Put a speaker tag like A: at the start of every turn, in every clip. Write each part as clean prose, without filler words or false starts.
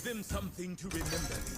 A: them something to remember me.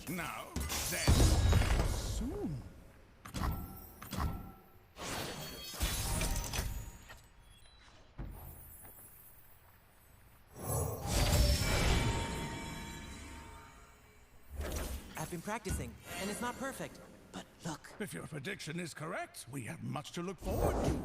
B: Now, then, soon.
C: I've been practicing, and it's not perfect. But look.
B: If your prediction is correct, we have much to look forward to.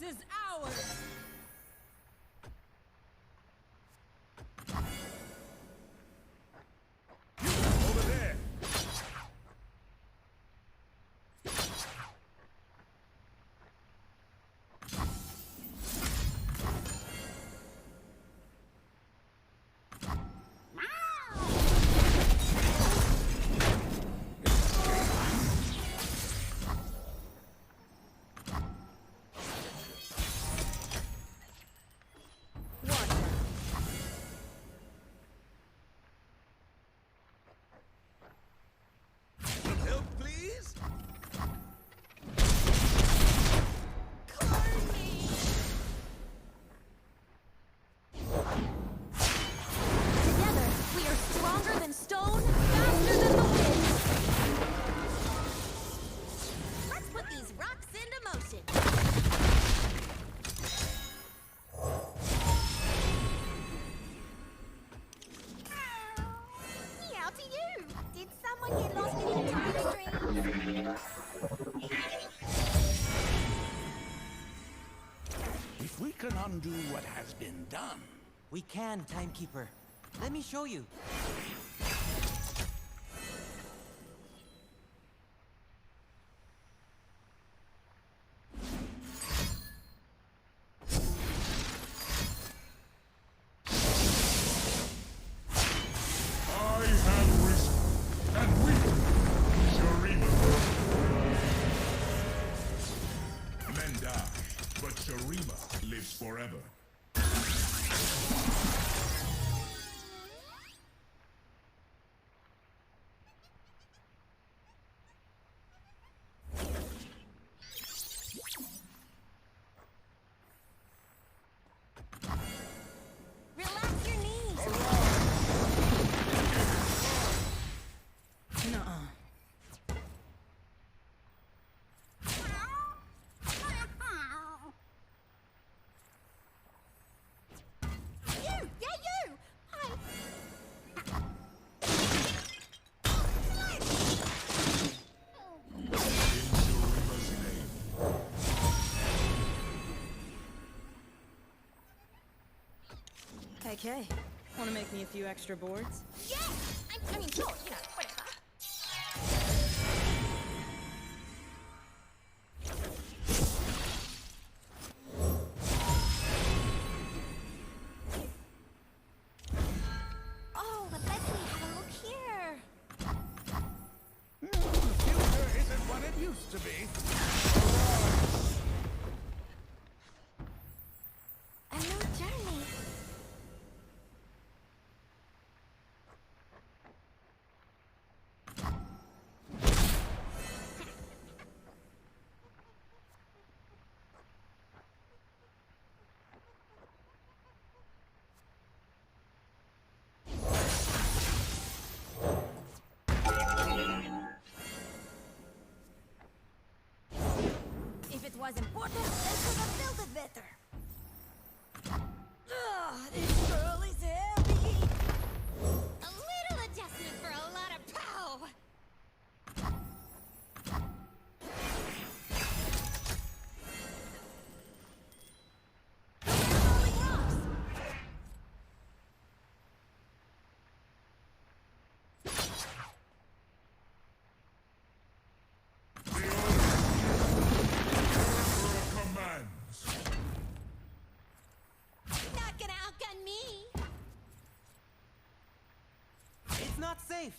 D: Is ours!
B: Over there! If we can undo what has been done...
C: We can, Timekeeper. Let me show you.
B: I have risen, and we, Shurima. Men die, but Shurima lives forever.
D: Relax your knees! Nuh-uh. Okay, want to make me a few extra boards?
E: Yes! I mean, sure, you know, whatever.
B: used to be.
D: A new journey. If it was important, they could have built it better. Ugh, this girl is heavy. A little adjustment for a lot of pow. Rolling rocks.
B: Commands.
D: Not gonna outgun me.
C: It's not safe.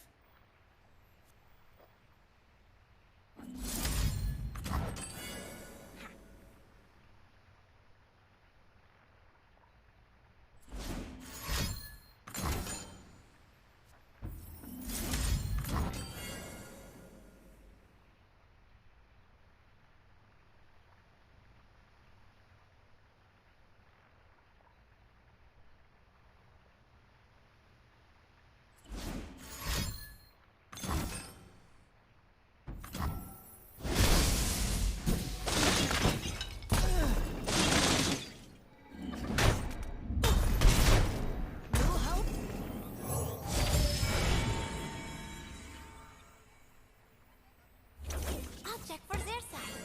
D: No hope. I'll check for their side.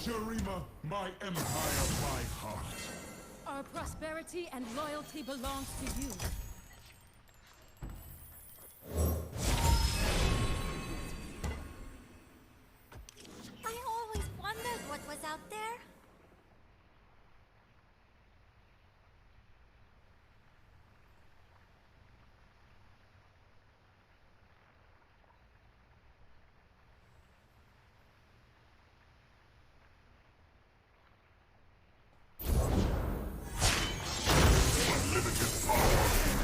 B: Shurima, my empire, my heart.
E: Our prosperity and loyalty belongs to you.
D: I always wondered what was out there.
B: Unlimited power.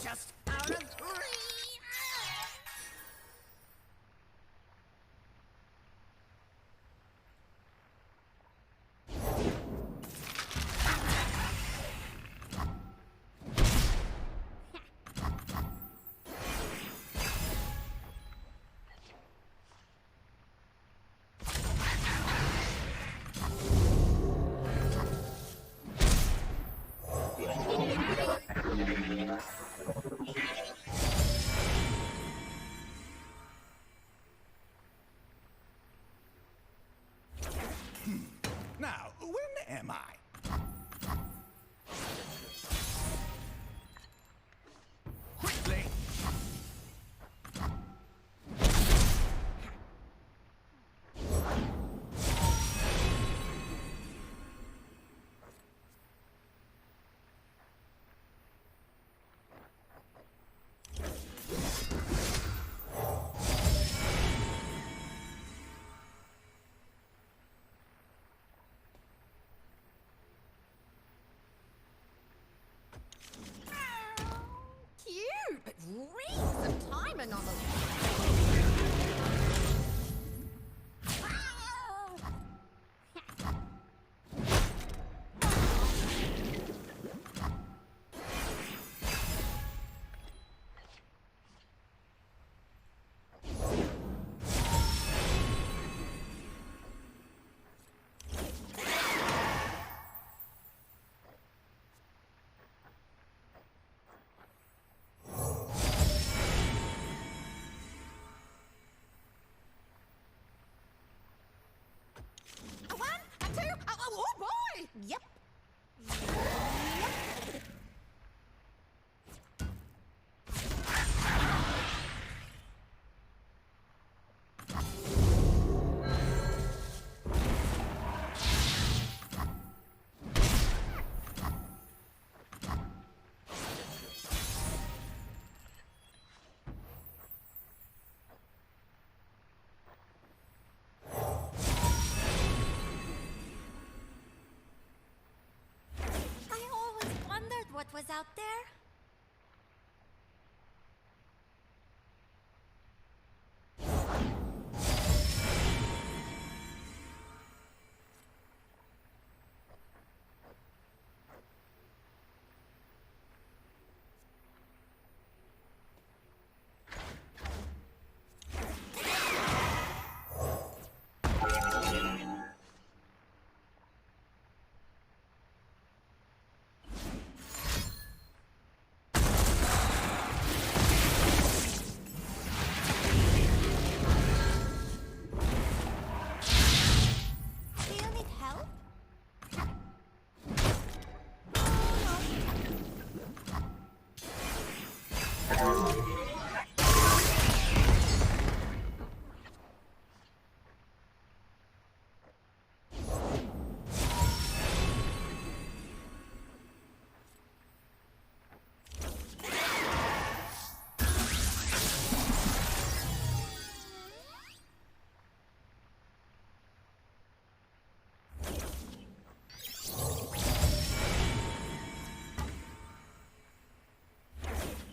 D: just out of reach.
B: Now, when am I? Quickly!
D: Cute, but really some timing on the. A one, a two, oh boy! Yep. I always wondered what was out there. Do you need help?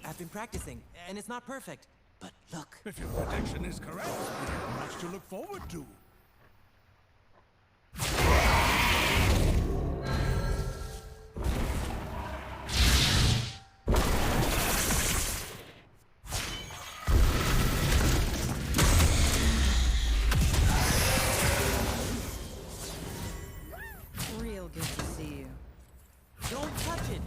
C: I've been practicing, and it's not perfect. But look.
B: If your prediction is correct, we have much to look forward to.
F: Real good to see you.
C: Don't touch it!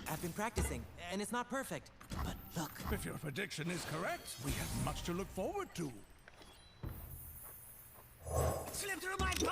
C: I've been practicing, and it's not perfect. But look.
B: If your prediction is correct, we have much to look forward to.
C: Slip through my pores!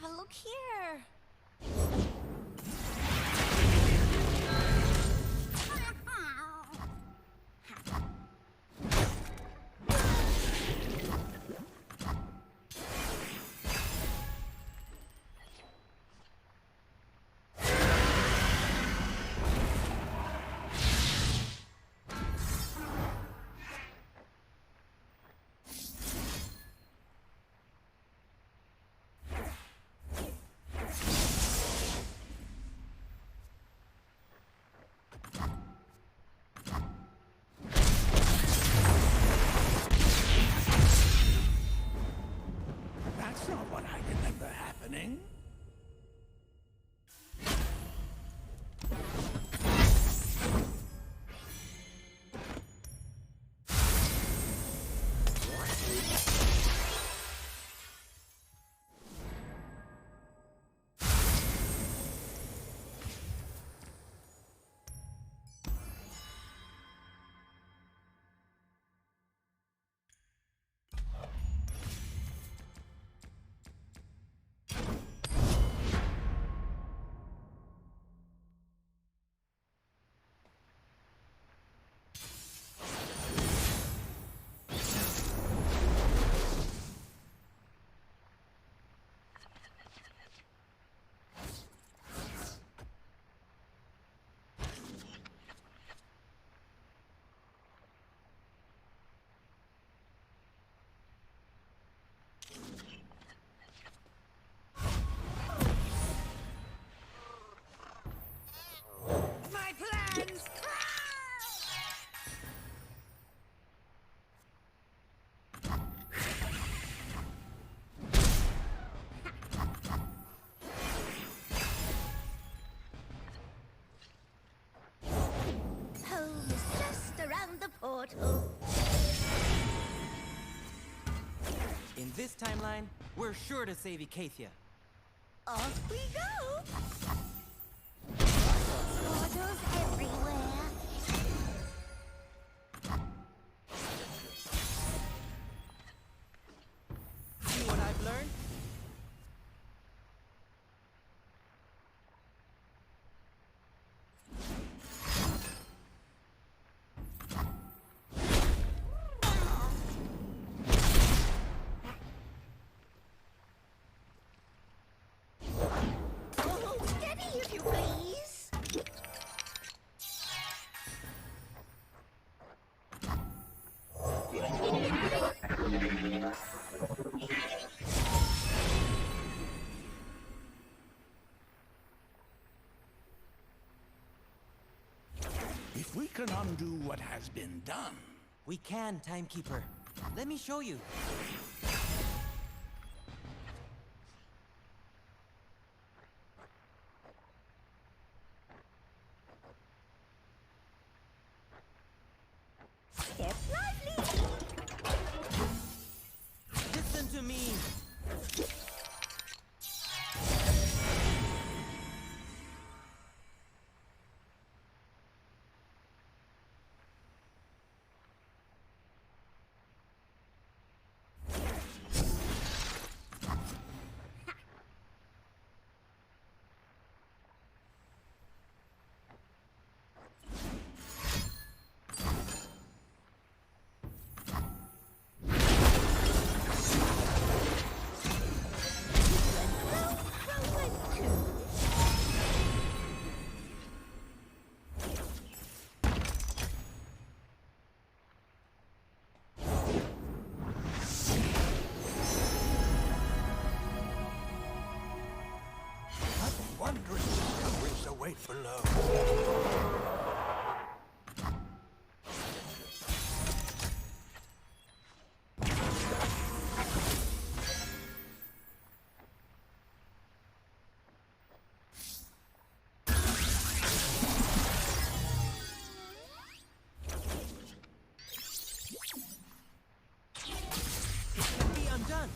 D: a look here.
B: That's not what I remember happening.
D: My plans! Home is just around the portal.
C: In this timeline, we're sure to save Icathia.
D: Off we go! Portals everywhere.
C: See what I've learned?
D: Oh, steady if you please.
B: If we can undo what has been done,
C: We can, Timekeeper. Let me show you.
D: Step lively.
C: Listen to me.
B: wondrous discoveries await below.
C: Be undone.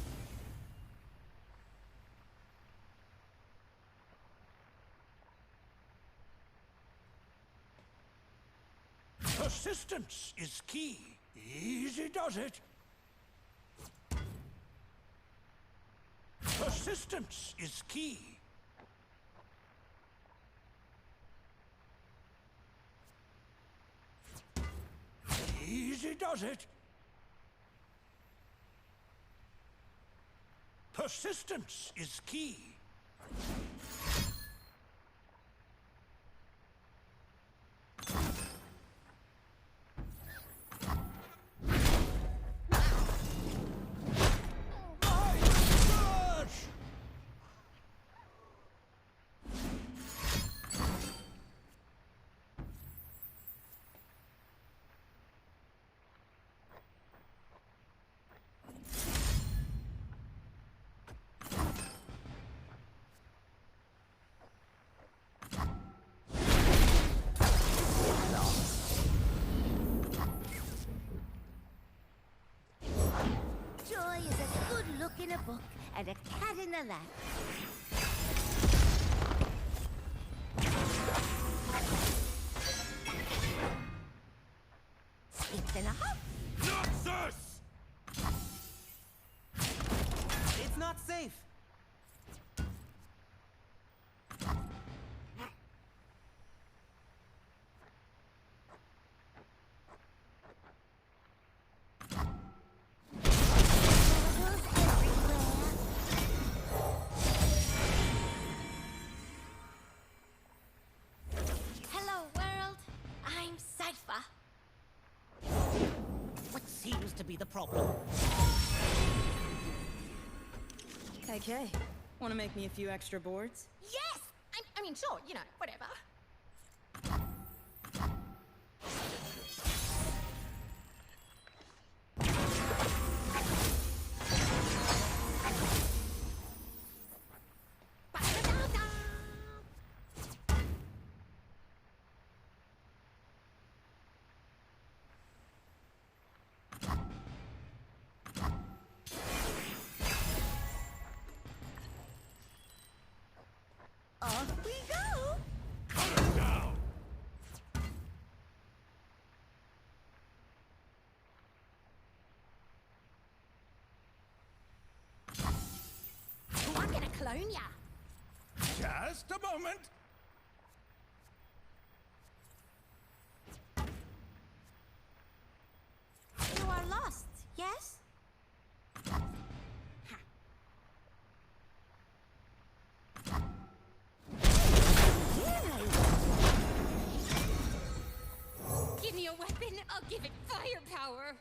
B: Persistence is key. Easy does it. Persistence is key. Easy does it. Persistence is key.
D: Joy is a good look in a book and a cat in the lap. Skips and a hop.
B: Not this!
C: It's not safe.
D: Bubbles everywhere. Hello, world. I'm Cypher.
C: What seems to be the problem?
F: Okay. Want to make me a few extra boards?
D: Yes! I mean, sure, you know, whatever. Ba-da-da-da! Off we go!
B: Down!
D: Oh, I'm gonna clone ya.
B: Just a moment.
D: You are lost, yes? Give me a weapon, I'll give it firepower.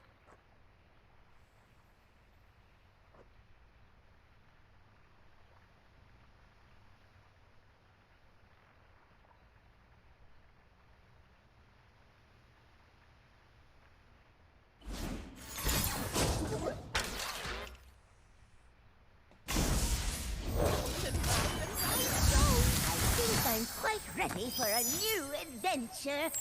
D: I think I'm quite ready for a new adventure.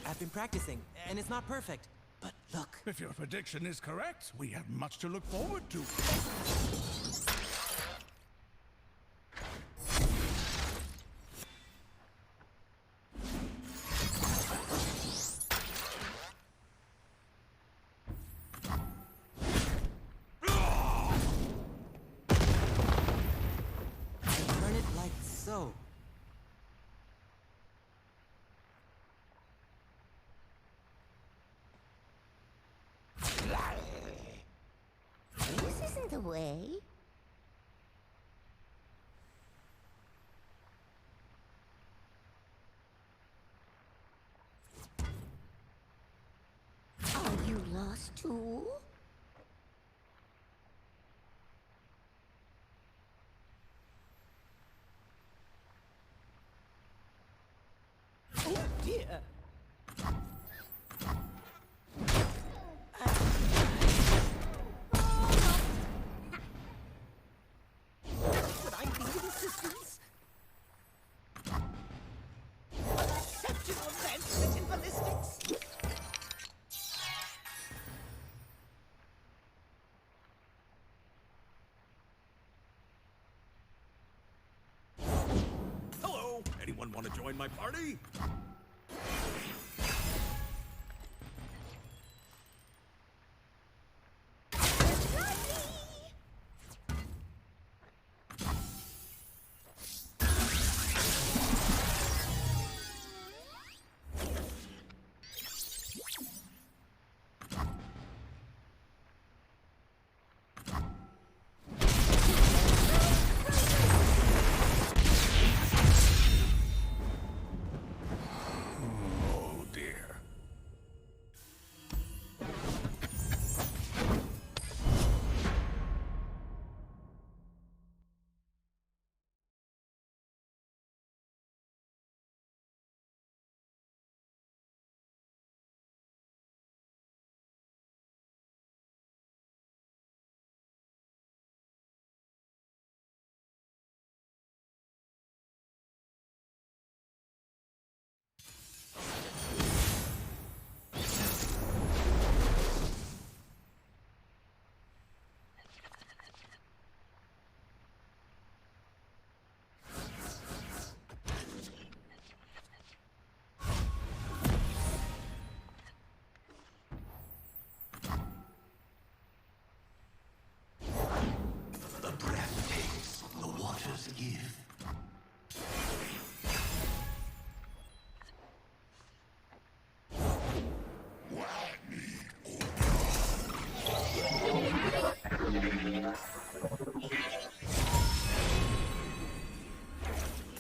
C: I've been practicing, and it's not perfect. But look.
B: If your prediction is correct, we have much to look forward to.
C: Turn it like so.
D: This isn't the way. Are you lost too?
A: Want to join my party? Oh dear.
B: The breath takes, the waters give.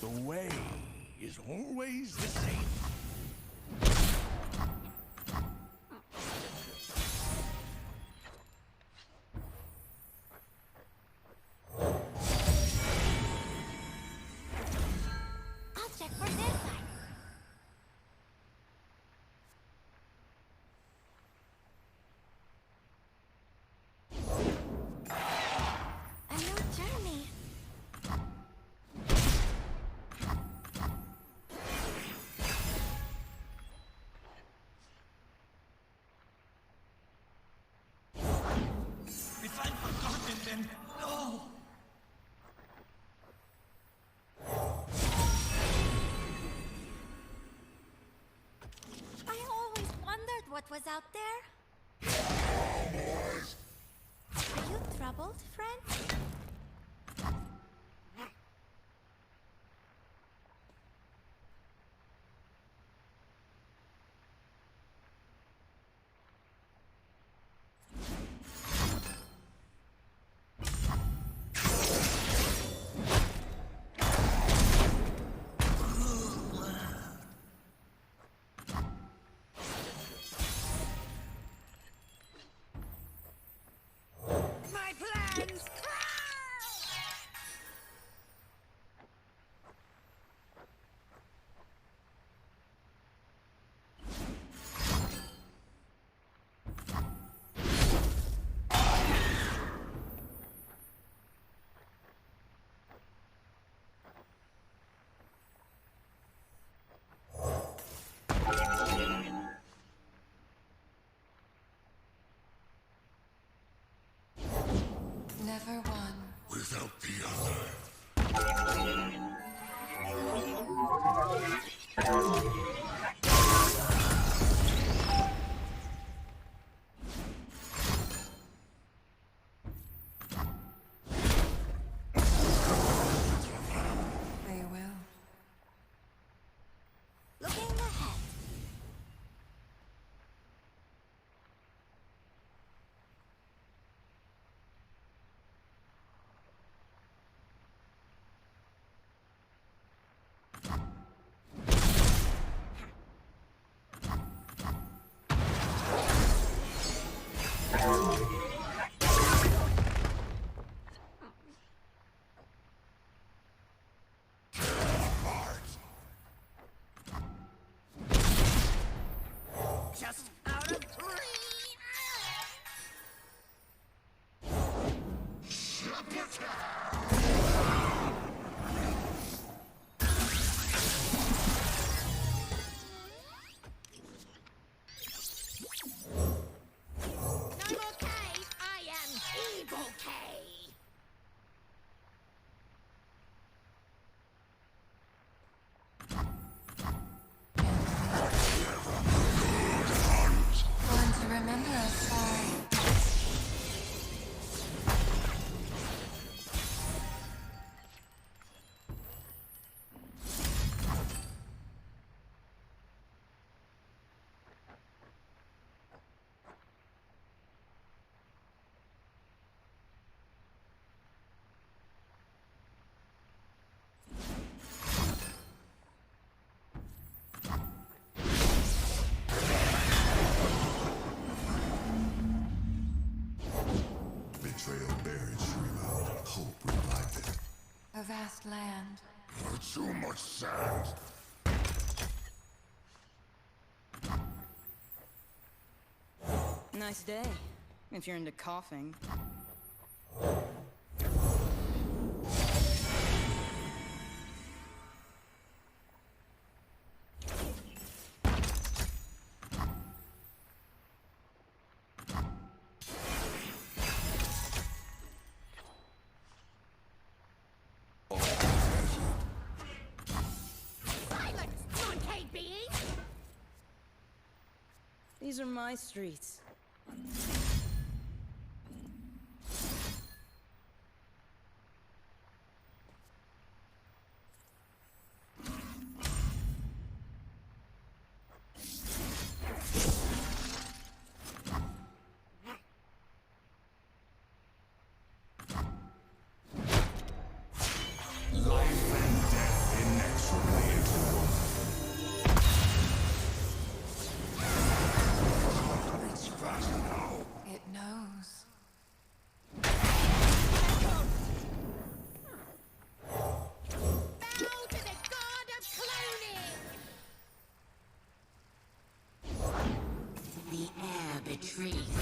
B: The way is always the same.
D: I'll check for this side. A new journey.
B: If I'm forgotten, then no!
D: I always wondered what was out there. Are you troubled, friend? My plans!
G: Never one.
A: Without the other.
G: They will.
D: Looking ahead.
G: last land.
A: Too much sand.
F: Nice day, if you're into coughing.
D: Silence, non-cave being!
F: These are my streets.
A: Life and death inexorably interwoven. It's fast now.
G: It knows.
D: Bow to the god of cloning! The air betrays.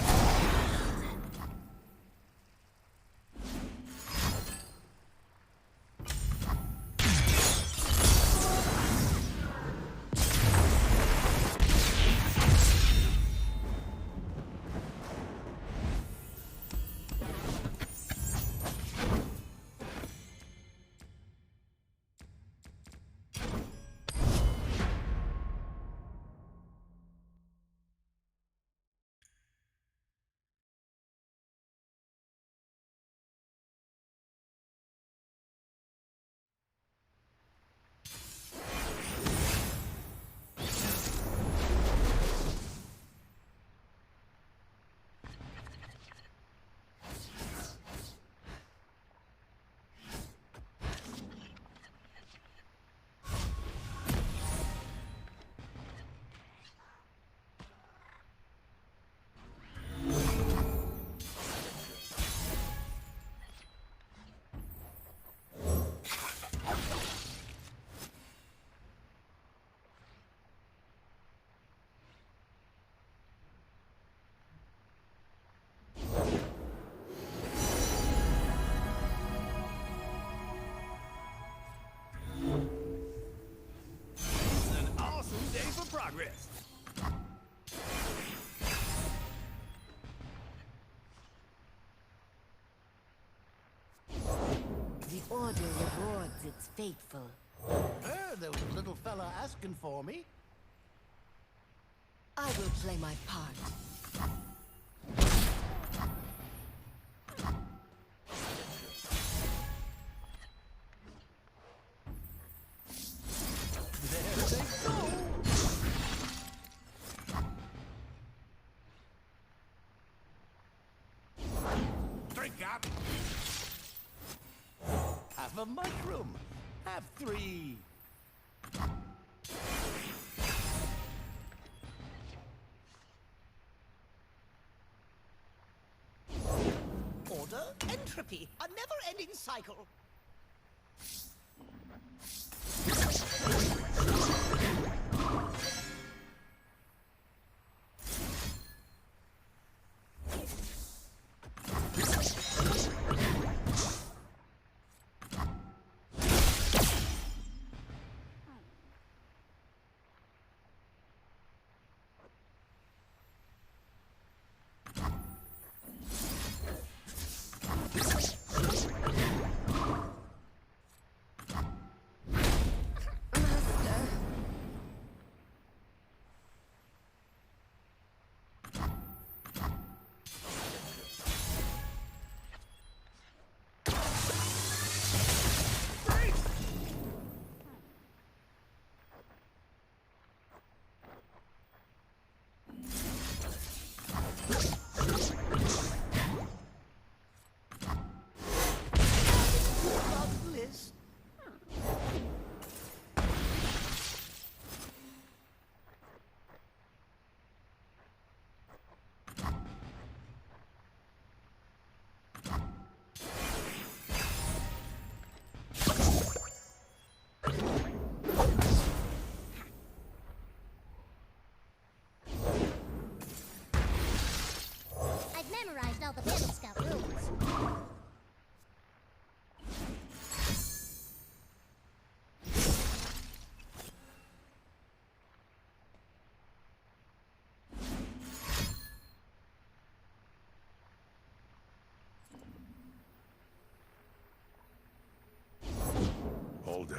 B: Progress.
H: The Order rewards its faithful.
I: There was a little fella asking for me.
H: I will play my part.
I: There they go!
B: Drink up.
I: Have a mushroom. Have 3. Order entropy, a never-ending cycle.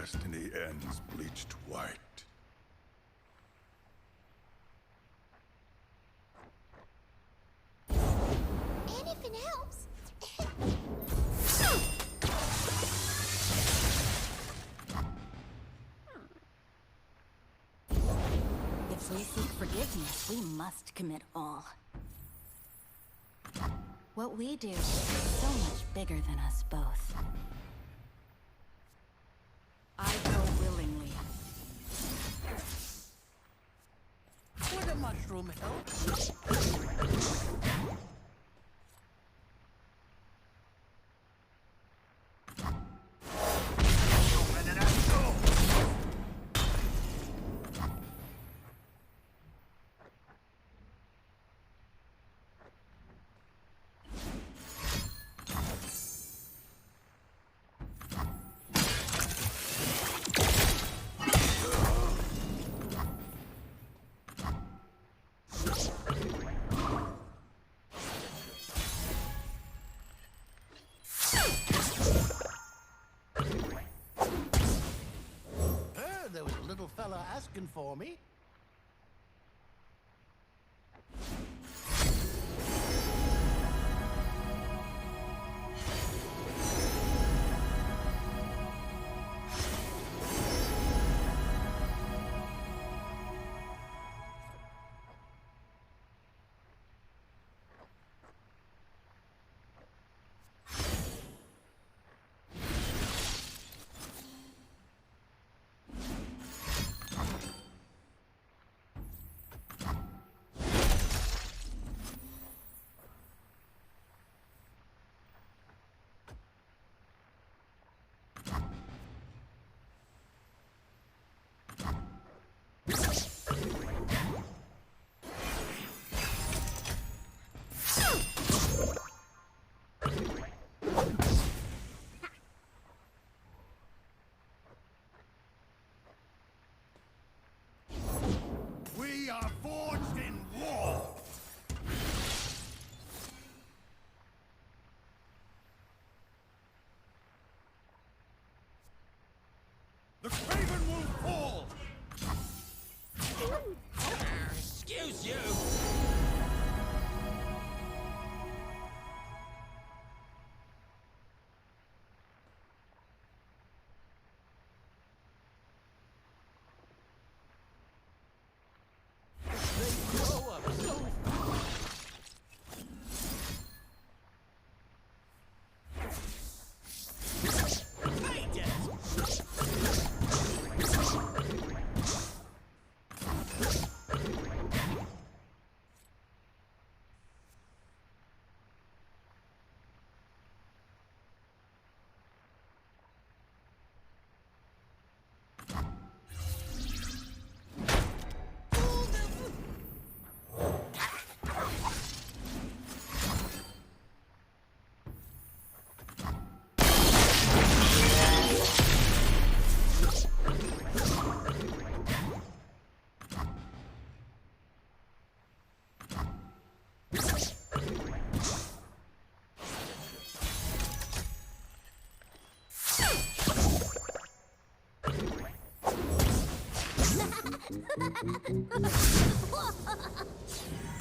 A: destiny ends bleached white.
D: Anything helps.
F: If we seek forgiveness, we must commit all. What we do is so much bigger than us both. I go willingly.
I: Would a mushroom help? There was a little fella asking for me.
A: We are forged in war! The Craven will fall!
C: Excuse you!
I: They grow up so
C: Beat it!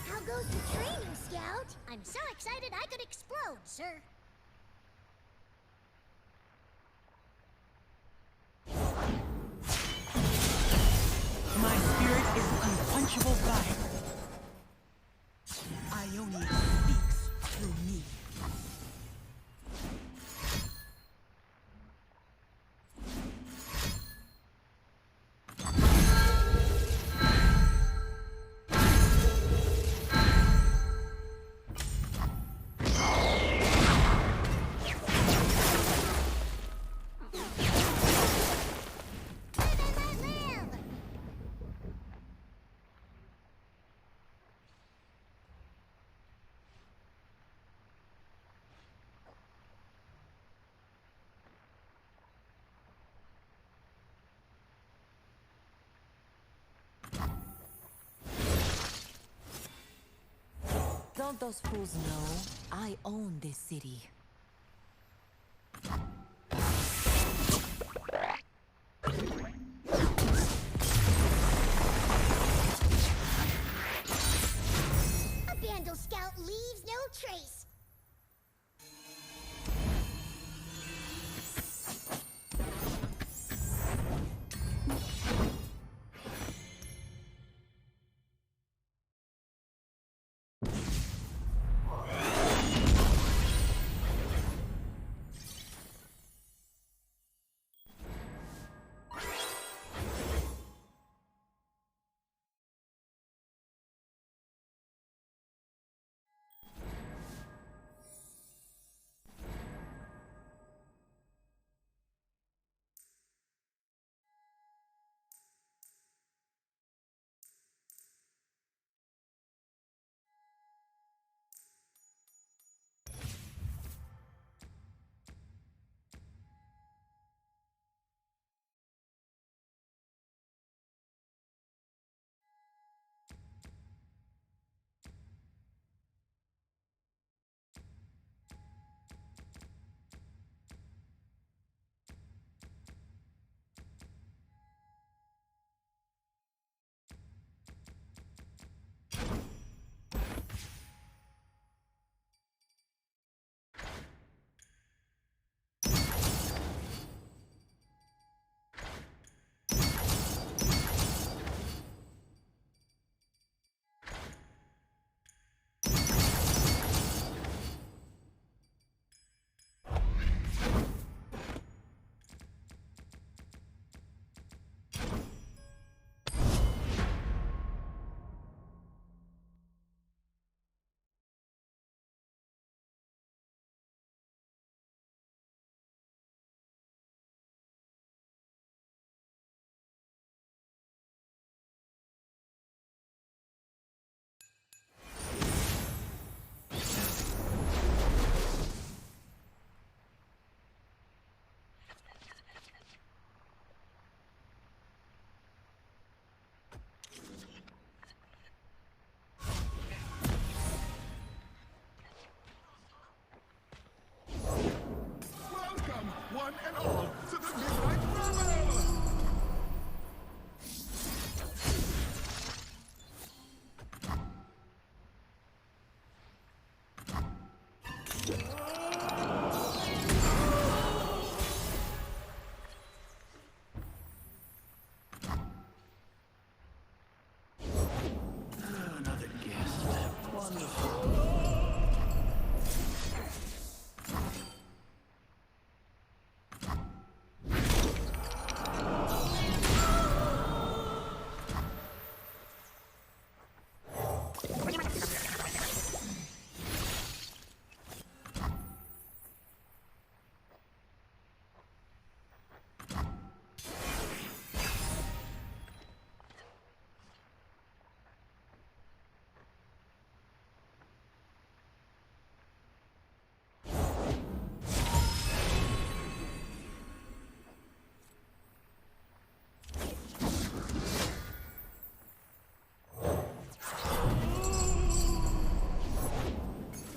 D: How goes the training, Scout? I'm so excited I could explode, sir.
J: My spirit is unquenchable fire. Ione speaks through me.
H: Don't those fools know I own this city?
D: trace.
A: Welcome, one and all, to the Midnight Revel!
I: Another guest. Wonderful.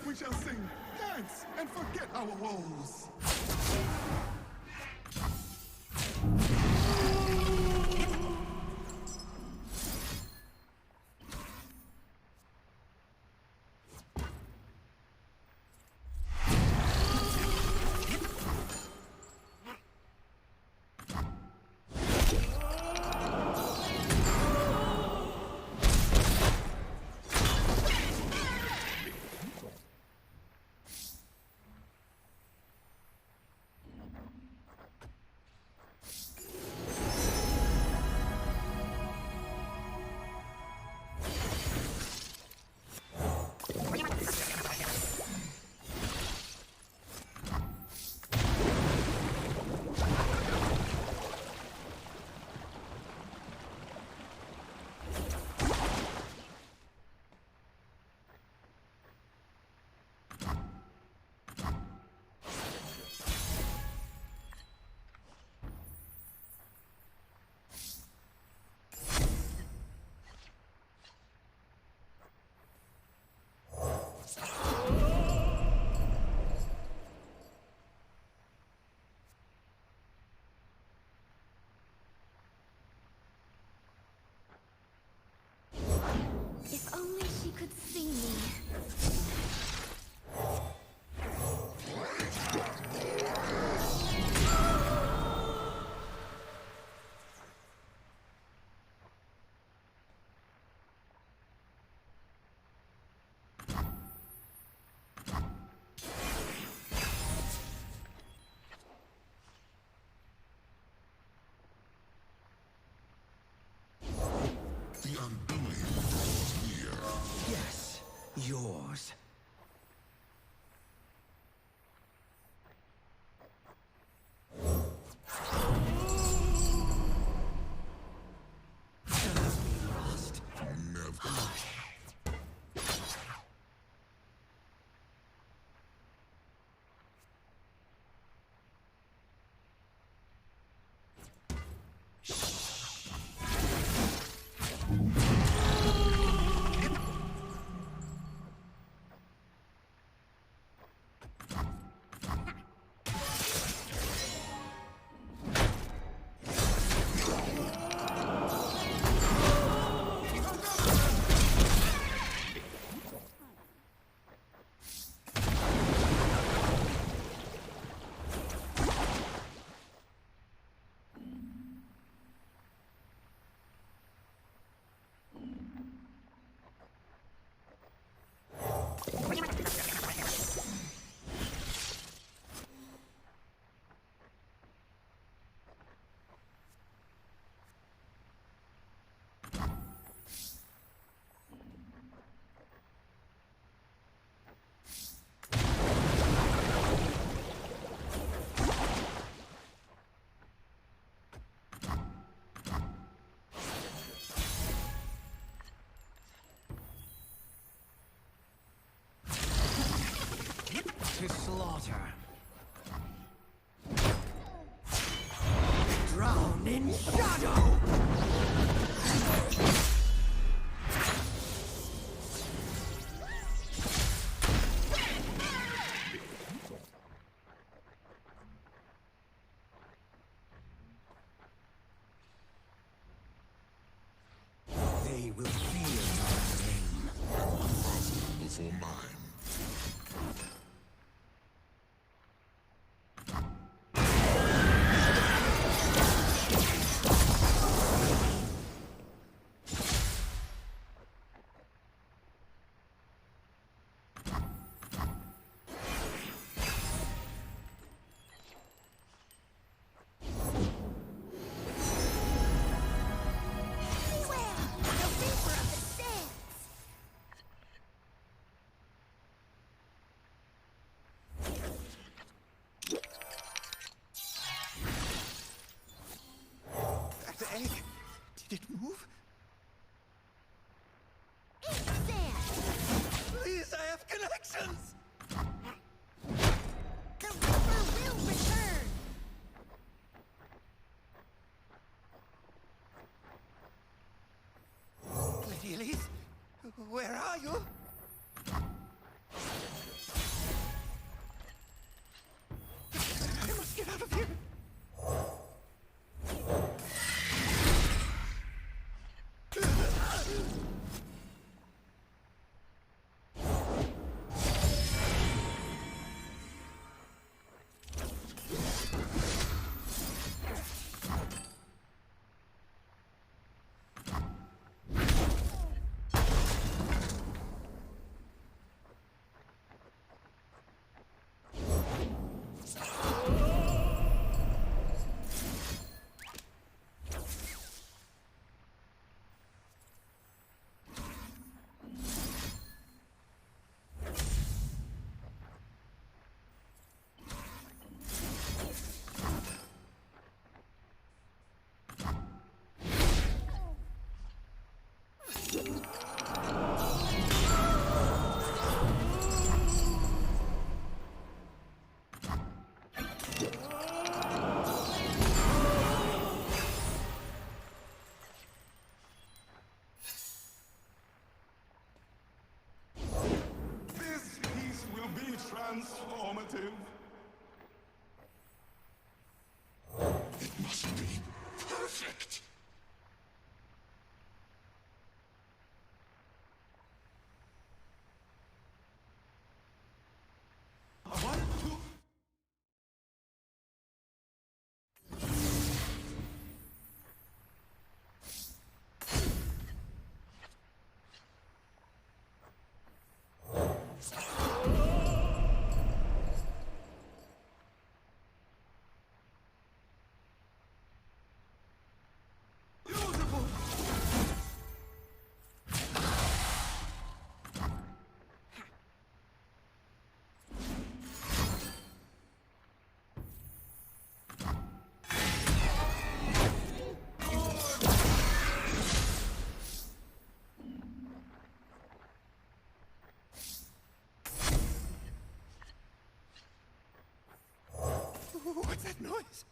I: We shall sing, dance, and forget our woes.
C: course. Just be lost.
I: Never.
C: To slaughter. Drown in shadow! They will feel my name.
I: Before mine.
C: Did it move?
D: It's there!
C: Please, I have connections!
D: The Reaper will return!
C: Lady Elise, where are you? I must get out of here!
I: transformative. It must be perfect.
A: I want to... What's that noise?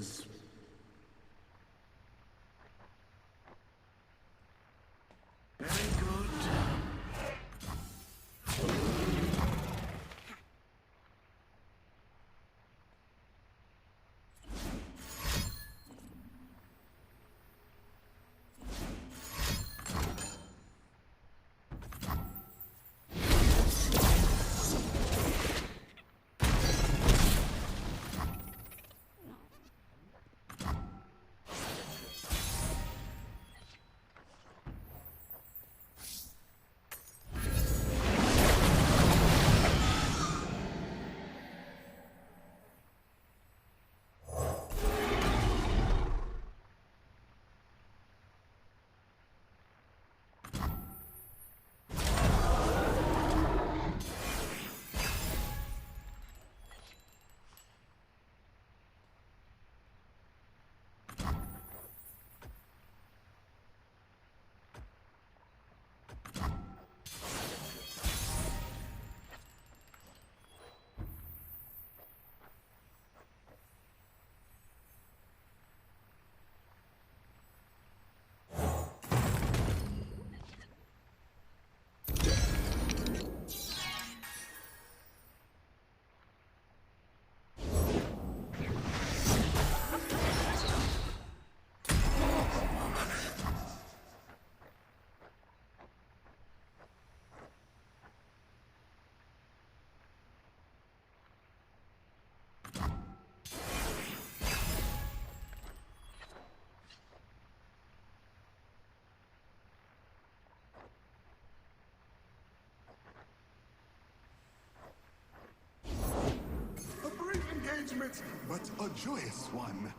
I: is. Very good. A brief engagement, but a joyous one.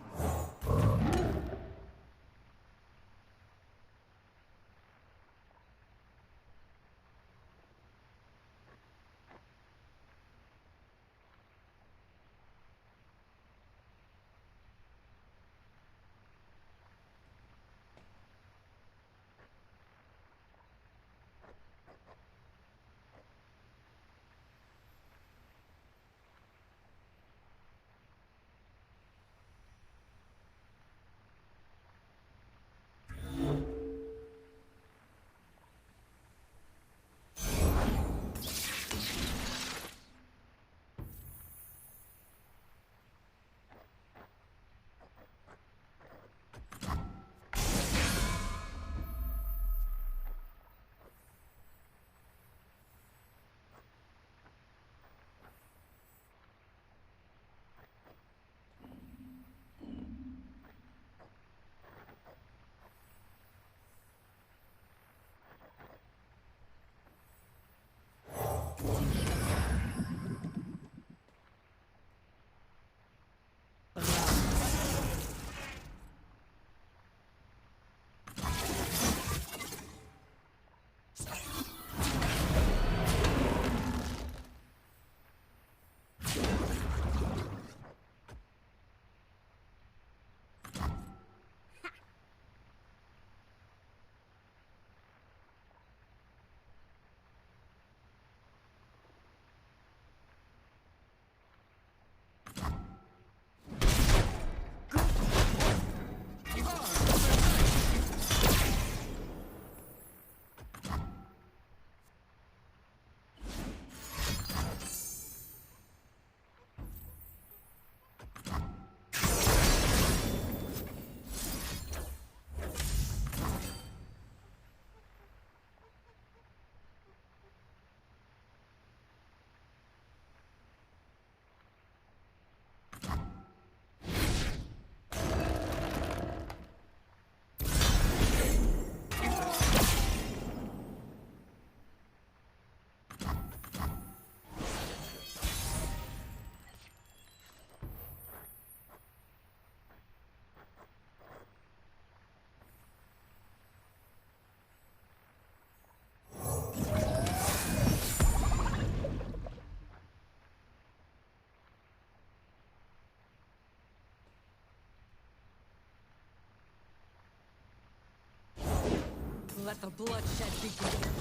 F: Let the bloodshed begin.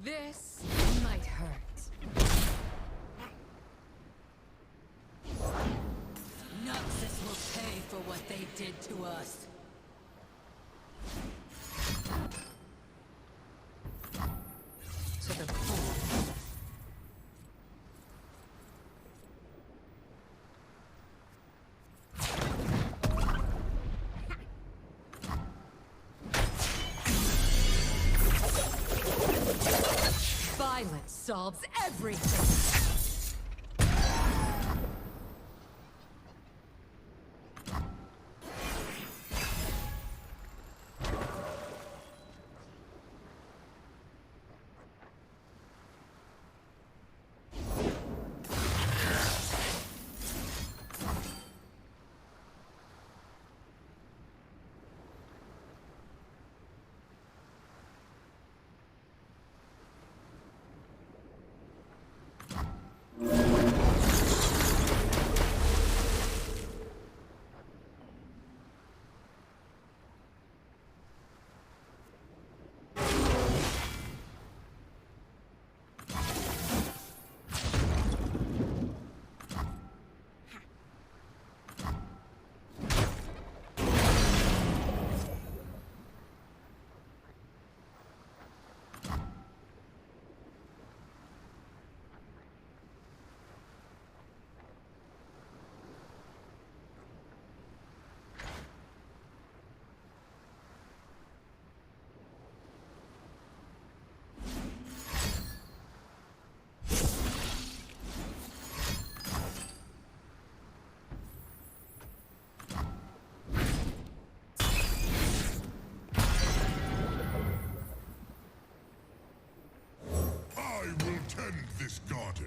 E: This might hurt.
J: Noxus will pay for what they did to us.
H: To the core.
E: Violence solves everything.
A: I will tend this garden.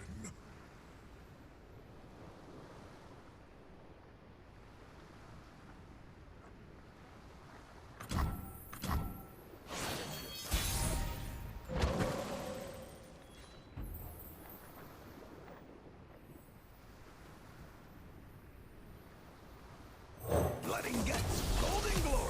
B: Blooding guts, golden glory.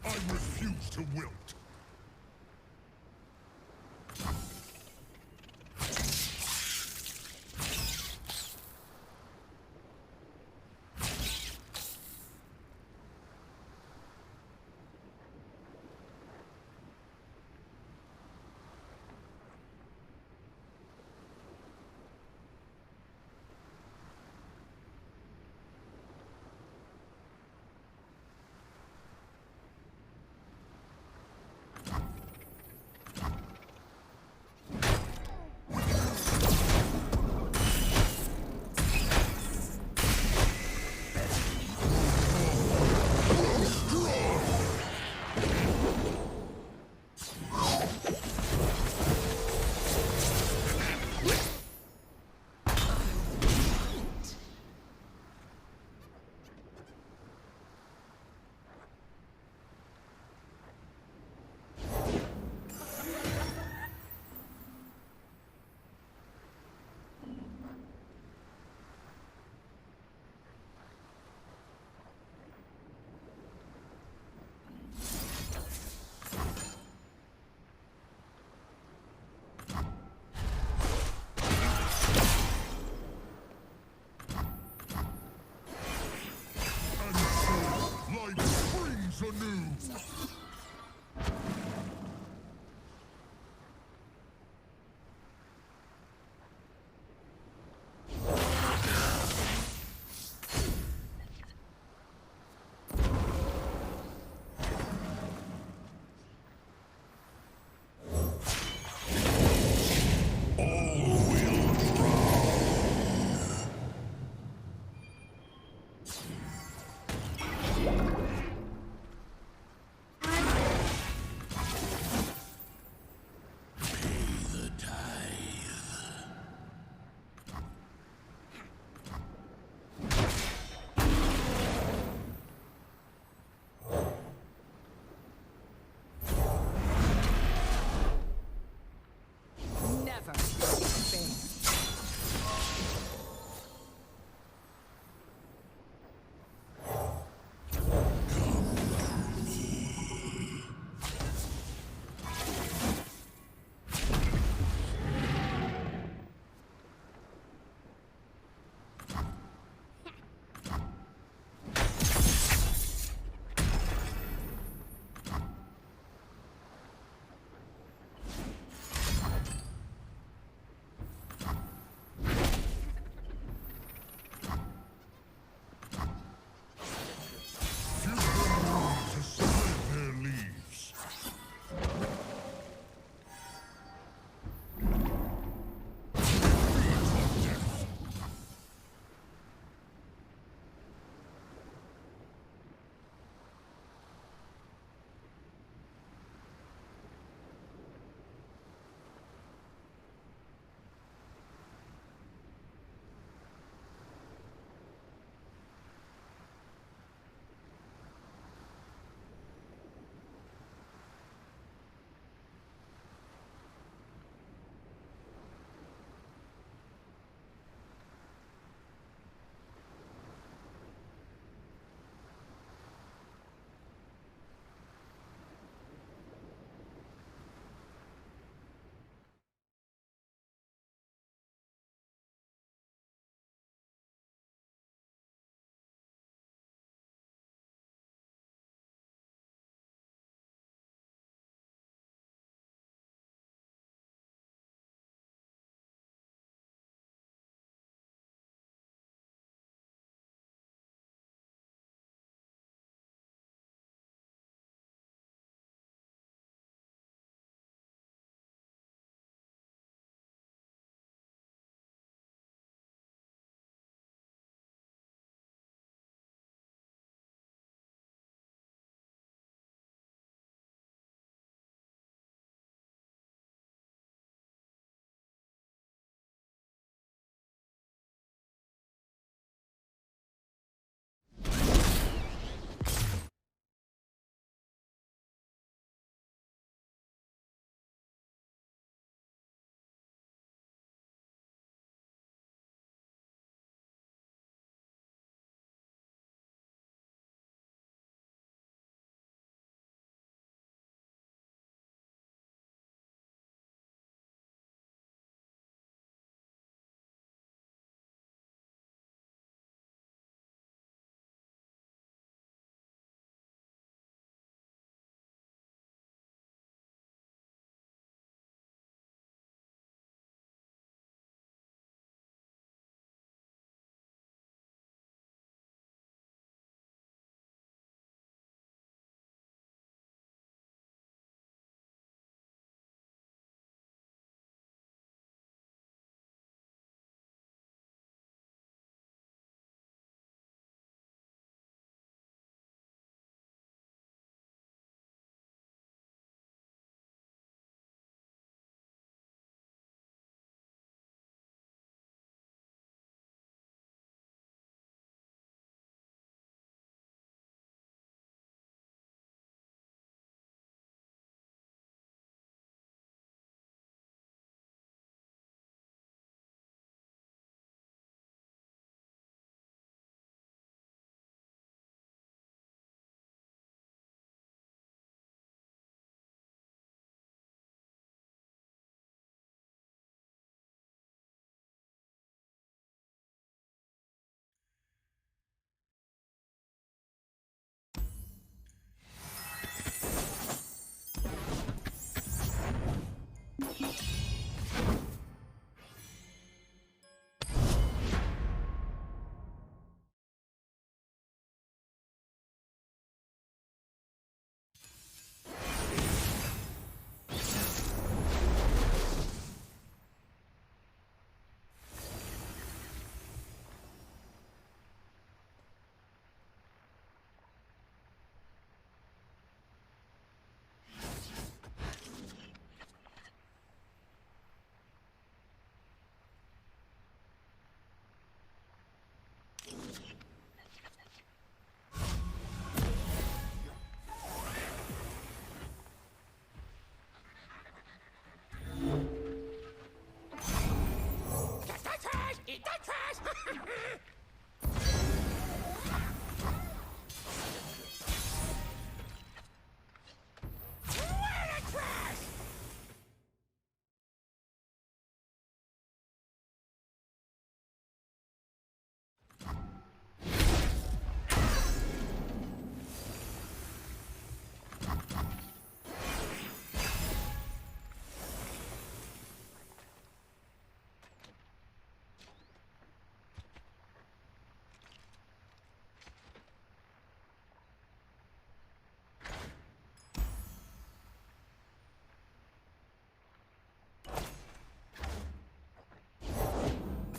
A: I refuse to wilt.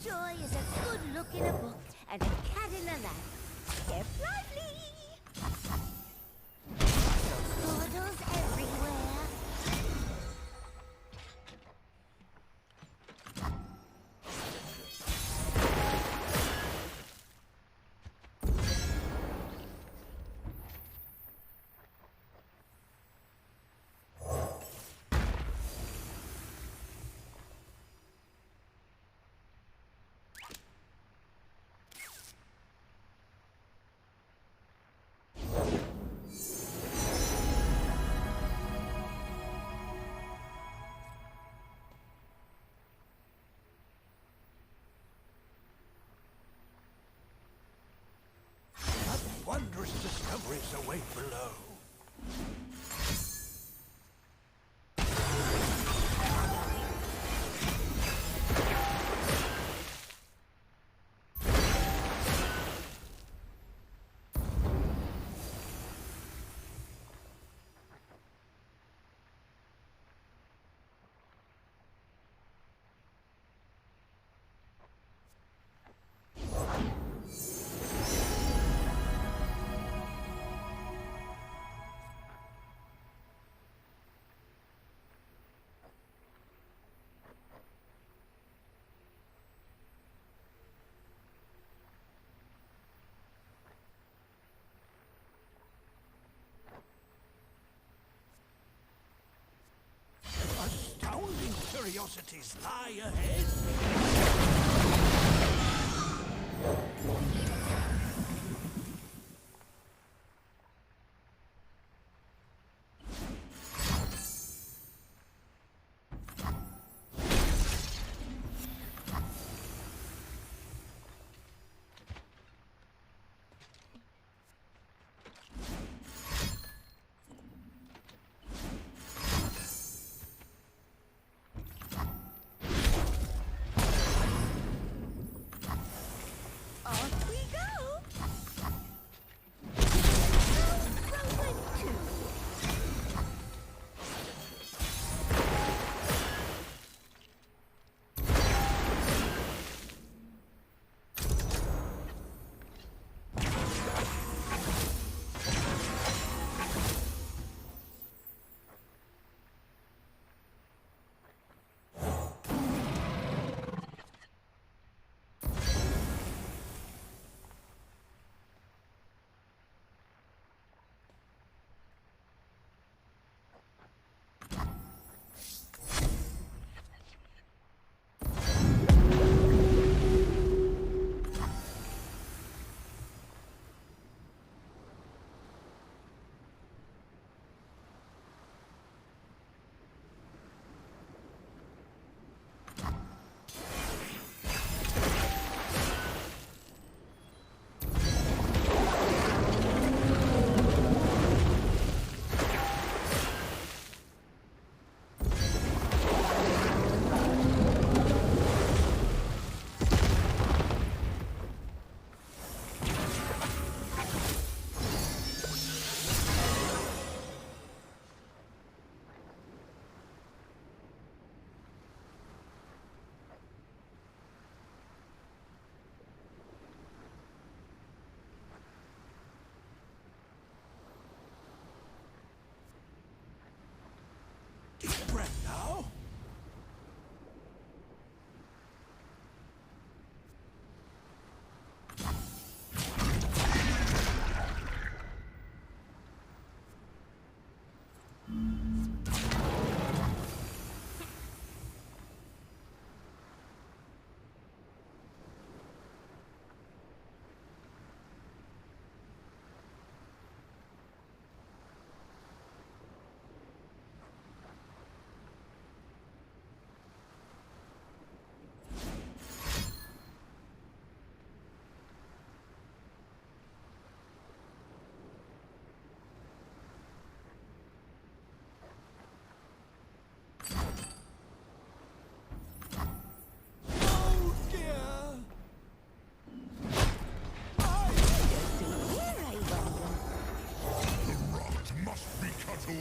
D: Joy is a good look in a book and a cat in a lap. Step lively! Portals everywhere.
B: Wondrous discoveries await below. Astounding curiosities lie ahead.
D: Off we go!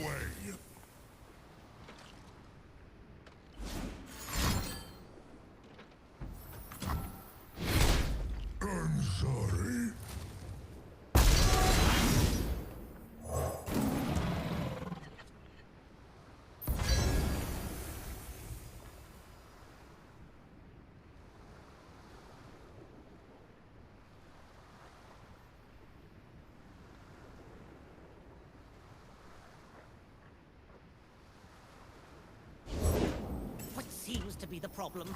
I: way. I'm sorry.
J: What seems to be the problem?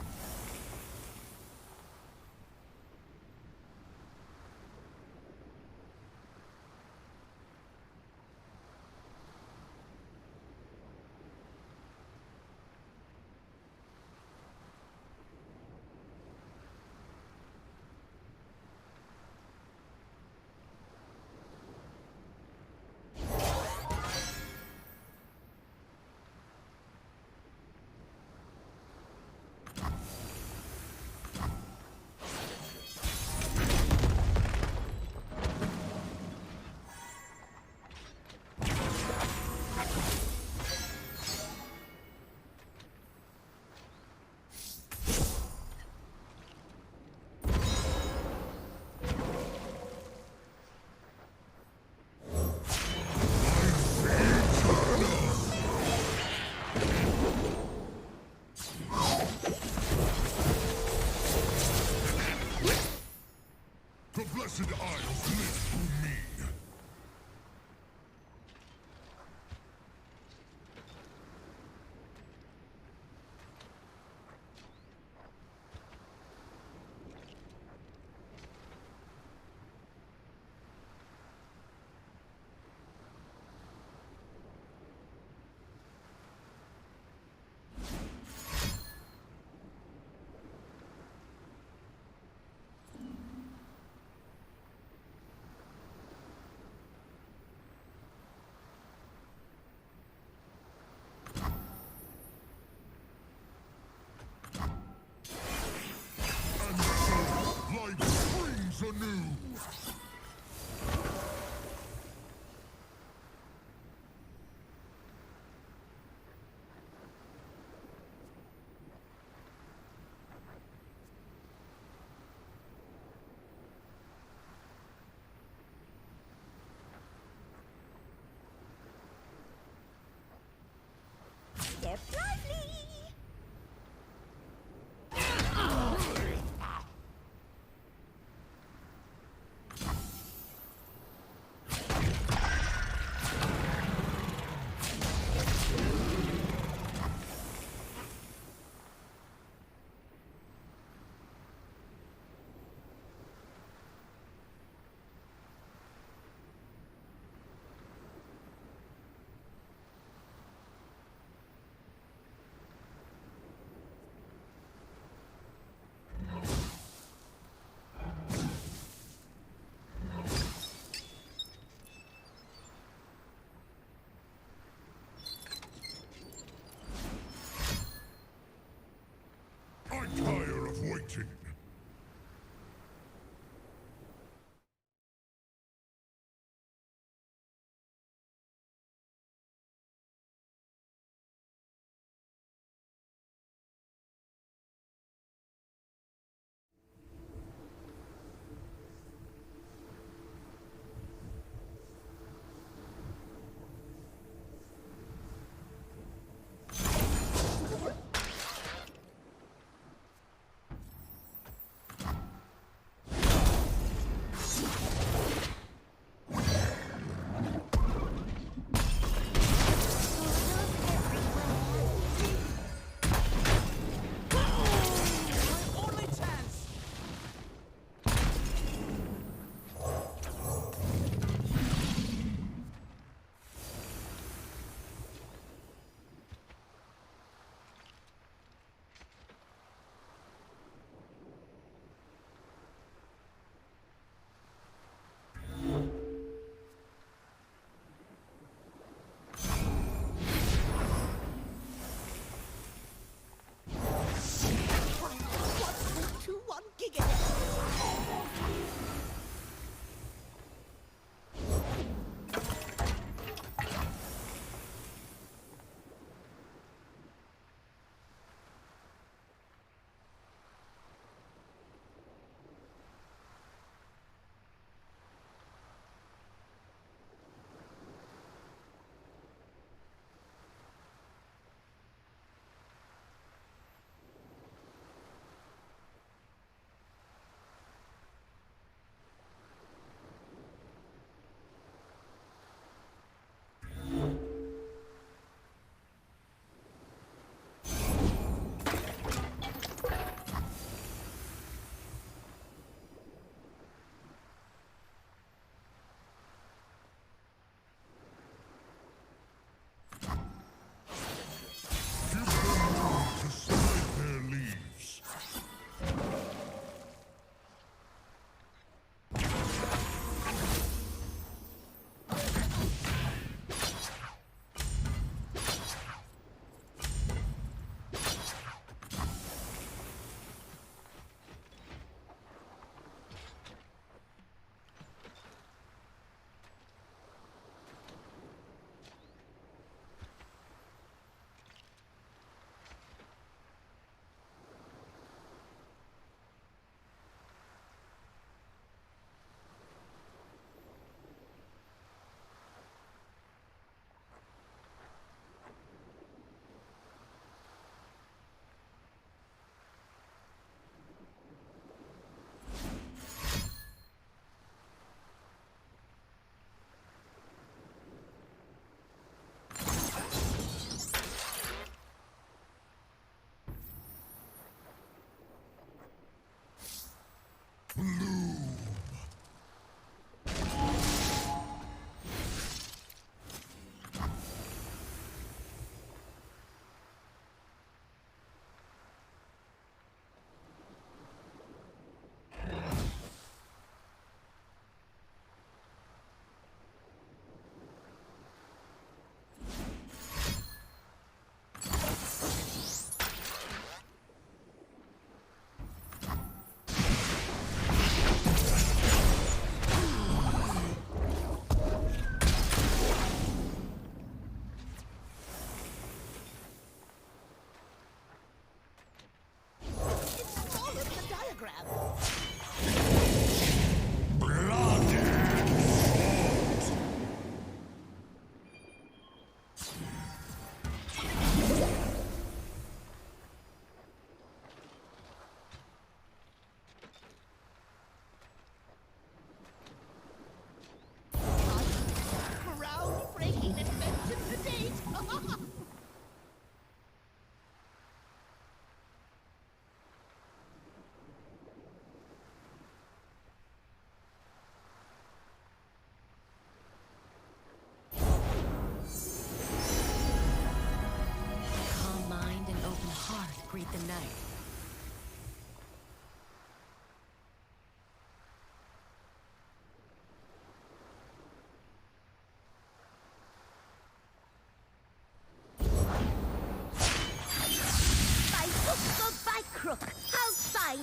J: The Blessed Isles live through me. And so, life springs anew.
D: Step lively!
I: I tire of waiting.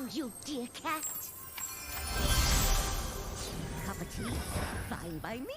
D: around, you dear cat. Cup of tea? Fine by me.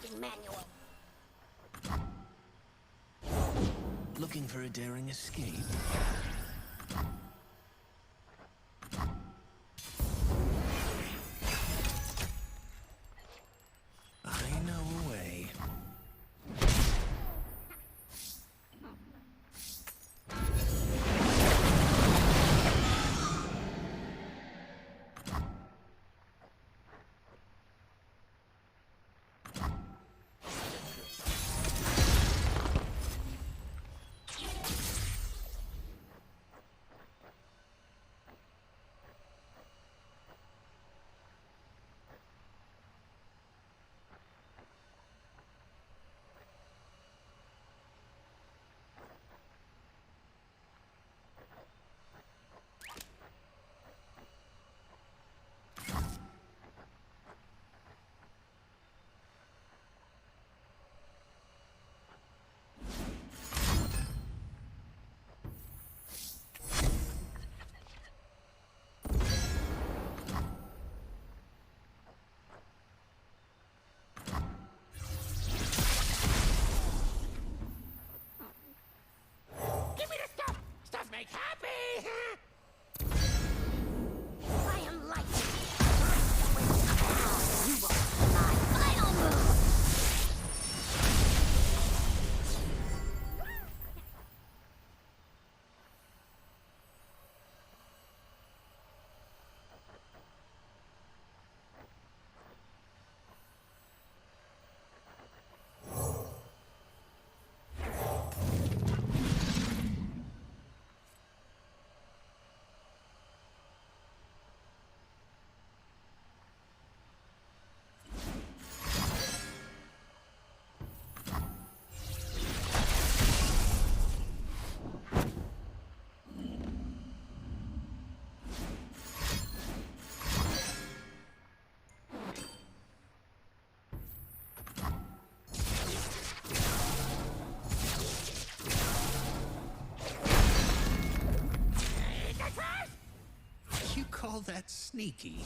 D: crafting manual.
B: Looking for a daring escape? I know a way.
A: Give me the stuff! Stuff make happy!
D: I am lightning. You will my final move.
B: You call that sneaky?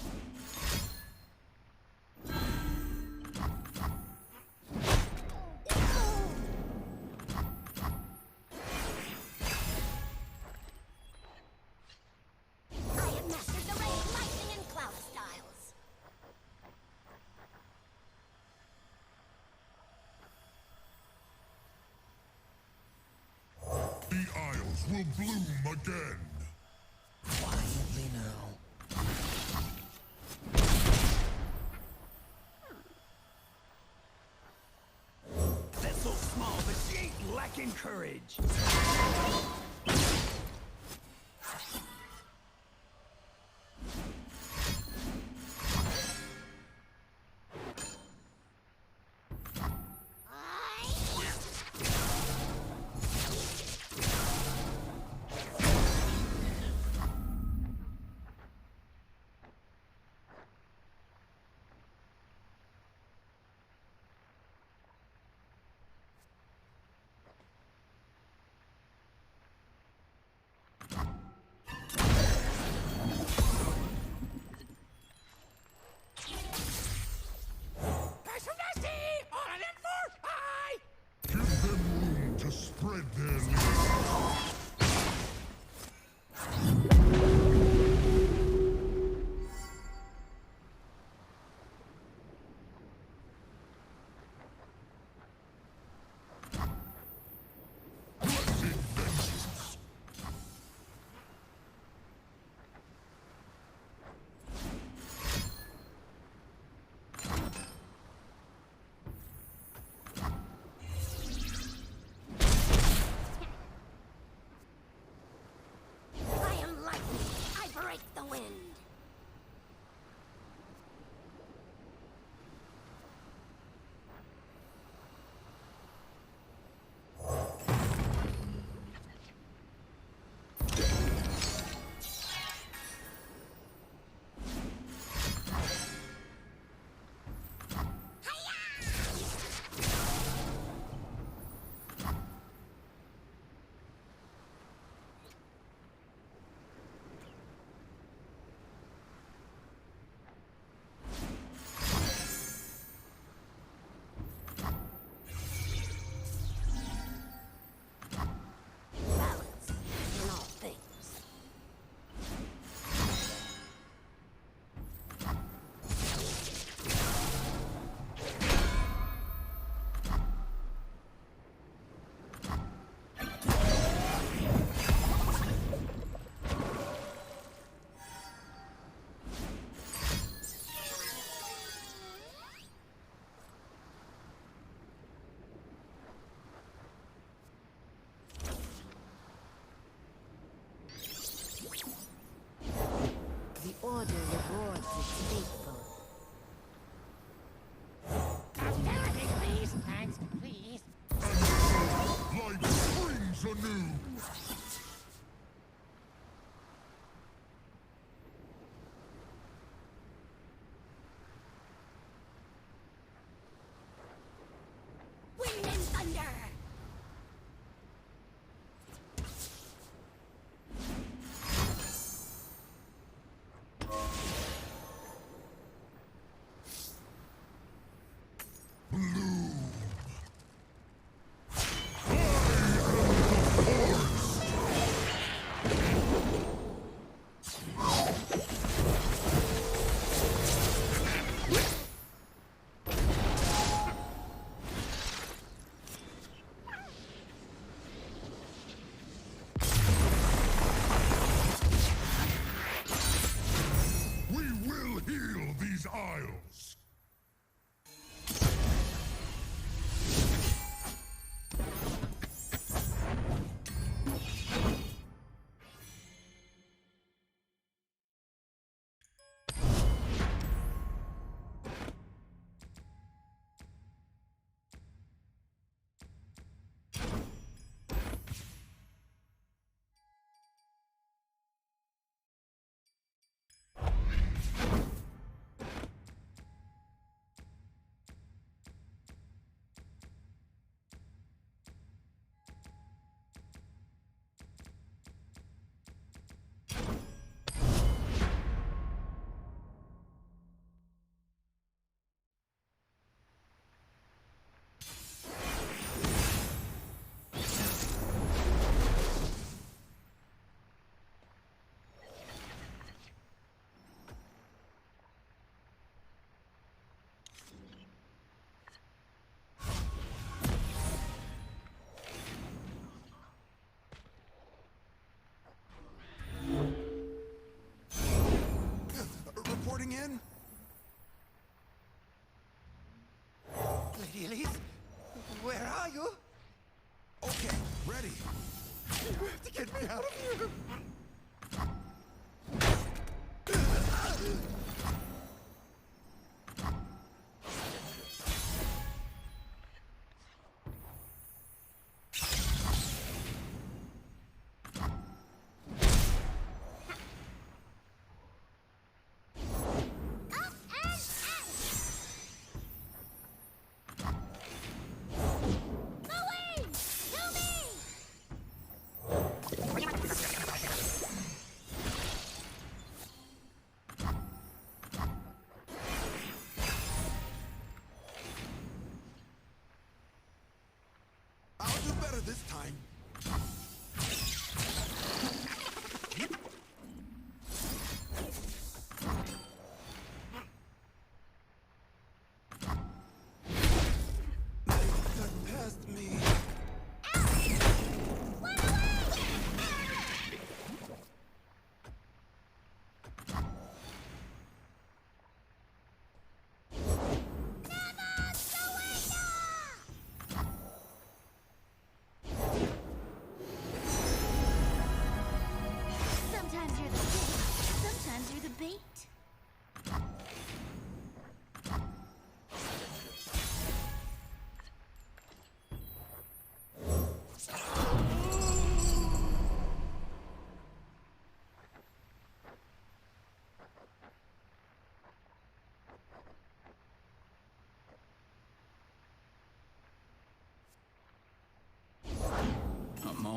D: I have mastered the rain, lightning, and cloud styles.
I: The Isles will bloom again.
B: Quietly now. That's so small, but she ain't lacking courage.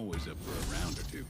B: always up for a round or two.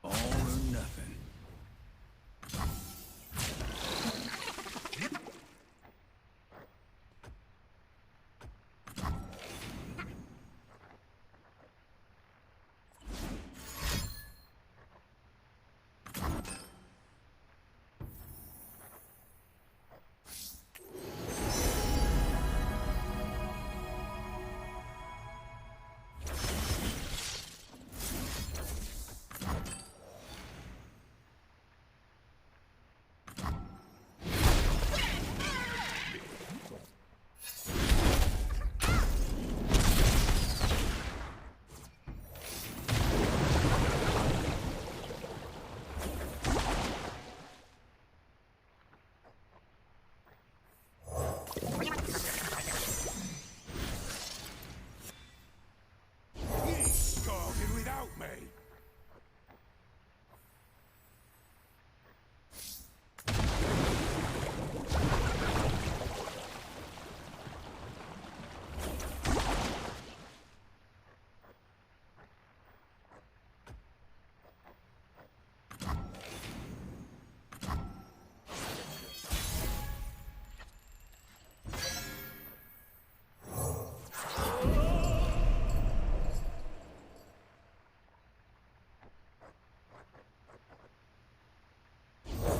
B: All or nothing. Talking without me.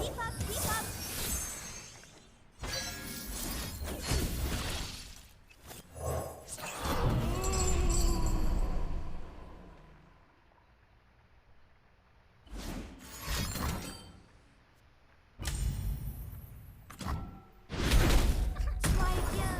D: Keep up, keep up. Swipe ya.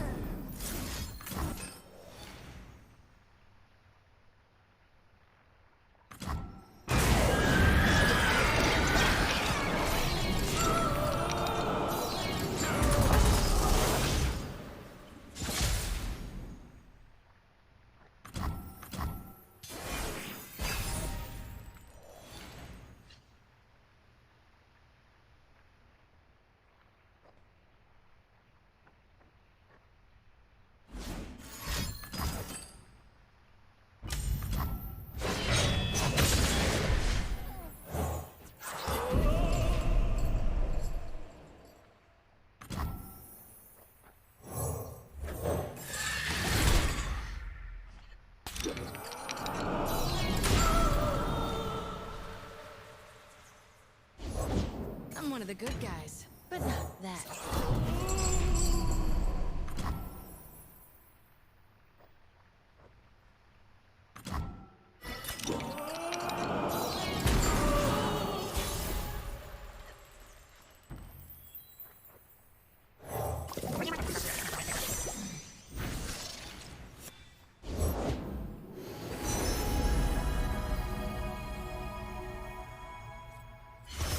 F: I'm one of the good guys, but not that.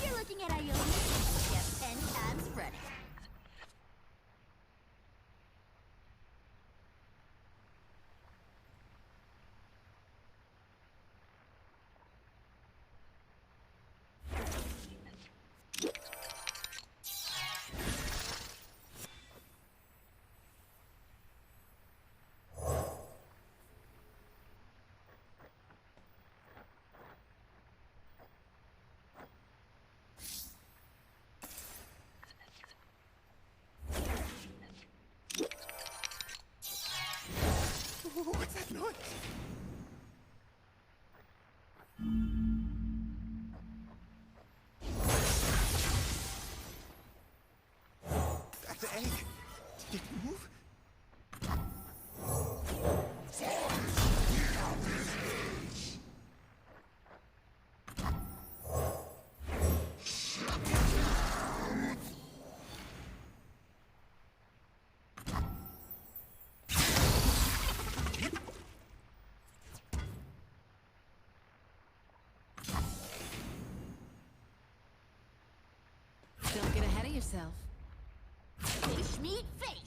D: You're looking at Ione. Just 10 times running.
F: myself.
D: Fish meat face.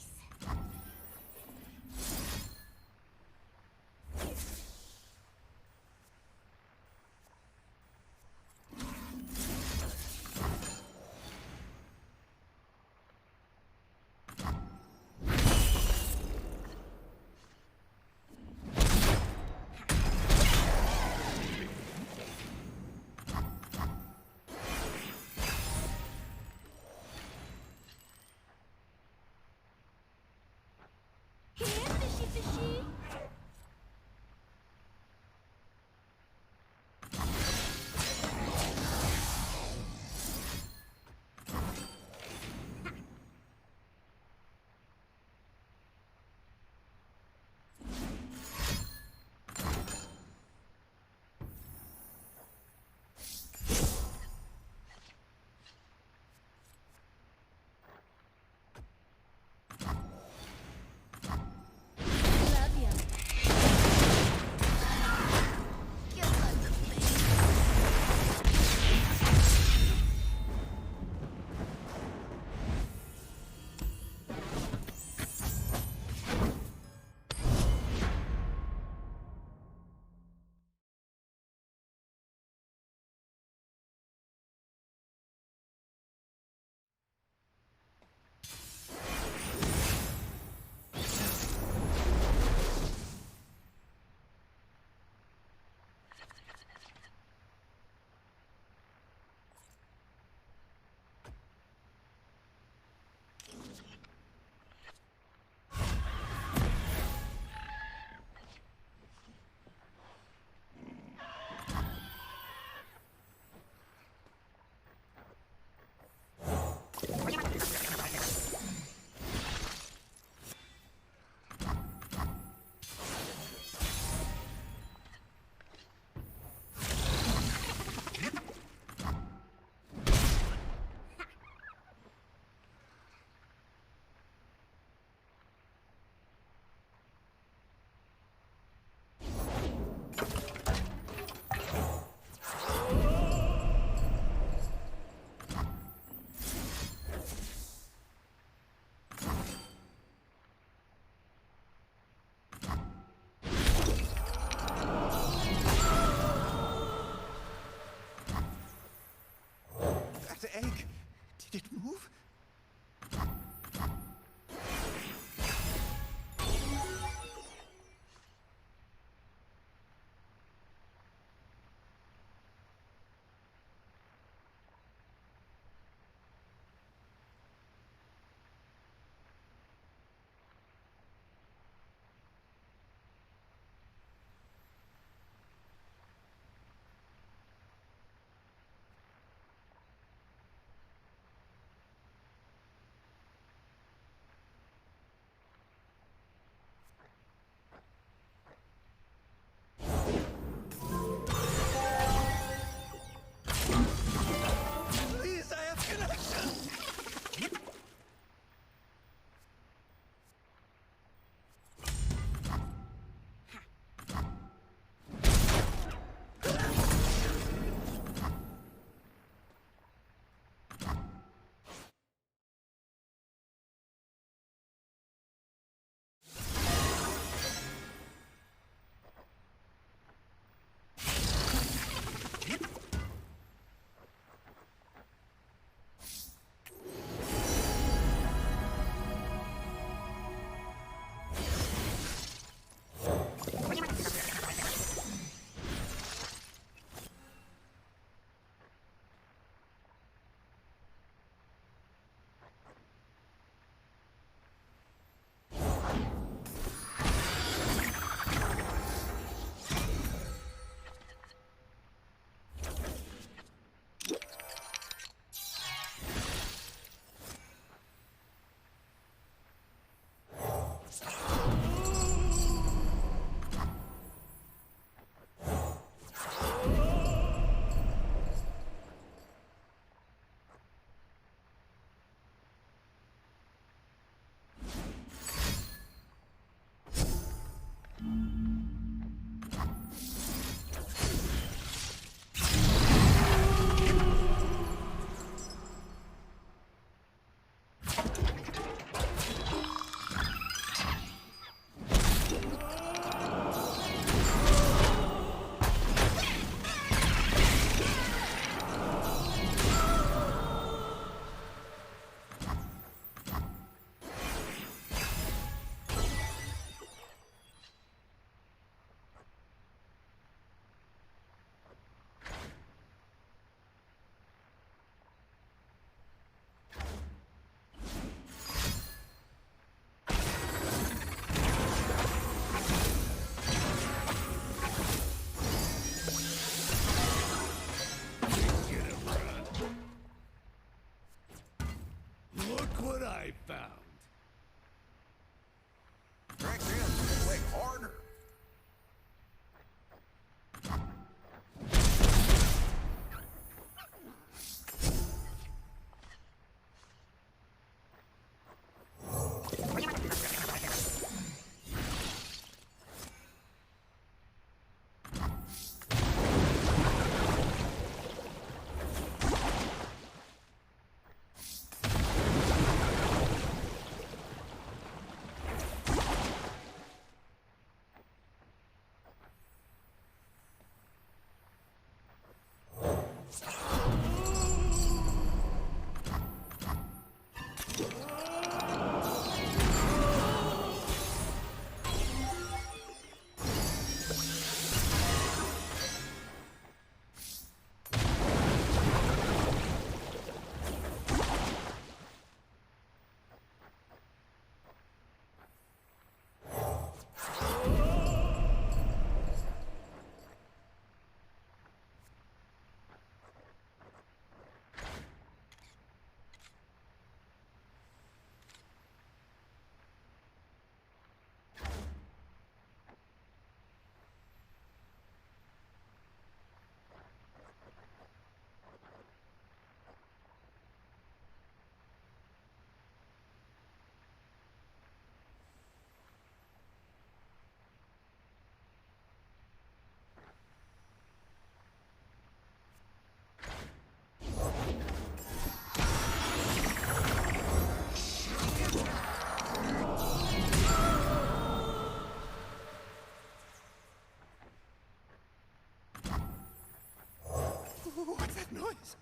C: noise?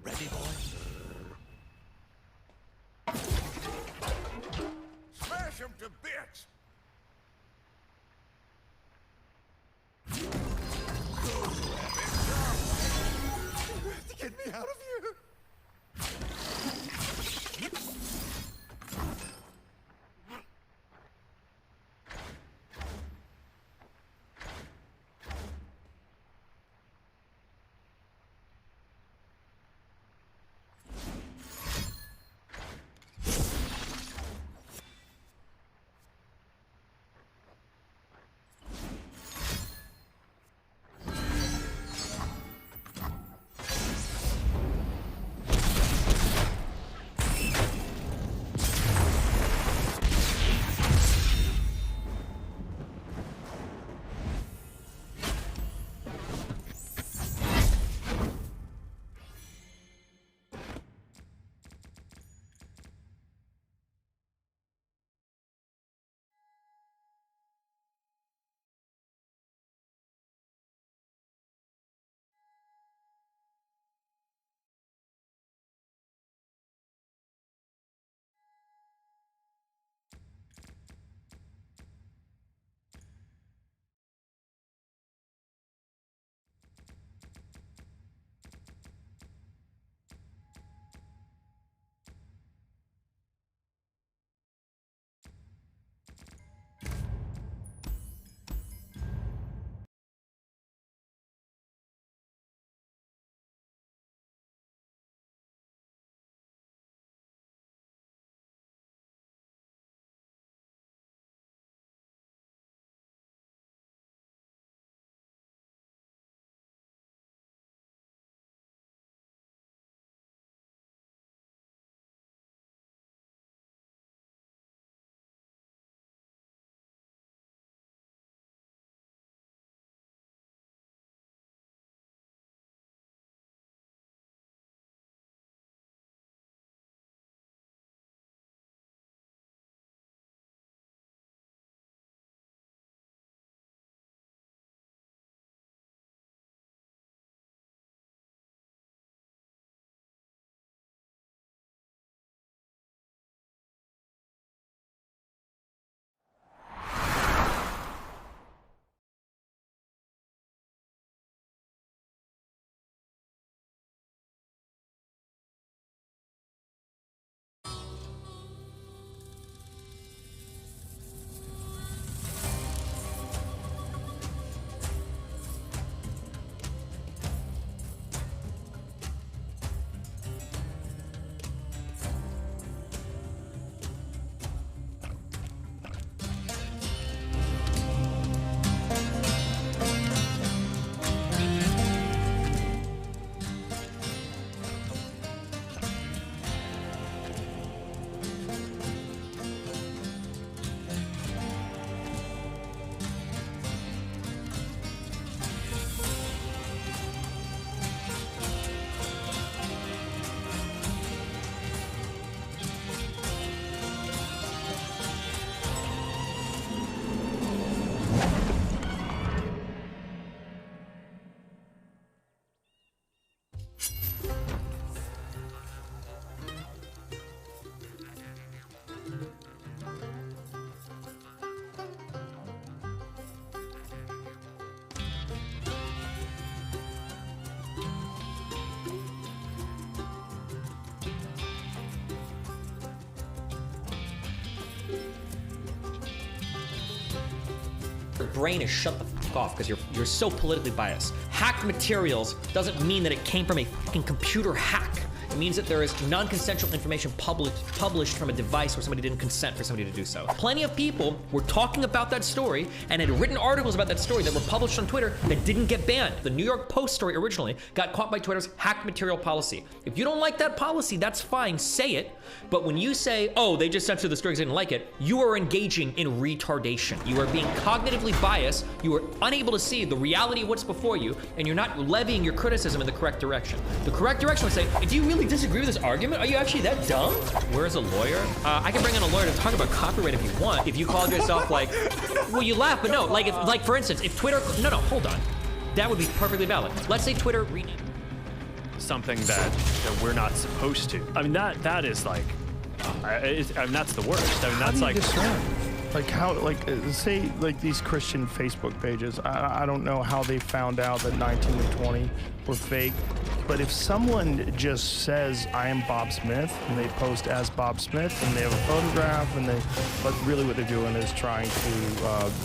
B: Ready, boy?
A: Smash him to bits!
I: Get me out of here!
K: brain is shut the fuck off because you're so politically biased. Hacked materials doesn't mean that it came from a fucking computer hack. It means that there is non-consensual information published from a device where somebody didn't consent for somebody to do so. Plenty of people were talking about that story and had written articles about that story that were published on Twitter that didn't get banned. The New York Post story originally got caught by Twitter's hacked material policy. If you don't like that policy, that's fine, say it. But when you say, oh, they just censored the story because they didn't like it, you are engaging in retardation. You are being cognitively biased, you are unable to see the reality of what's before you, and you're not levying your criticism in the correct direction. The correct direction would say, if you really disagree with this argument, are you actually that dumb? Where's a lawyer? I can bring in a lawyer to talk about copyright if you want. If you called yourself like, well, you laugh, but no, like for instance, if Twitter, no, hold on. That would be perfectly valid. Let's say Twitter
L: something that we're not supposed to. I mean, that is like, I mean, that's the worst. I mean, that's like.
M: Like how, say, like these Christian Facebook pages, I don't know how they found out that 19 and 20 were fake, but if someone just says, I am Bob Smith, and they post as Bob Smith, and they have a photograph, but really what they're doing is trying to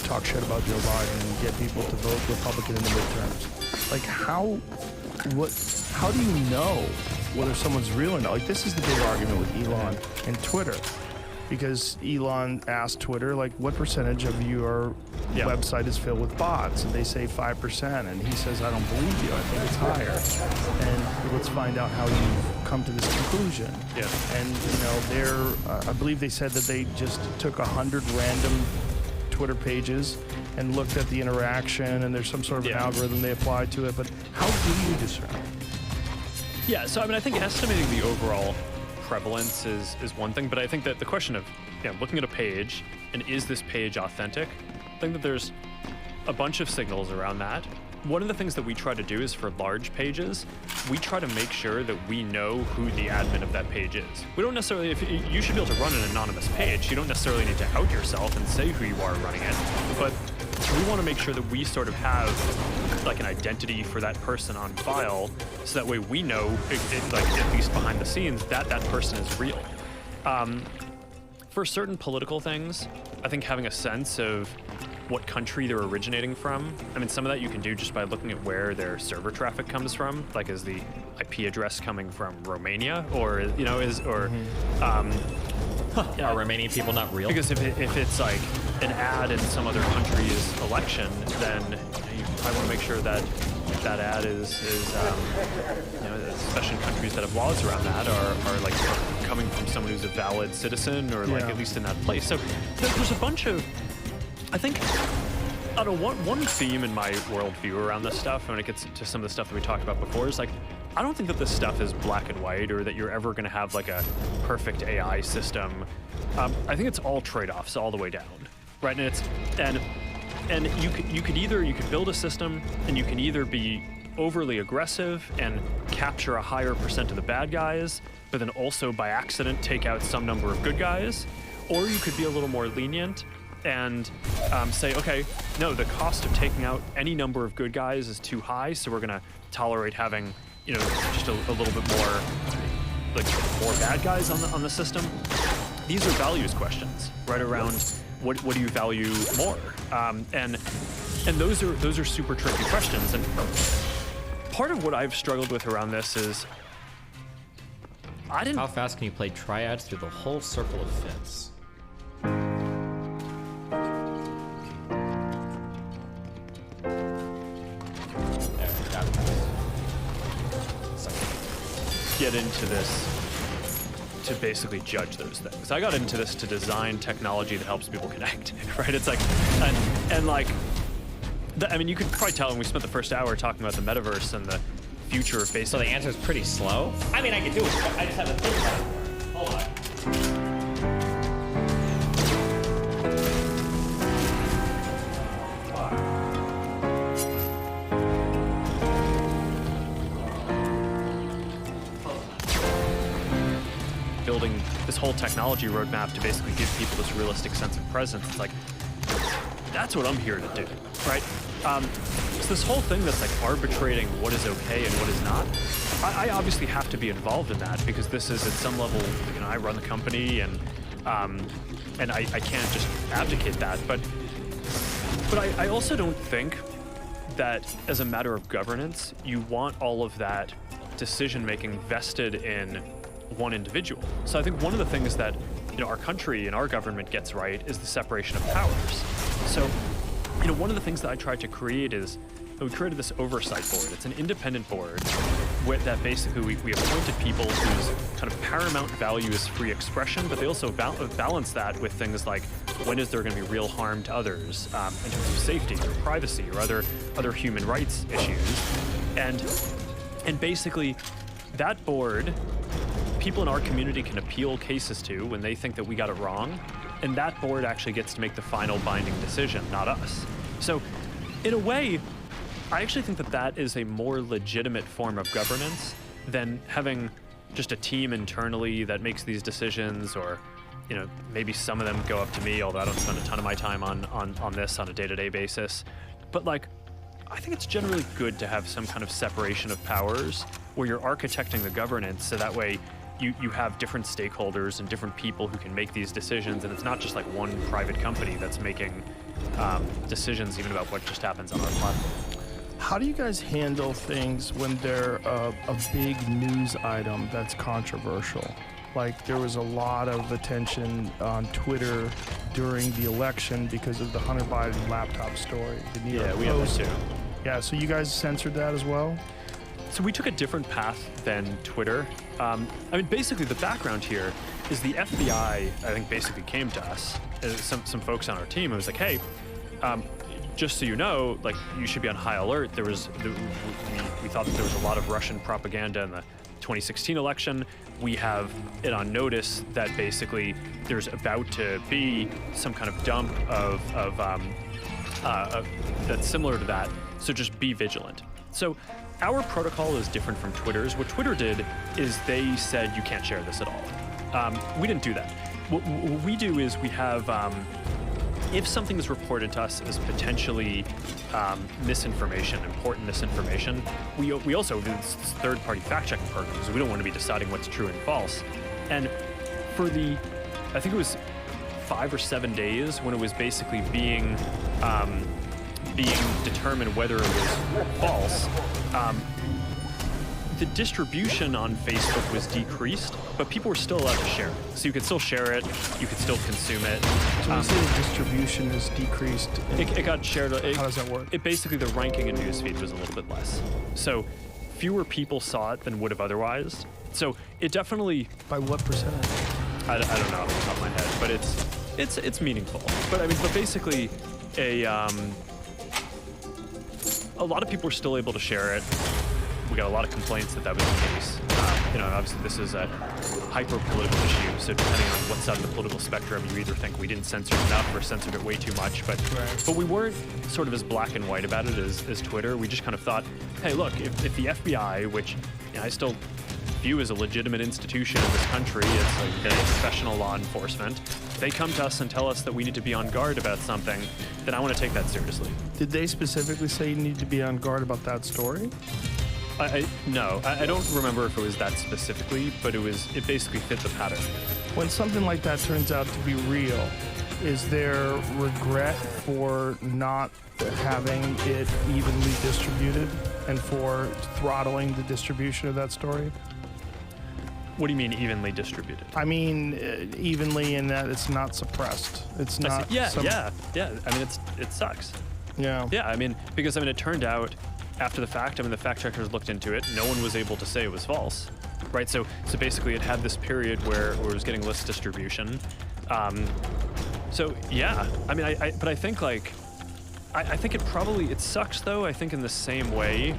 M: talk shit about Joe Biden and get people to vote Republican in the midterms. Like how do you know whether someone's real or not? Like this is the big argument with Elon and Twitter. Because Elon asked Twitter, like, what percentage of your website is filled with bots? And they say 5%. And he says, I don't believe you. I think it's higher. And let's find out how you come to this conclusion.
L: Yeah.
M: And, I believe they said that they just took 100 random Twitter pages and looked at the interaction, and there's some sort of an algorithm they applied to it. But how do you discern?
L: Yeah, so I mean, I think estimating the overall prevalence is one thing, but I think that the question of looking at a page and is this page authentic, I think that there's a bunch of signals around that. One of the things that we try to do is for large pages, we try to make sure that we know who the admin of that page is. We don't necessarily, you should be able to run an anonymous page. You don't necessarily need to out yourself and say who you are running it, but we want to make sure that we sort of have like an identity for that person on file, so that way we know, like at least behind the scenes, that person is real. For certain political things, I think having a sense of what country they're originating from. I mean, some of that you can do just by looking at where their server traffic comes from, like is the IP address coming from Romania, or are
K: Romanian people not real?
L: Because if it's like an ad in some other country's election, then I want to make sure that that ad is especially in countries that have laws around that, are like coming from someone who's a valid citizen, or like at least in that place. So there's a bunch of, I think, I don't know, one theme in my worldview around this stuff, when it gets to some of the stuff that we talked about before, is like, I don't think that this stuff is black and white, or that you're ever going to have like a perfect AI system. I think it's all trade-offs all the way down, right? And you could build a system, and you can either be overly aggressive and capture a higher percent of the bad guys, but then also by accident take out some number of good guys, or you could be a little more lenient and say, okay, no, the cost of taking out any number of good guys is too high, so we're gonna tolerate having, just a little bit more, like more bad guys on the system. These are values questions, right around what do you value more, and those are super tricky questions. And part of what I've struggled with around this is
K: How fast can you play triads through the whole circle of fits?
L: Get into this to basically judge those things. I got into this to design technology that helps people connect, right? It's like, and like, I mean, you could probably tell when we spent the first hour talking about the metaverse and the future of Facebook.
K: So the answer is pretty slow? I mean, I could do it, but I just have to think about it. Hold on.
L: Building this whole technology roadmap to basically give people this realistic sense of presence. It's like, that's what I'm here to do, right? It's this whole thing that's like arbitrating what is okay and what is not. I obviously have to be involved in that, because this is at some level, I run the company, and I can't just abdicate that. But But I also don't think that as a matter of governance, you want all of that decision-making vested in one individual. So I think one of the things that our country and our government gets right is the separation of powers. So one of the things that I tried to create is we created this oversight board. It's an independent board that basically we appointed people whose kind of paramount value is free expression, but they also balance that with things like when is there going to be real harm to others in terms of safety or privacy or other human rights issues. And basically that board, people in our community can appeal cases to when they think that we got it wrong, and that board actually gets to make the final binding decision, not us. So in a way, I actually think that that is a more legitimate form of governance than having just a team internally that makes these decisions, or maybe some of them go up to me, although I don't spend a ton of my time on this on a day-to-day basis. But I think it's generally good to have some kind of separation of powers where you're architecting the governance so that way you have different stakeholders and different people who can make these decisions, and it's not just like one private company that's making decisions even about what just happens on our platform.
M: How do you guys handle things when they're a big news item that's controversial? Like there was a lot of attention on Twitter during the election because of the Hunter Biden laptop story. We have that too. Yeah, so you guys censored that as well?
L: So we took a different path than Twitter. Basically the background here is the FBI, I think, basically came to us, some folks on our team, and was like, hey, just so you know, you should be on high alert. We thought that there was a lot of Russian propaganda in the 2016 election. We have it on notice that basically there's about to be some kind of dump of that's similar to that. So just be vigilant. So our protocol is different from Twitter's. What Twitter did is they said you can't share this at all. We didn't do that. What we do is we have, if something is reported to us as potentially misinformation, important misinformation, we also do this third-party fact-checking program because we don't want to be deciding what's true and false. And for I think it was 5 or 7 days when it was basically being determined whether it was false, the distribution on Facebook was decreased, but people were still allowed to share it. So you could still share it, you could still consume it.
M: So when you say the distribution is decreased,
L: it got shared.
M: How does that work?
L: It basically, the ranking in newsfeed was a little bit less. So fewer people saw it than would have otherwise. So it definitely...
M: By what percentage?
L: I don't know off the top of my head, but it's meaningful. But basically a lot of people were still able to share it. We got a lot of complaints that was the case. Obviously this is a hyper-political issue, so depending on what side of the political spectrum, you either think we didn't censor enough or censored it way too much, but we weren't sort of as black and white about it as Twitter. We just kind of thought, hey, look, if the FBI, which I still view as a legitimate institution in this country, it's like very professional law enforcement, they come to us and tell us that we need to be on guard about something, then I want to take that seriously.
M: Did they specifically say you need to be on guard about that story?
L: No, I don't remember if it was that specifically, but it basically fit the pattern.
M: When something like that turns out to be real, is there regret for not having it evenly distributed and for throttling the distribution of that story?
L: What do you mean evenly distributed?
M: I mean evenly in that it's not suppressed. It's not.
L: Yeah. It sucks.
M: Yeah.
L: Yeah, because it turned out after the fact, the fact checkers looked into it. No one was able to say it was false, right? So basically, it had this period where it was getting less distribution. So yeah, but I think I think it sucks though. I think in the same way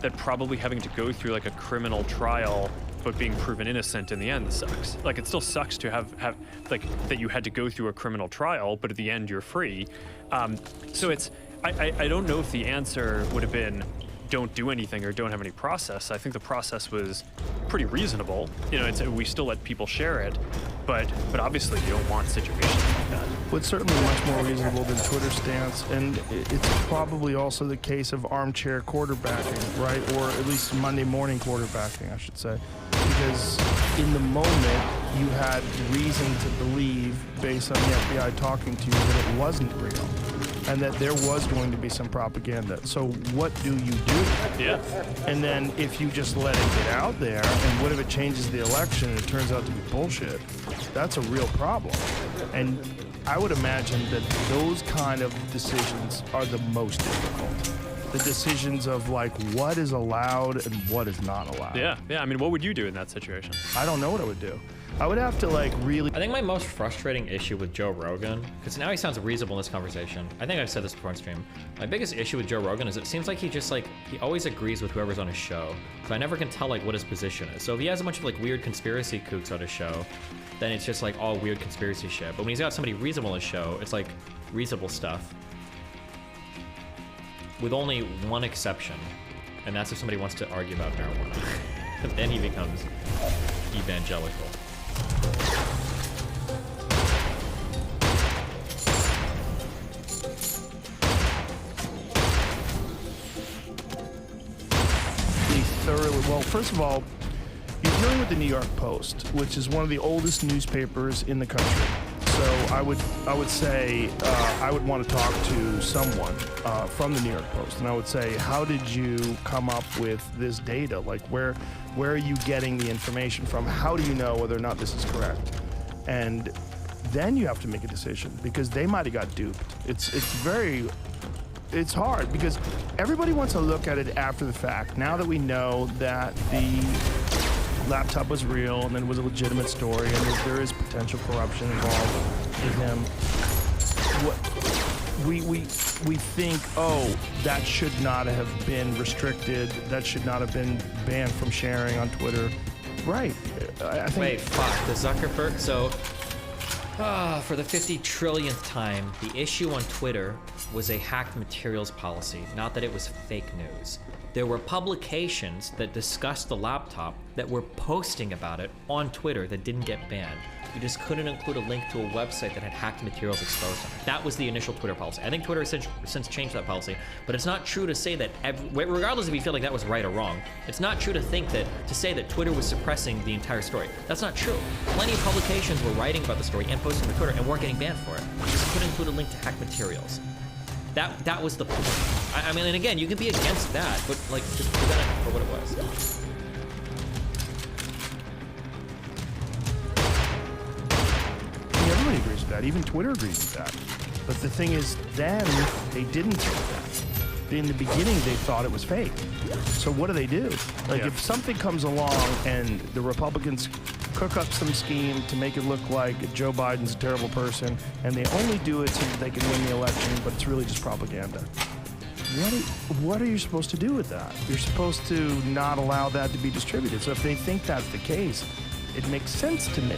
L: that probably having to go through a criminal trial but being proven innocent in the end sucks. It still sucks to have that you had to go through a criminal trial, but at the end you're free. So I don't know if the answer would have been don't do anything or don't have any process. I think the process was pretty reasonable. We still let people share it, but obviously you don't want situations like that.
M: Well, it's certainly much more reasonable than Twitter's stance, and it's probably also the case of armchair quarterbacking, right? Or at least Monday morning quarterbacking, I should say. Because in the moment, you had reason to believe, based on the FBI talking to you, that it wasn't real and that there was going to be some propaganda. So what do you do?
L: Yeah.
M: And then if you just let it get out there, and what if it changes the election and it turns out to be bullshit? That's a real problem. And I would imagine that those kind of decisions are the most difficult. The decisions of like what is allowed and what is not allowed.
L: Yeah. I mean, what would you do in that situation?
M: I don't know what I would do. I would have to like really.
K: I think my most frustrating issue with Joe Rogan, because now he sounds reasonable in this conversation. I think I've said this before on stream. My biggest issue with Joe Rogan is it seems like he just like, he always agrees with whoever's on his show. So I never can tell like what his position is. So if he has a bunch of like weird conspiracy kooks on his show, then it's just like all weird conspiracy shit. But when he's got somebody reasonable on his show, it's like reasonable stuff. With only one exception, and that's if somebody wants to argue about marijuana. Then he becomes evangelical.
M: Well, first of all, you're dealing with the New York Post, which is one of the oldest newspapers in the country. So I would say I would want to talk to someone from the New York Post, and I would say, how did you come up with this data? Like, where are you getting the information from? How do you know whether or not this is correct? And then you have to make a decision, because they might have got duped. It's hard because everybody wants to look at it after the fact. Now that we know that the laptop was real and it was a legitimate story and there is potential corruption involved with him, we think, oh, that should not have been restricted. That should not have been banned from sharing on Twitter. Right. I think.
K: Wait, fuck. The Zuckerberg. So, for the 50 trillionth time, the issue on Twitter was a hacked materials policy, not that it was fake news. There were publications that discussed the laptop that were posting about it on Twitter that didn't get banned. You just couldn't include a link to a website that had hacked materials exposed on it. That was the initial Twitter policy. I think Twitter has since changed that policy, but it's not true to say that, regardless if you feel like that was right or wrong, it's not true to say that Twitter was suppressing the entire story. That's not true. Plenty of publications were writing about the story and posting to Twitter and weren't getting banned for it. You just couldn't include a link to hacked materials. That was the point. I mean, and again, you can be against that, but like, just present it for what it was.
M: Everybody agrees with that. Even Twitter agrees with that. But the thing is, then they didn't think that. In the beginning, they thought it was fake. So what do? Like, if something comes along and the Republicans cook up some scheme to make it look like Joe Biden's a terrible person, and they only do it so that they can win the election, but it's really just propaganda. What are you supposed to do with that? You're supposed to not allow that to be distributed. So if they think that's the case, it makes sense to me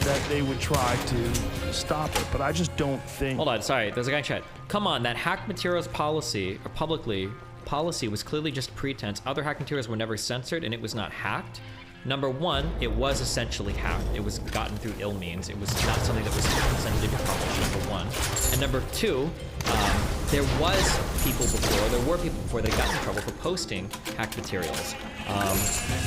M: that they would try to stop it, but I just don't think.
K: Hold on, sorry, there's a guy in chat. Come on, that hacked materials policy, or policy was clearly just pretense. Other hacked materials were never censored and it was not hacked. Number one, it was essentially hacked. It was gotten through ill means. It was not something that was intended to be published, number one. And number two, there were people before that got in trouble for posting hacked materials.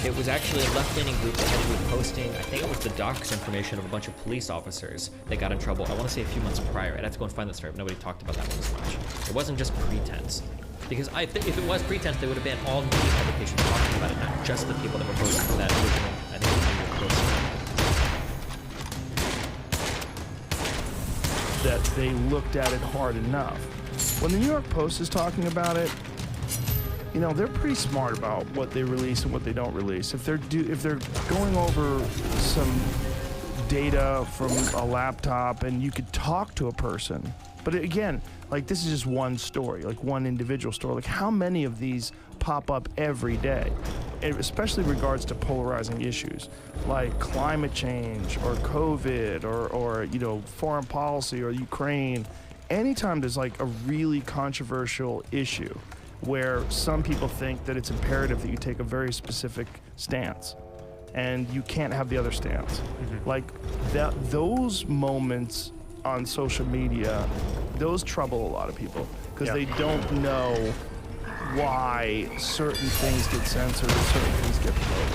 K: It was actually a left-leaning group that had to do posting, I think it was the docs information of a bunch of police officers that got in trouble, I want to say a few months prior. I'd have to go and find that story, but nobody talked about that one as much. It wasn't just pretense. Because I think if it was pretense, they would have banned all media publications talking about it, not just the people that were posting for that original, I think it was posting.
M: That they looked at it hard enough. When the New York Post is talking about it, you know, they're pretty smart about what they release and what they don't release. If they're going over some data from a laptop and you could talk to a person, but again, like, this is just one story, like one individual story. Like, how many of these pop up every day? And especially in regards to polarizing issues like climate change or COVID or you know, foreign policy or Ukraine. Anytime there's like a really controversial issue where some people think that it's imperative that you take a very specific stance and you can't have the other stance. Mm-hmm. Like those moments on social media, those trouble a lot of people because they don't know why certain things get censored or certain things get promoted.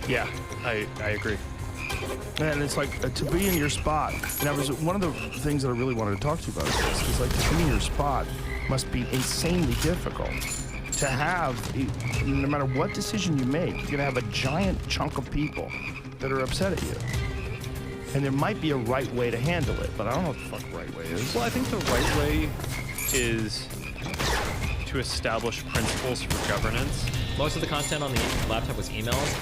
M: Yeah.
L: I agree.
M: And it's like to be in your spot. And that was one of the things that I really wanted to talk to you about. Is like to be in your spot must be insanely difficult. To have, no matter what decision you make, you're gonna have a giant chunk of people that are upset at you. And there might be a right way to handle it, but I don't know what the fuck the right way is.
L: Well, I think the right way is to establish principles for governance.
K: Most of the content on the laptop was emails.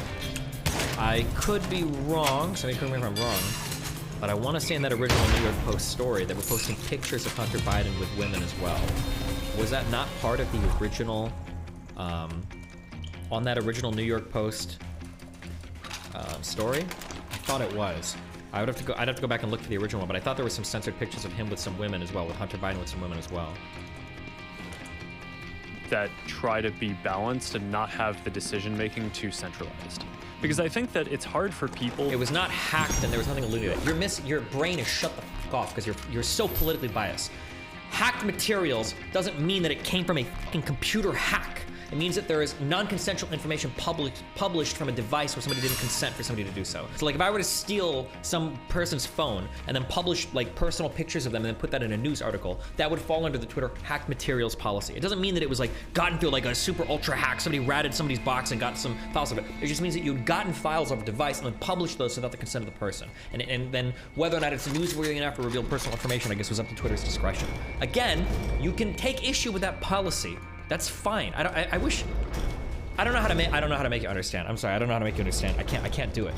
K: I could be wrong, somebody correct me if I'm wrong, but I want to say in that original New York Post story that we're posting pictures of Hunter Biden with women as well. Was that not part of the original, on that original New York Post story? I thought it was. I'd have to go back and look for the original one, but I thought there were some censored pictures of him with some women as well, with Hunter Biden with some women as well.
L: That try to be balanced and not have the decision making too centralized. Because I think that it's hard for people.
K: It was not hacked, and there was nothing alluding to it. Your brain is shut the fuck off because you're so politically biased. Hacked materials doesn't mean that it came from a fucking computer hack. It means that there is non-consensual information published from a device where somebody didn't consent for somebody to do so. So like if I were to steal some person's phone and then publish like personal pictures of them and then put that in a news article, that would fall under the Twitter hacked materials policy. It doesn't mean that it was like gotten through like a super ultra hack, somebody ratted somebody's box and got some files of it. It just means that you'd gotten files of a device and then published those without the consent of the person. And then whether or not it's newsworthy enough to reveal personal information, I guess was up to Twitter's discretion. Again, you can take issue with that policy. That's fine. I wish. I don't know how to make you understand. I'm sorry. I don't know how to make you understand. I can't do it.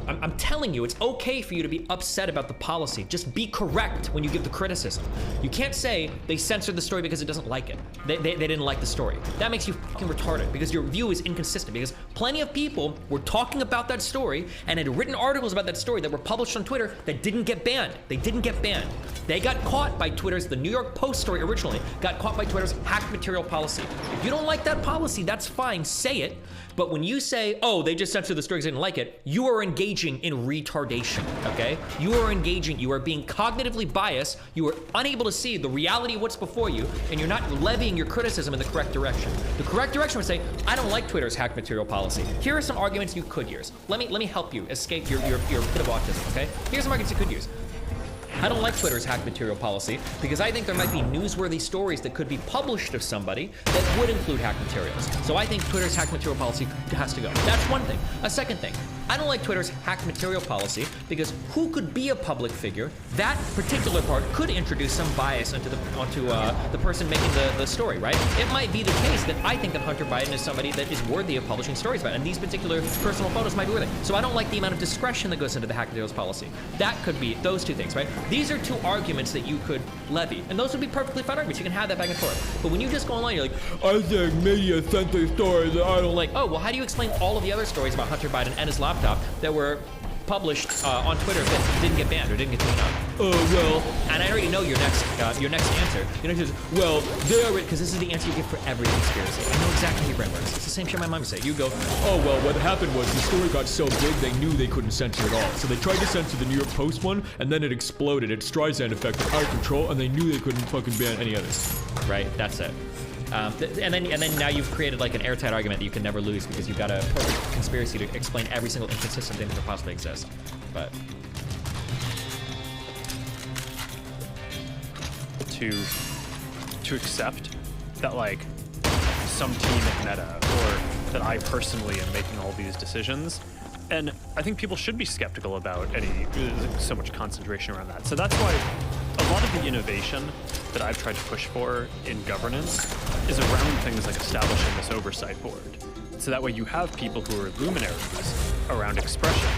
K: I'm telling you, it's okay for you to be upset about the policy. Just be correct when you give the criticism. You can't say they censored the story because it doesn't like it. They didn't like the story. That makes you fucking retarded because your view is inconsistent. Because plenty of people were talking about that story and had written articles about that story that were published on Twitter that didn't get banned. They didn't get banned. They got caught by Twitter's, the New York Post story originally, got caught by Twitter's hacked material policy. If you don't like that policy, that's fine, say it. But when you say, oh, they just censored the story because they didn't like it, you are engaging in retardation, okay? You are being cognitively biased, you are unable to see the reality of what's before you, and you're not levying your criticism in the correct direction. The correct direction would say, I don't like Twitter's hacked material policy. Here are some arguments you could use. Let me help you escape your bit of autism, okay? Here's some arguments you could use. I don't like Twitter's hacked material policy because I think there might be newsworthy stories that could be published of somebody that would include hacked materials. So I think Twitter's hacked material policy has to go. That's one thing. A second thing, I don't like Twitter's hacked material policy because who could be a public figure? That particular part could introduce some bias onto the person making the story, right? It might be the case that I think that Hunter Biden is somebody that is worthy of publishing stories about, and these particular personal photos might be worthy. So I don't like the amount of discretion that goes into the hacked materials policy. That could be those two things, right? These are two arguments that you could levy, and those would be perfectly fine arguments. You can have that back and forth. But when you just go online, you're like, I think media censored stories that I don't like. Oh, well, how do you explain all of the other stories about Hunter Biden and his laptop that were published on Twitter that didn't get banned or didn't get taken out? Oh, well, and I already know your next answer. Your next answer is, well, they are, because this is the answer you give for every conspiracy. I know exactly how your brain works. It's the same shit my mom would say. You go, oh, well, what happened was the story got so big they knew they couldn't censor it all. So they tried to censor the New York Post one, and then it exploded. Its Streisand effect was out of control, and they knew they couldn't fucking ban any others. Right? That's it. And then now you've created like an airtight argument that you can never lose because you've got a perfect conspiracy to explain every single inconsistent thing that possibly exists. But
L: to accept that like some team at Meta or that I personally am making all these decisions, and I think people should be skeptical about so much concentration around that. So that's why a lot of the innovation that I've tried to push for in governance is around things like establishing this oversight board. So that way you have people who are luminaries around expression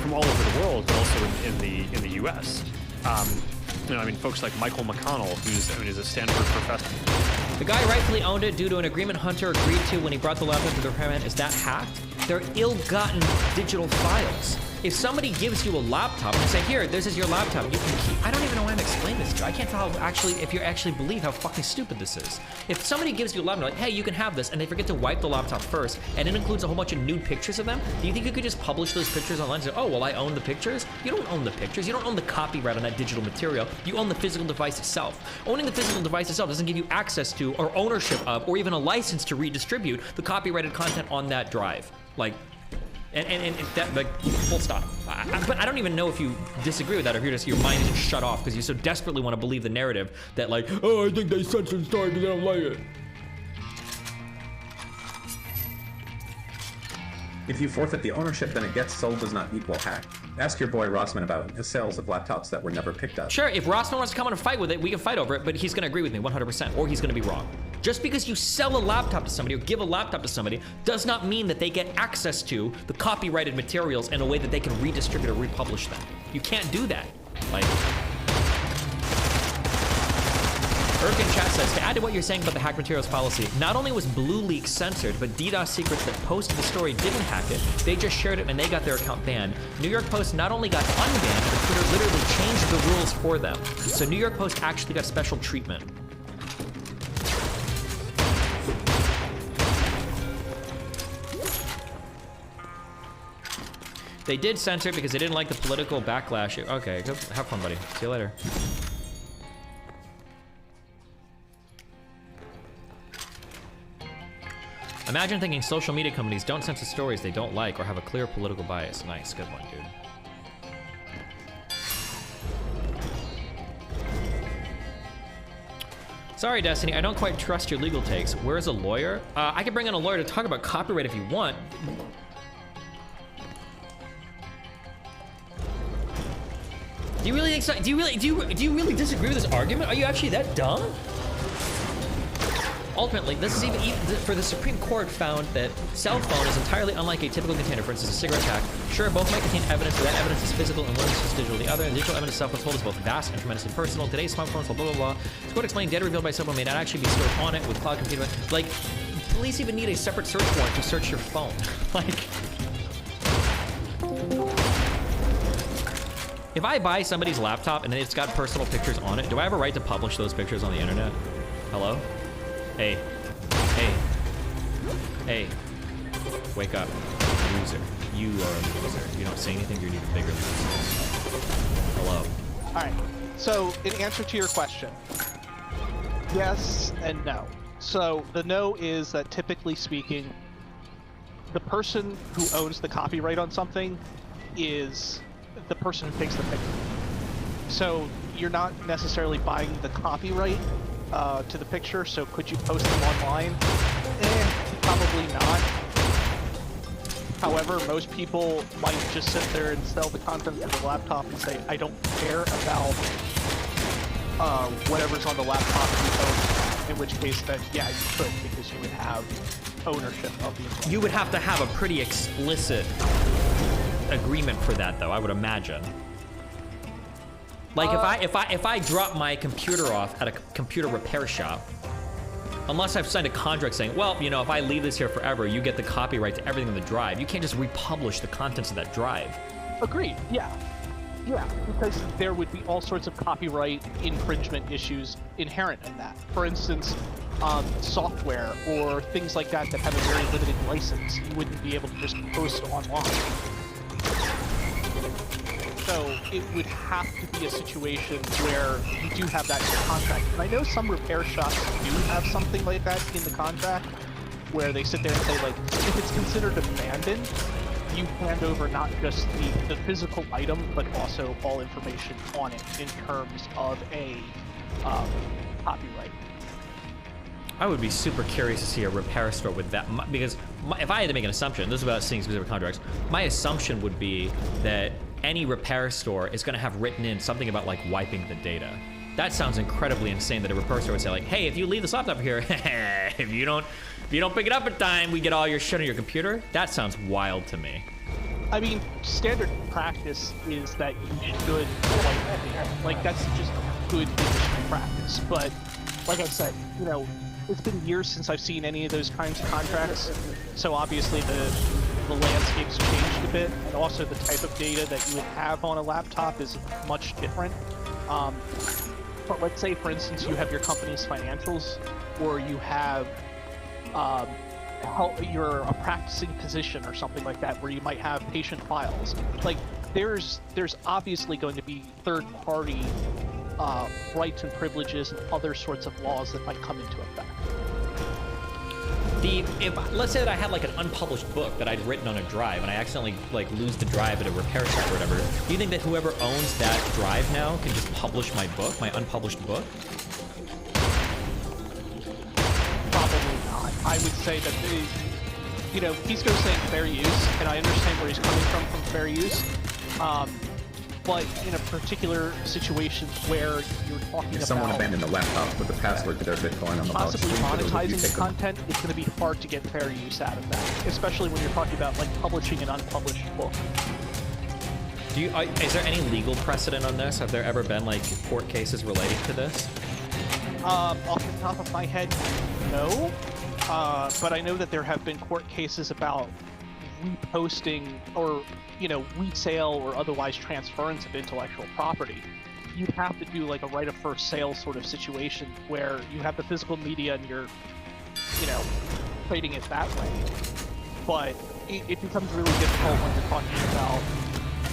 L: from all over the world, but also in the U.S. Folks like Michael McConnell, who's a Stanford professor.
K: The guy rightfully owned it due to an agreement Hunter agreed to when he brought the laptop to the repairman. Is that hacked? They're ill-gotten digital files. If somebody gives you a laptop and say, here, this is your laptop, you can keep. I don't even know why I'm explaining this to you. I can't tell if you actually believe how fucking stupid this is. If somebody gives you a laptop, like, hey, you can have this, and they forget to wipe the laptop first, and it includes a whole bunch of nude pictures of them, do you think you could just publish those pictures online and say, oh, well, I own the pictures? You don't own the pictures. You don't own the copyright on that digital material. You own the physical device itself. Owning the physical device itself doesn't give you access to, or ownership of, or even a license to redistribute the copyrighted content on that drive. Like, And that, like, full stop. But I don't even know if you disagree with that, or if you're just, your mind is just shut off because you so desperately want to believe the narrative that, like, oh, I think they censored the story because I don't like it.
N: If you forfeit the ownership, then it gets sold does not equal hack. Ask your boy Rossman about his sales of laptops that were never picked up.
K: Sure, if Rossman wants to come on a fight with it, we can fight over it, but he's gonna agree with me 100%, or he's gonna be wrong. Just because you sell a laptop to somebody or give a laptop to somebody does not mean that they get access to the copyrighted materials in a way that they can redistribute or republish them. You can't do that. Like, Erkin Chat says, to add to what you're saying about the hack materials policy, not only was Blue Leak censored, but DDoS Secrets that posted the story didn't hack it, they just shared it and they got their account banned. New York Post not only got unbanned, but Twitter literally changed the rules for them. So New York Post actually got special treatment. They did censor it because they didn't like the political backlash. Okay, go have fun, buddy. See you later. Imagine thinking social media companies don't censor stories they don't like or have a clear political bias. Nice, good one, dude. Sorry, Destiny, I don't quite trust your legal takes. Where's a lawyer? I can bring in a lawyer to talk about copyright if you want. Do you really think so? Do you really disagree with this argument? Are you actually that dumb? Ultimately, this is even for the Supreme Court found that cell phone is entirely unlike a typical container, for instance, a cigarette pack. Sure, both might contain evidence, but that evidence is physical and one is just digital. The other, and digital evidence itself was told is both vast and tremendously personal. Today's smartphones, blah, blah, blah. This quote explained data revealed by cell phone may not actually be stored on it with cloud computing. Like, police even need a separate search warrant to search your phone. Like, if I buy somebody's laptop and it's got personal pictures on it, do I have a right to publish those pictures on the internet? Hello? Hey. Hey. Hey. Wake up. Loser. You are a loser. You don't say anything, you're even bigger than this. Hello.
O: Alright. So, in answer to your question, yes and no. So, the no is that typically speaking, the person who owns the copyright on something is the person who takes the picture. So, you're not necessarily buying the copyright to the picture, so could you post them online? Probably not. However, most people might just sit there and sell the content of the laptop and say, I don't care about whatever's on the laptop you own, in which case then, yeah, you could, because you would have ownership of the information.
K: You would have to have a pretty explicit agreement for that, though, I would imagine. Like, if I drop my computer off at a computer repair shop, unless I've signed a contract saying, well, you know, if I leave this here forever, you get the copyright to everything in the drive. You can't just republish the contents of that drive.
O: Agreed, yeah. Yeah, because there would be all sorts of copyright infringement issues inherent in that. For instance, software or things like that that have a very limited license, you wouldn't be able to just post online. So it would have to be a situation where you do have that in the contract. And I know some repair shops do have something like that in the contract, where they sit there and say, like, if it's considered abandoned, you hand over not just the physical item, but also all information on it in terms of a copyright.
K: I would be super curious to see a repair store with that, because if I had to make an assumption, this is about seeing specific contracts, my assumption would be that any repair store is going to have written in something about, like, wiping the data. That sounds incredibly insane that a repair store would say, like, hey, if you leave this laptop here, if you don't pick it up in time, we get all your shit on your computer. That sounds wild to me.
O: I mean, standard practice is that you should, like that's just good industry practice. But like I said, you know, it's been years since I've seen any of those kinds of contracts. So obviously the landscape's changed a bit, and also the type of data that you would have on a laptop is much different. But let's say, for instance, you have your company's financials, or you have you're a practicing physician or something like that, where you might have patient files. Like, there's obviously going to be third-party rights and privileges and other sorts of laws that might come into effect.
K: Let's say that I had like an unpublished book that I'd written on a drive and I accidentally like lose the drive at a repair shop or whatever, do you think that whoever owns that drive now can just publish my book, my unpublished book?
O: Probably not. I would say that he's going to say fair use, and I understand where he's coming from fair use. But in a particular situation where you're talking
N: If
O: about
N: someone abandoned a laptop with the password to their Bitcoin on the
O: possibly monetizing the
N: them.
O: content, it's going to be hard to get fair use out of that, especially when you're talking about like publishing an unpublished book.
K: Is there any legal precedent on this? Have there ever been like court cases relating to this?
O: Off the top of my head, no. But I know that there have been court cases about reposting or resale or otherwise transference of intellectual property. You'd have to do like a right of first sale sort of situation where you have the physical media and you're, trading it that way. But it becomes really difficult when you're talking about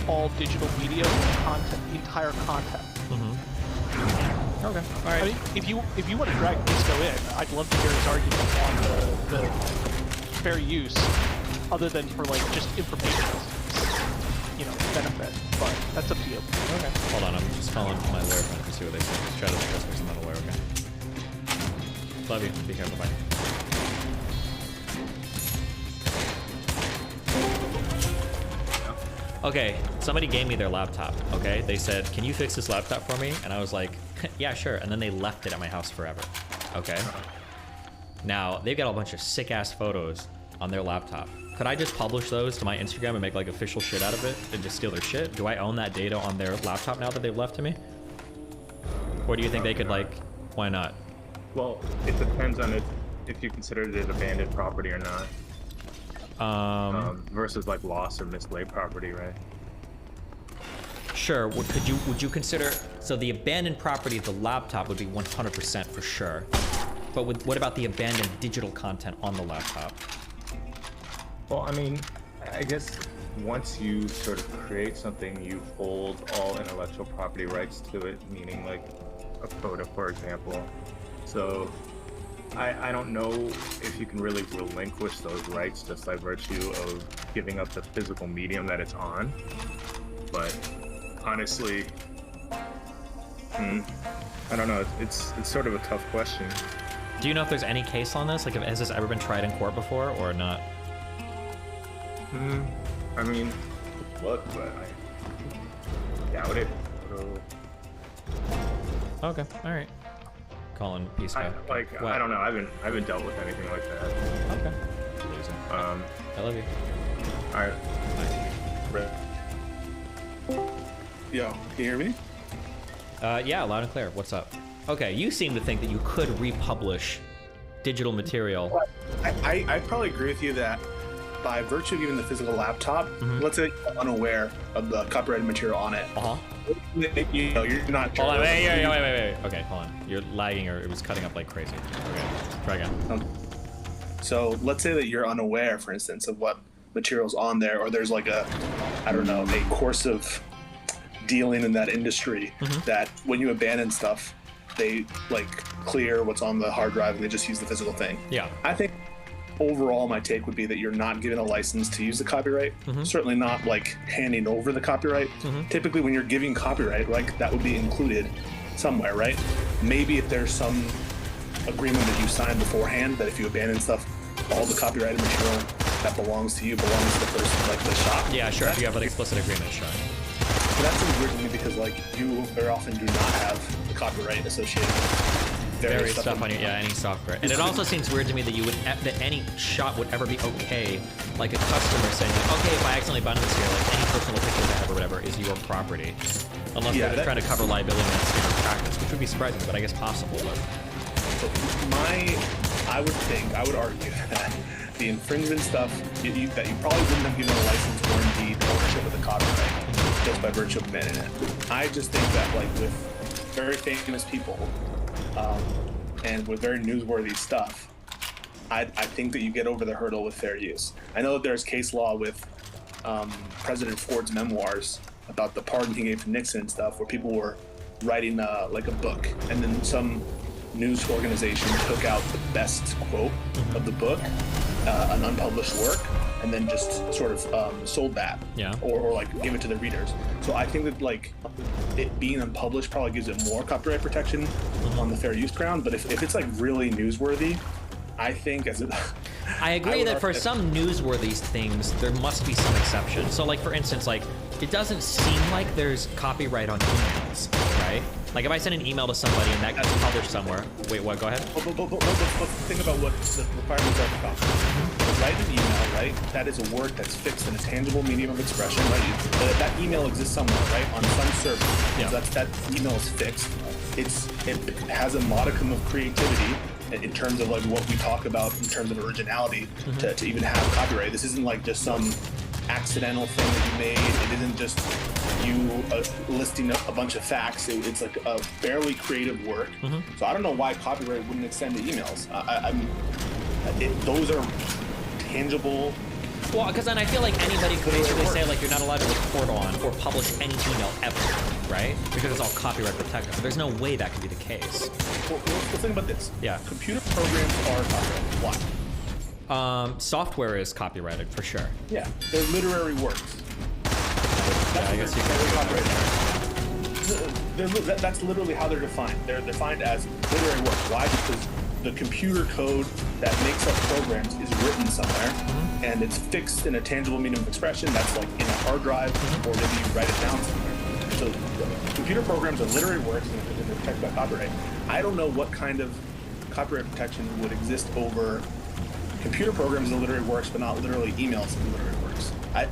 O: all digital media content, the entire content.
K: Mm-hmm. Okay. All right.
O: I mean, if you want to drag Disco in, I'd love to hear his argument on the fair use, other than for like just information, benefit. But that's up to you.
K: Okay. Hold on, I'm just calling my lawyer friend to see what they say. Let's try to discuss this. I'm not aware. Okay. Love you. Be careful. Bye. Okay, somebody gave me their laptop, okay? They said, can you fix this laptop for me? And I was like, yeah, sure. And then they left it at my house forever, okay? Now, they've got a bunch of sick-ass photos on their laptop. Could I just publish those to my Instagram and make like official shit out of it and just steal their shit? Do I own that data on their laptop now that they've left to me? Or do you think they could like, why not?
P: Well, it depends on if you consider it abandoned property or not. Versus like lost or mislaid property, right?
K: Sure. Would you consider, so the abandoned property of the laptop would be 100% for sure. But what about the abandoned digital content on the laptop?
P: Well, I mean, I guess once you sort of create something, you hold all intellectual property rights to it, meaning like a photo, for example. So I don't know if you can really relinquish those rights just by virtue of giving up the physical medium that it's on. But honestly, I don't know. It's sort of a tough question.
K: Do you know if there's any case on this? Like, has this ever been tried in court before or not?
P: I mean, look, but I doubt it.
K: Okay, all right. Calling peace guy.
P: I don't know. I haven't dealt with anything like that.
K: Okay. Loser. I love you.
P: All right.
K: Bye.
Q: Yo, can you hear me?
K: Yeah, loud and clear. What's up? Okay, you seem to think that you could republish digital material.
Q: I probably agree with you that by virtue of even the physical laptop, let's say you're unaware of the copyrighted material on it. You're not.
K: Hold on, wait. Okay, hold on. You're lagging, or it was cutting up like crazy. Okay, try again.
Q: So let's say that you're unaware, for instance, of what material's on there, or there's like a course of dealing in that industry that when you abandon stuff, they like clear what's on the hard drive and they just use the physical thing.
K: Yeah.
Q: I think overall my take would be that you're not given a license to use the copyright. Certainly not like handing over the copyright. Typically when you're giving copyright, like that would be included somewhere, right? Maybe if there's some agreement that you signed beforehand that if you abandon stuff, all the copyrighted material that belongs to you belongs to the person, like the shop.
K: Yeah, sure. If you have an explicit agreement, sure.
Q: But that seems weird to me because like you very often do not have the copyright associated with
K: various stuff on your, any software. And it also seems weird to me that that any shop would ever be okay, like a customer saying, like, okay, if I accidentally bind this here, like any personal picture I have or whatever is your property. Unless they're trying to cover liability in that standard practice, which would be surprising, but I guess possible. But
Q: I would argue that the infringement stuff that you probably wouldn't have given a license or indeed ownership of the copyright just by virtue of abandoning it. I just think that like with very famous people and with very newsworthy stuff, I think that you get over the hurdle with fair use. I know that there's case law with President Ford's memoirs about the pardon he gave to Nixon and stuff, where people were writing like a book, and then some news organization took out the best quote of the book, an unpublished work, and then just sort of sold that, or like gave it to the readers. So I think that like it being unpublished probably gives it more copyright protection on the fair use ground. But if it's like really newsworthy, I think
K: I agree that for some newsworthy things, there must be some exception. So like, for instance, like, it doesn't seem like there's copyright on emails, right? Like if I send an email to somebody and that gets published somewhere. Wait, what? Go ahead.
Q: But think about what the requirements are for copyright. Write an email, right? That is a word that's fixed in a tangible medium of expression, right? That email exists somewhere, right? On some server. Yeah. So that email is fixed. It has a modicum of creativity in terms of like what we talk about in terms of originality to even have copyright. This isn't like just some accidental thing that you made. It isn't just you listing a bunch of facts. It's like a fairly creative work. So I don't know why copyright wouldn't extend to emails. Those are tangible.
K: Well, because then I feel like anybody could basically say like you're not allowed to report on or publish any email ever, right? Because it's all copyright protected. But there's no way that could be the case.
Q: Well, think about this.
K: Yeah.
Q: Computer programs are copyrighted. Why?
K: Software is copyrighted for sure.
Q: Yeah, they're literary works.
K: I guess you
Q: can. That's literally how they're defined. They're defined as literary works. Why? Because the computer code that makes up programs is written somewhere, and it's fixed in a tangible medium of expression that's like in a hard drive, or maybe you write it down somewhere. So computer programs are literary works, and they're protected by copyright. I don't know what kind of copyright protection would exist over computer programs and literary works, but not literally emails and literary works. I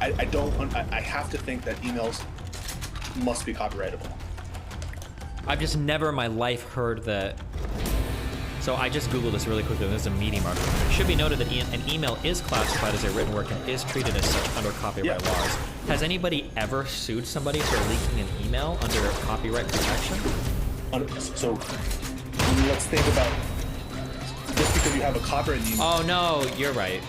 Q: have to think that emails must be copyrightable.
K: I've just never in my life heard that. So I just Googled this really quickly. There's a Medium article. It should be noted that an email is classified as a written work and is treated as such under copyright laws. Has anybody ever sued somebody for leaking an email under copyright protection?
Q: So let's think about just because you have a copyright email.
K: Oh no, you're right.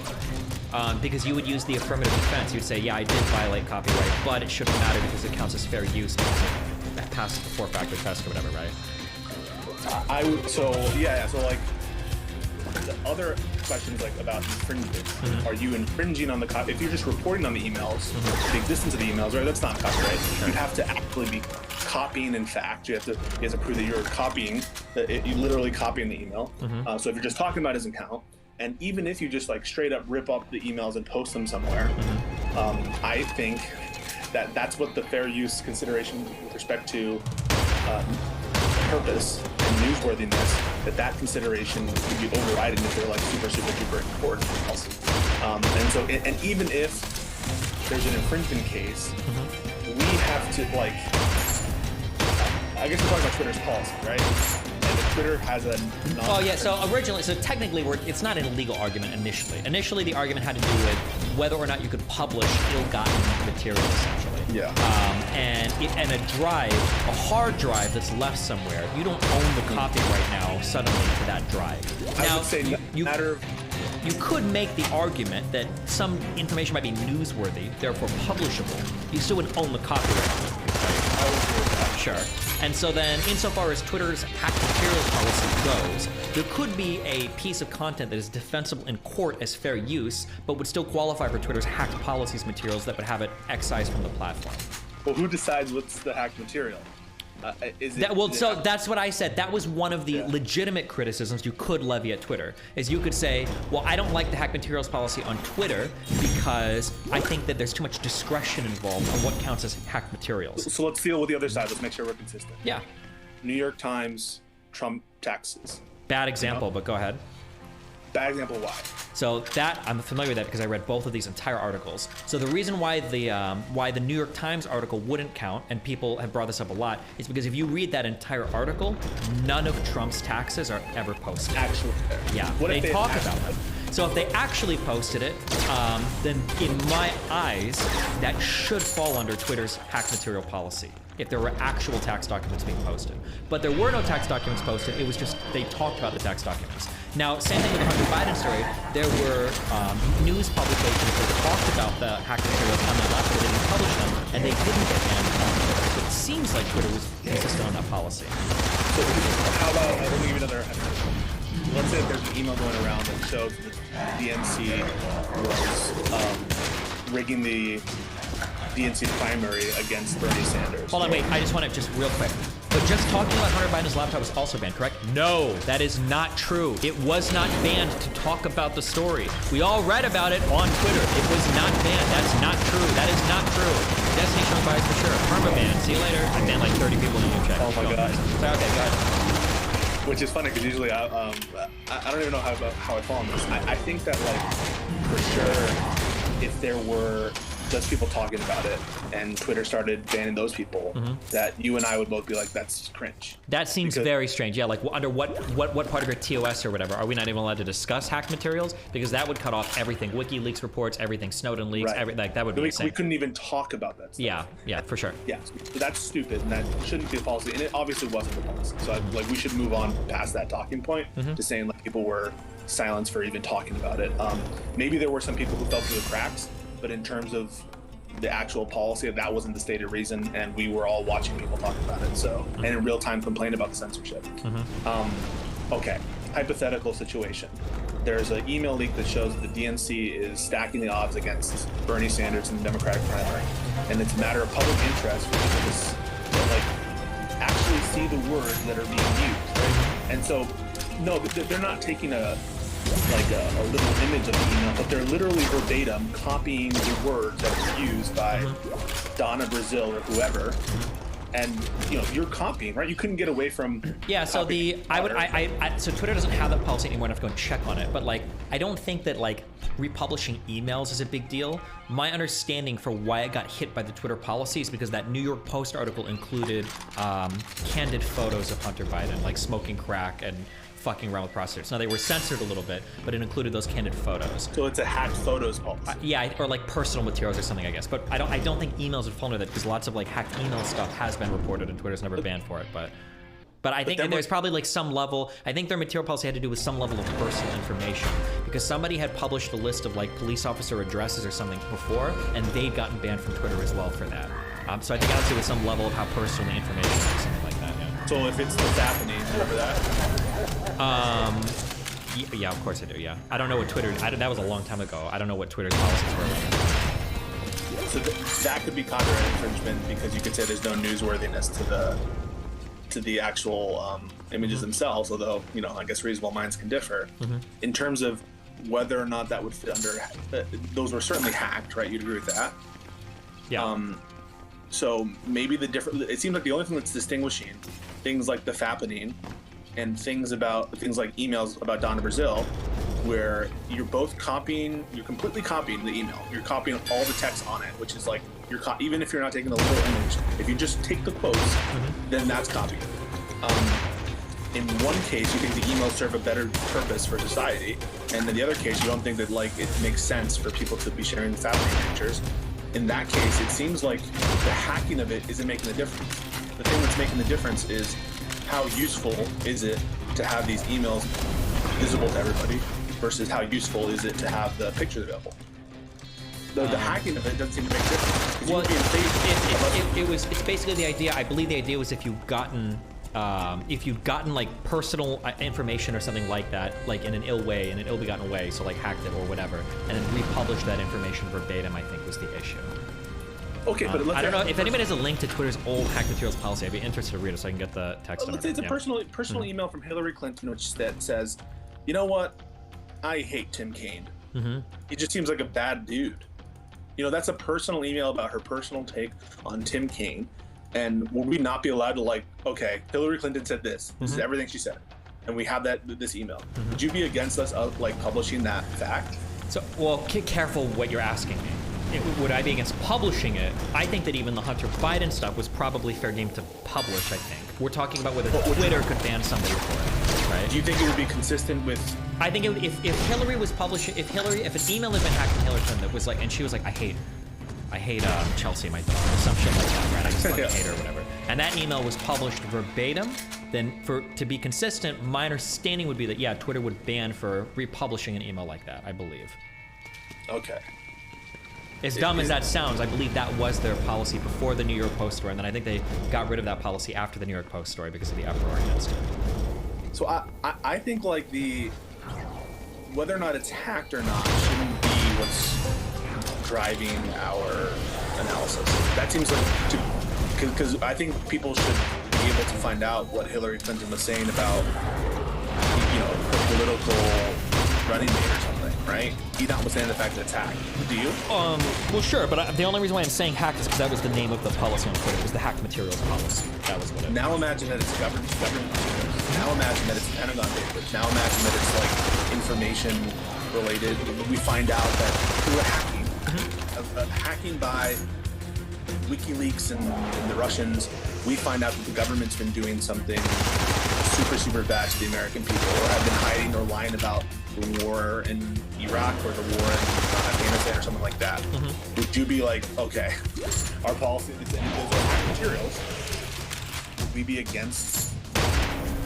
K: Because you would use the affirmative defense. You'd say, yeah, I did violate copyright, but it shouldn't matter because it counts as fair use because it passed the 4-factor test or whatever, right?
Q: So like the other questions like about infringement. Are you infringing on the copy? If you're just reporting on the emails, the existence of the emails, right? That's not copyright. You'd have to actually be copying. In fact, you have to prove that you're copying. You literally copying the email. So if you're just talking about it, doesn't count. And even if you just like straight up rip up the emails and post them somewhere, I think that that's what the fair use consideration with respect to purpose and newsworthiness, that consideration would be overriding if they're like super duper important. And so, and even if there's an infringement case, we have to like, I guess we're talking about Twitter's policy, right? And if Twitter has a
K: so technically it's not an illegal argument initially. Initially the argument had to do with whether or not you could publish ill-gotten material essentially.
Q: Yeah.
K: And a hard drive that's left somewhere, you don't own the copyright now suddenly to that drive. Now,
Q: I would say
K: you could make the argument that some information might be newsworthy, therefore publishable. You still would own the copyright.
Q: I would agree with that.
K: Sure. And so then, insofar as Twitter's hacked materials policy goes, there could be a piece of content that is defensible in court as fair use, but would still qualify for Twitter's hacked policies materials that would have it excised from the platform.
Q: Well, who decides what's the hacked material?
K: That's what I said. That was one of the legitimate criticisms you could levy at Twitter, is you could say, well, I don't like the hacked materials policy on Twitter because I think that there's too much discretion involved on what counts as hacked materials.
Q: So let's deal with the other side. Let's make sure we're consistent.
K: Yeah.
Q: New York Times, Trump taxes.
K: Bad example, but go ahead.
Q: Bad example, why?
K: So that, I'm familiar with that because I read both of these entire articles. So the reason why the New York Times article wouldn't count, and people have brought this up a lot, is because if you read that entire article, none of Trump's taxes are ever posted.
Q: Actually.
K: Yeah, they talk about them. So if they actually posted it, then in my eyes, that should fall under Twitter's hacked material policy, if there were actual tax documents being posted. But there were no tax documents posted, it was just, they talked about the tax documents. Now, same thing with the Hunter Biden story, there were news publications that talked about the hacked materials on the left, but they didn't publish them, and they didn't get banned on Twitter. seems like Twitter was consistent on that policy.
Q: So how about, let me give you another hypothetical. Let's say there's an email going around that shows that the DNC was rigging the DNC primary against Bernie Sanders.
K: Hold on, wait, I just want to, just real quick. But just talking about Hunter Biden's laptop was also banned, correct? No, that is not true. It was not banned to talk about the story. We all read about it on Twitter. It was not banned. That's not true. That is not true. Destination bias for sure. Perma ban. See you later. I banned like 30 people in your chat.
Q: Oh my god.
K: Okay, go ahead.
Q: Which is funny because usually I don't even know how I fall on this. I think that like for sure if there were just people talking about it and Twitter started banning those people, that you and I would both be like, that's cringe.
K: That seems very strange. Yeah, like under what part of your TOS or whatever are we not even allowed to discuss hacked materials? Because that would cut off everything. WikiLeaks reports, everything, Snowden leaks,
Q: Right.
K: like that would be insane.
Q: We couldn't even talk about that stuff.
K: Yeah, for sure.
Q: Yeah, so that's stupid, and that shouldn't be a policy, and it obviously wasn't the policy. So like we should move on past that talking point to saying like people were silenced for even talking about it. Maybe there were some people who fell through the cracks, but in terms of the actual policy, that wasn't the stated reason, and we were all watching people talk about it. So and in real time complain about the censorship. Okay, hypothetical situation. There's an email leak that shows that the DNC is stacking the odds against Bernie Sanders in the Democratic primary, and it's a matter of public interest for people to like actually see the words that are being used. Right? And so, no, they're not taking a little image of the email, but they're literally verbatim copying the words that were used by Donna Brazil or whoever. And you know, you're copying, right? You couldn't get away from.
K: Yeah. So so Twitter doesn't have that policy anymore. I have to go and check on it. But like, I don't think that like republishing emails is a big deal. My understanding for why it got hit by the Twitter policy is because that New York Post article included candid photos of Hunter Biden, like smoking crack and fucking around with prostitutes. Now they were censored a little bit, but it included those candid photos.
Q: So it's a hacked photos policy.
K: Yeah, or like personal materials or something, I guess. But I don't think emails would fall under that because lots of like hacked email stuff has been reported and Twitter's never banned for it. But I think that there's probably like some level. I think their material policy had to do with some level of personal information because somebody had published a list of like police officer addresses or something before, and they'd gotten banned from Twitter as well for that. So I think it has to do with some level of how personal the information is or something like that. Yeah.
Q: So if it's what's happening, remember that?
K: Yeah, of course I do. Yeah, I don't know what Twitter. That was a long time ago. I don't know what Twitter's policies were.
Q: So that could be copyright infringement because you could say there's no newsworthiness to the actual images themselves. Although you know, I guess reasonable minds can differ in terms of whether or not that would fit under. Those were certainly hacked, right? You'd agree with that.
K: Yeah.
Q: So maybe the different. It seems like the only thing that's distinguishing things like the fappening and things like emails about Donna Brazil, where you're both copying, you're completely copying the email. You're copying all the text on it, which is like even if you're not taking the literal image, if you just take the quotes, then that's copying. In one case, you think the emails serve a better purpose for society, and in the other case, you don't think that like it makes sense for people to be sharing the fappening pictures. In that case, it seems like the hacking of it isn't making a difference. The thing that's making the difference is how useful is it to have these emails visible to everybody versus how useful is it to have the pictures available. The hacking of it doesn't seem to make a difference.
K: Well, it's basically the idea. I believe the idea was if you'd gotten like personal information or something like that, like in an ill-begotten way, so like hacked it or whatever, and then republished that information verbatim, I think was the issue.
Q: Okay, but
K: I don't know if anybody has a link to Twitter's old hacked materials policy. I'd be interested to read it so I can get the text.
Q: Let's say it's a personal email from Hillary Clinton, which says, "You know what? I hate Tim Kaine. He just seems like a bad dude." You know, that's a personal email about her personal take on Tim Kaine. And would we not be allowed to like, okay, Hillary Clinton said this. This is everything she said, and we have this email. Would you be against us like publishing that fact?
K: So, well, careful what you're asking me. Would I be against publishing it? I think that even the Hunter Biden stuff was probably fair game to publish, I think. We're talking about whether Twitter could ban somebody for it, right?
Q: Do you think it would be consistent with...
K: I think if Hillary was publishing... If an email had been hacked from Hillary Clinton that was like... And she was like, I hate Chelsea, my daughter, or some shit like that, right? I just fucking hate her or whatever. And that email was published verbatim, then to be consistent, my understanding would be that, yeah, Twitter would ban for republishing an email like that, I believe.
Q: Okay.
K: As dumb as that sounds, I believe that was their policy before the New York Post story, and then I think they got rid of that policy after the New York Post story because of the uproar against it.
Q: So I think like whether or not it's hacked or not shouldn't be what's driving our analysis. That seems like because I think people should be able to find out what Hillary Clinton was saying about her political running mate or something, right? Notwithstanding the fact that it's hacked. Do you?
K: Well, sure, but the only reason why I'm saying hacked is because that was the name of the policy on Twitter. It was the hacked materials policy. That was what it was.
Q: Now imagine that it's government materials. Now imagine that it's Pentagon papers. Now imagine that it's like information related. We find out that through a hacking by WikiLeaks and the Russians, we find out that the government's been doing something super, super bad to the American people, or have been hiding or lying about the war in Iraq or the war in Afghanistan or something like that. Would you be like, okay, our policy is that those are hacked materials? Would we be against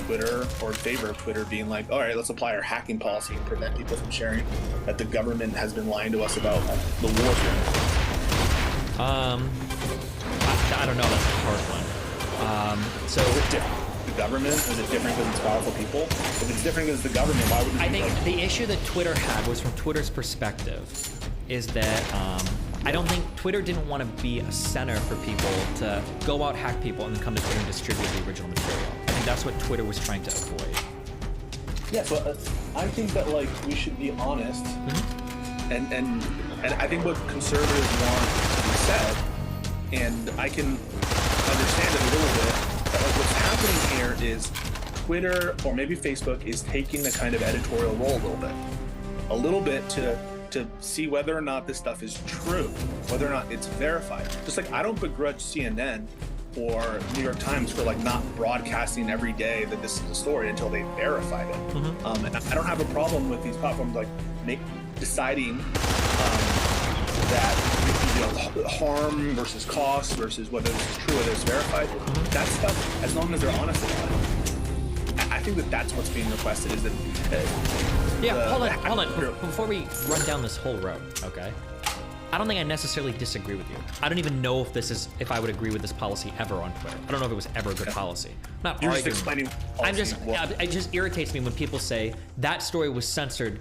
Q: Twitter or in favor of Twitter being like, all right, let's apply our hacking policy and prevent people from sharing that the government has been lying to us about the warfare?
K: I don't know. That's a hard one. So
Q: is it different? The government? Is it different because it's powerful people? If it's different because it's the government, why would it be?
K: I think the issue that Twitter had was from Twitter's perspective is that I don't think Twitter didn't want to be a center for people to go out, hack people, and then come to Twitter and distribute the original material. I think that's what Twitter was trying to avoid.
Q: Yeah, so I think that like we should be honest, and I think what conservatives want to be said, and I can understand it a little bit. But like what's happening here is Twitter or maybe Facebook is taking the kind of editorial role a little bit to see whether or not this stuff is true, whether or not it's verified. Just like I don't begrudge CNN or New York Times for like not broadcasting every day that this is a story until they verified it. And I don't have a problem with these platforms like deciding that harm versus cost versus whether this is true, whether it's verified. That stuff, as long as they're honest about it. I think that that's what's being requested is that.
K: Hold on. Before we run down this whole road, okay? I don't think I necessarily disagree with you. I don't even know if I would agree with this policy ever on Twitter. I don't know if it was ever a good policy. I'm not
Q: You're
K: arguing.
Q: just explaining.
K: It just irritates me when people say that story was censored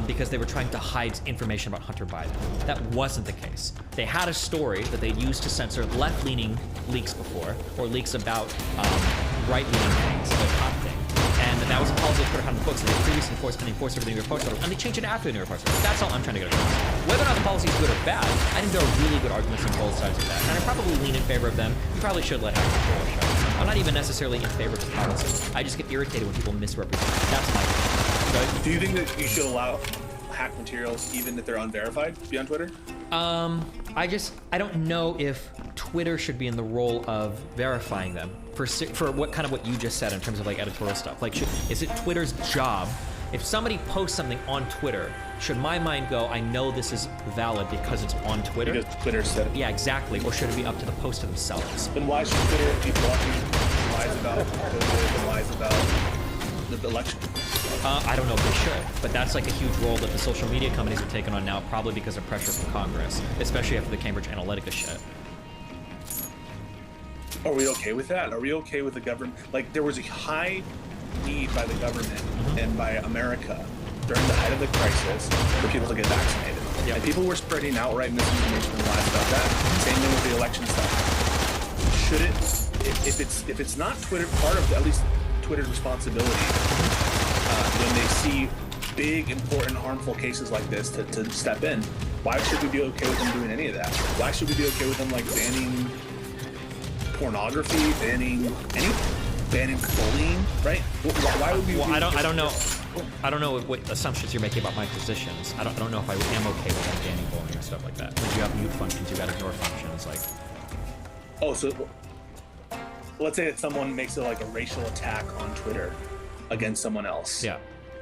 K: because they were trying to hide information about Hunter Biden. That wasn't the case. They had a story that they used to censor left-leaning leaks before, or leaks about right-leaning things, the cop thing. And that was a policy that Twitter had in the books that they previously enforced over the New York Post, and they changed it after the New York Post. That's all I'm trying to get across. Whether or not the policy is good or bad, I think there are really good arguments on both sides of that, and I probably lean in favor of them. You probably should let hackers control a show. I'm not even necessarily in favor of the policy. I just get irritated when people misrepresent it. That's my thing.
Q: Do you think that you should allow hacked materials, even if they're unverified, to be on Twitter?
K: I don't know if Twitter should be in the role of verifying them for what you just said in terms of like editorial stuff. Like, is it Twitter's job? If somebody posts something on Twitter, should my mind go, I know this is valid because it's on Twitter?
Q: Because Twitter said it.
K: Yeah, exactly. Or should it be up to the poster themselves?
Q: Then why should Twitter be blocking lies about COVID and lies about the election?
K: I don't know if they should, but that's like a huge role that the social media companies are taking on now, probably because of pressure from Congress, especially after the Cambridge Analytica shit.
Q: Are we okay with that? Are we okay with the government? Like, there was a high need by the government and by America during the height of the crisis for people to get vaccinated. And people were spreading outright misinformation and lies about that. Same thing with the election stuff. Should it, if it's not Twitter, part of at least Twitter's responsibility, when they see big, important, harmful cases like this to step in, why should we be okay with them doing any of that? Why should we be okay with them like banning pornography, banning bullying, right? Why would we?
K: Well, I don't know. I don't know what assumptions you're making about my positions. I don't know if I am okay with them banning bullying or stuff like that. Like, you have mute functions, you got ignore functions, like.
Q: Oh, so let's say that someone makes a racial attack on Twitter against someone else.
K: Yeah.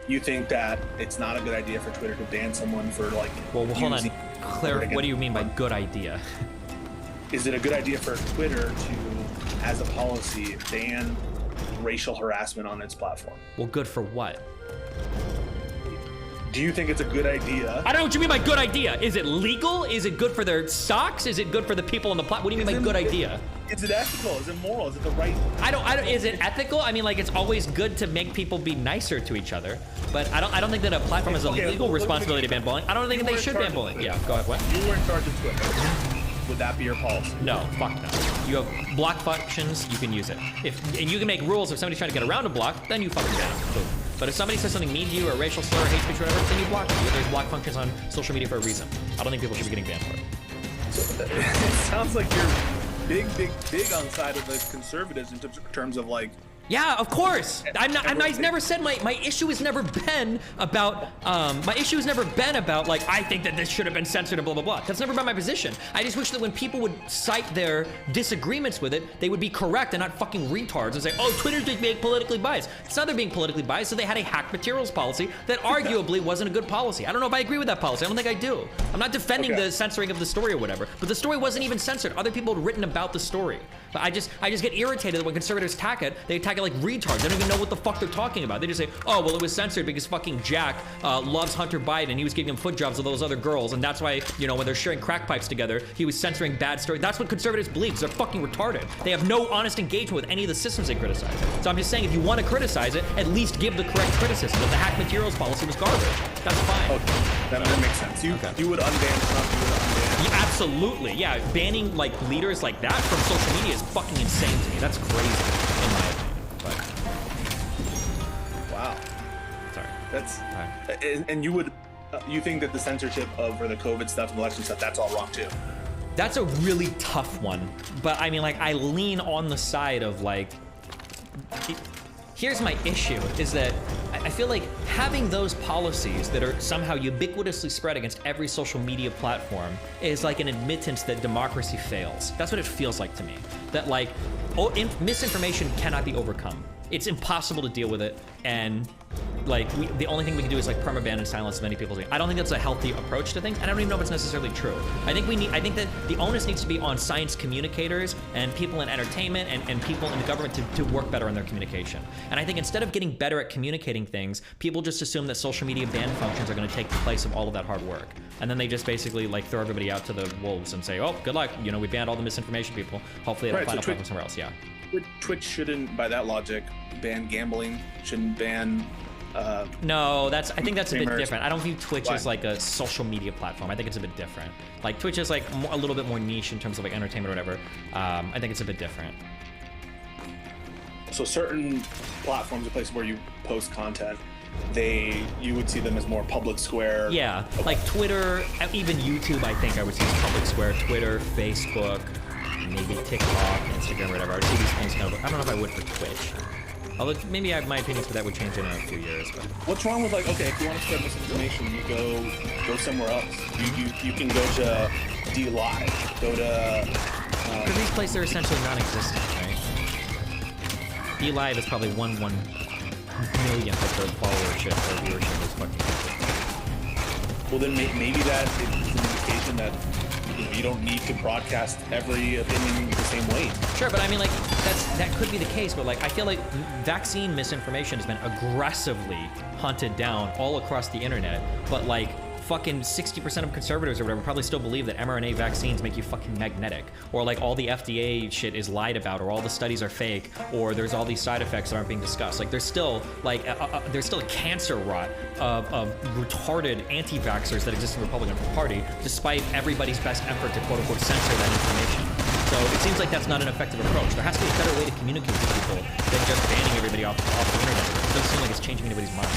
Q: You think that it's not a good idea for Twitter to ban someone for like?
K: Well, hold on. Claire, what do you mean by good idea?
Q: Is it a good idea for Twitter to, as a policy, ban racial harassment on its platform?
K: Well, good for what?
Q: Do you think it's a good idea?
K: I don't know what you mean by good idea. Is it legal? Is it good for their stocks? Is it good for the people on the platform? What do you mean by good idea?
Q: Is it ethical? Is it moral? Is it the right?
K: I don't. Is it ethical? I mean, like, it's always good to make people be nicer to each other. But I don't think that a platform has a legal responsibility to ban bullying. I don't think that they should ban bullying. Yeah, go ahead. What?
Q: You were in charge of Twitter. Would that be your policy?
K: No, fuck no. You have block functions, you can use it. And you can make rules if somebody's trying to get around a block, then you fucking ban them. Boom. But if somebody says something mean to you or racial slur or hate speech or whatever, then you block them. There's block functions on social media for a reason. I don't think people should be getting banned for it.
Q: So, it sounds like you're big on the side of the conservatives in terms of like.
K: Yeah, of course. I've never said my issue has never been about like I think that this should have been censored and blah blah blah. That's never been my position. I just wish that when people would cite their disagreements with it, they would be correct and not fucking retards and say, oh, Twitter's just being politically biased. It's not they're being politically biased, so they had a hack materials policy that arguably wasn't a good policy. I don't know if I agree with that policy. I don't think I do. I'm not defending the censoring of the story or whatever, but the story wasn't even censored. Other people had written about the story. But I just get irritated that when conservatives attack it, they attack it like retards. They don't even know what the fuck they're talking about. They just say, oh, well, it was censored because fucking Jack loves Hunter Biden and he was giving him foot jobs with those other girls. And that's why, you know, when they're sharing crack pipes together, he was censoring bad stories. That's what conservatives believe, because they're fucking retarded. They have no honest engagement with any of the systems they criticize. So I'm just saying, if you want to criticize it, at least give the correct criticism. That the hack materials policy was garbage. That's fine.
Q: Okay, that makes sense. You would unban Trump, you would unban.
K: Yeah, absolutely, yeah. Banning like leaders like that from social media is fucking insane to me. That's crazy, in my opinion. But
Q: wow.
K: Sorry.
Q: That's and you would you think that the censorship over the COVID stuff and election stuff, that's all wrong too?
K: That's a really tough one. But I mean, like, I lean on the side of like. Here's my issue, is that I feel like having those policies that are somehow ubiquitously spread against every social media platform is like an admittance that democracy fails. That's what it feels like to me. That like, misinformation cannot be overcome. It's impossible to deal with it, and like the only thing we can do is like permaban and silence as many people do. I don't think that's a healthy approach to things, and I don't even know if it's necessarily true. I think that the onus needs to be on science communicators and people in entertainment and people in the government to work better on their communication. And I think instead of getting better at communicating things, people just assume that social media ban functions are going to take the place of all of that hard work. And then they just basically like throw everybody out to the wolves and say, oh, good luck, you know, we banned all the misinformation people. Hopefully it'll find a platform somewhere else. Yeah.
Q: Twitch shouldn't, by that logic, ban gambling, shouldn't ban
K: no, I think that's a bit different. I don't view Twitch as like a social media platform. I think it's a bit different. Like Twitch is like a little bit more niche in terms of like entertainment or whatever. I think it's a bit different.
Q: So certain platforms, a place where you post content, you would see them as more public square.
K: Yeah, like Twitter, even YouTube, I think I would see as public square. Twitter, Facebook, maybe TikTok, Instagram, whatever. I would see these things kind of. I don't know if I would for Twitch. Although maybe my opinions for that would change in a few years. But.
Q: What's wrong with like, okay, if you want to spread misinformation, you go somewhere else. You can go to DLive, go to.
K: Because these places are essentially non-existent, right? DLive is probably 1/1 millionth of their followership or viewership is fucking.
Q: Well, then maybe that is an indication that you don't need to broadcast every opinion the same way.
K: Sure, but I mean, like, that could be the case, but like, I feel like vaccine misinformation has been aggressively hunted down all across the internet, but like, fucking 60% of conservatives or whatever probably still believe that mRNA vaccines make you fucking magnetic, or like all the FDA shit is lied about, or all the studies are fake, or there's all these side effects that aren't being discussed. Like there's still like there's still a cancer rot of retarded anti-vaxxers that exist in the Republican Party, despite everybody's best effort to quote unquote censor that information. So it seems like that's not an effective approach. There has to be a better way to communicate to people than just banning everybody off the internet. It doesn't seem like it's changing anybody's mind.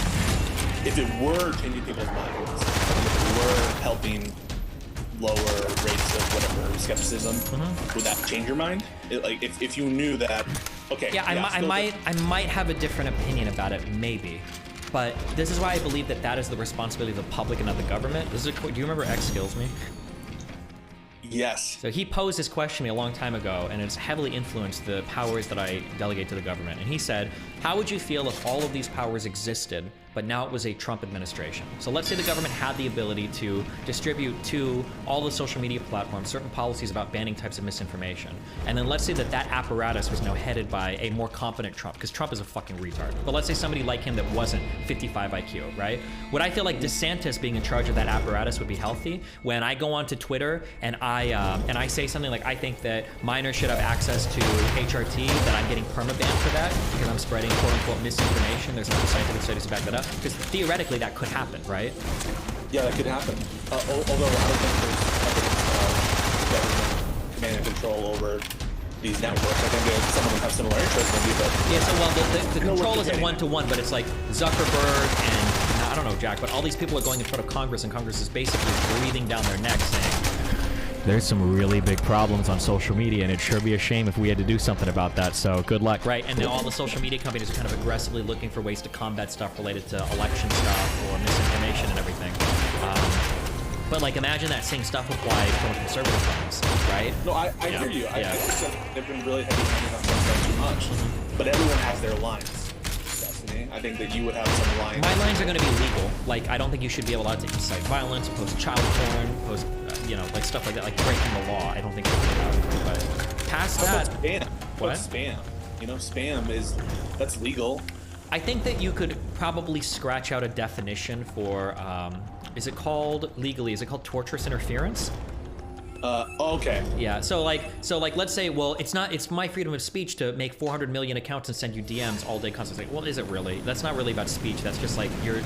Q: If it were changing people's minds, if it were helping lower rates of whatever skepticism, would that change your mind? Like if you knew that, okay.
K: Yeah, I might have a different opinion about it, maybe. But this is why I believe that is the responsibility of the public and not the government. Do you remember X Skills Me?
Q: Yes.
K: So he posed this question to me a long time ago, and it's heavily influenced the powers that I delegate to the government. And he said, how would you feel if all of these powers existed, but now it was a Trump administration. So let's say the government had the ability to distribute to all the social media platforms certain policies about banning types of misinformation. And then let's say that that apparatus was now headed by a more competent Trump, because Trump is a fucking retard. But let's say somebody like him that wasn't 55 IQ, right? Would I feel like DeSantis being in charge of that apparatus would be healthy? When I go onto Twitter and I say something like, I think that minors should have access to HRT, that I'm getting permabanned for that because I'm spreading quote unquote misinformation. There's no scientific studies to back that up, because theoretically that could happen, right?
Q: Yeah, that could happen. Although I don't think there's government command and control over these networks. I think that some of them have similar interests, maybe, but
K: yeah. So well, the control isn't one-to-one, but it's like Zuckerberg and I don't know, Jack, but all these people are going in front of Congress, and Congress is basically breathing down their necks saying, there's some really big problems on social media, and it'd sure be a shame if we had to do something about that, so good luck. Right, and now all the social media companies are kind of aggressively looking for ways to combat stuff related to election stuff or misinformation and everything. But like, imagine that same stuff applied for conservative things, right?
Q: No, I hear you. I think that they've been really heavy-handed on that too much. But everyone has their lines. I think that you would have some lines.
K: My lines are going to be legal. Like, I don't think you should be allowed to incite violence, post child porn, post, like stuff like that, like breaking the law. I don't think you're allowed to. But past that,
Q: spam.
K: What?
Q: Spam? Spam that's legal.
K: I think that you could probably scratch out a definition for, is it called torturous interference?
Q: Okay.
K: Yeah, so like, let's say, well, it's my freedom of speech to make 400 million accounts and send you DMs all day constantly. Well, is it really? That's not really about speech. That's just like, you're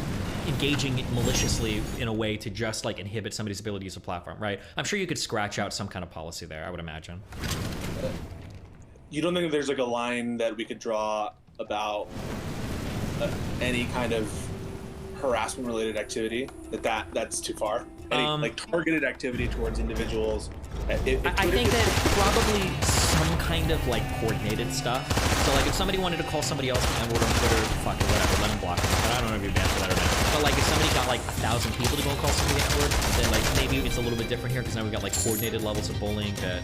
K: engaging maliciously in a way to just like inhibit somebody's ability to use a platform, right? I'm sure you could scratch out some kind of policy there, I would imagine.
Q: You don't think there's like a line that we could draw about any kind of harassment related activity that's too far? Any, like targeted activity towards individuals?
K: I think that probably some kind of like coordinated stuff. So like if somebody wanted to call somebody else an N-word on Twitter, fuck it, whatever, let them block them. But I don't know if you're banned for that or not. But like if somebody got like 1,000 people to go and call somebody an N-word, then like maybe it's a little bit different here, because now we've got like coordinated levels of bullying that,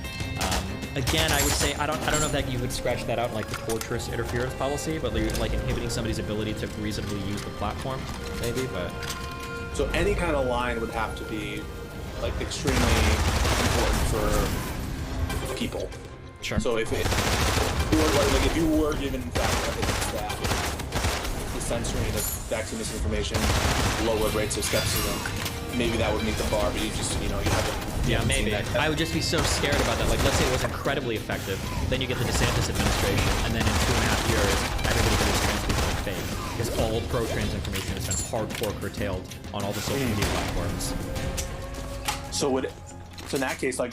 K: again, I would say, I don't know if that you would scratch that out in like the torturous interference policy, but like inhibiting somebody's ability to reasonably use the platform, maybe, but.
Q: So any kind of line would have to be like extremely important for people.
K: Sure.
Q: So if you were given fact evidence that the censoring of vaccine misinformation lowered rates of skepticism, maybe that would meet the bar, but you haven't.
K: Yeah, maybe. I would just be so scared about that. Like, let's say it was incredibly effective, then you get the DeSantis administration, and then in 2.5 years, everybody believes trans people are fake. Because all pro-trans information has been hardcore curtailed on all the social media platforms.
Q: So in that case, like,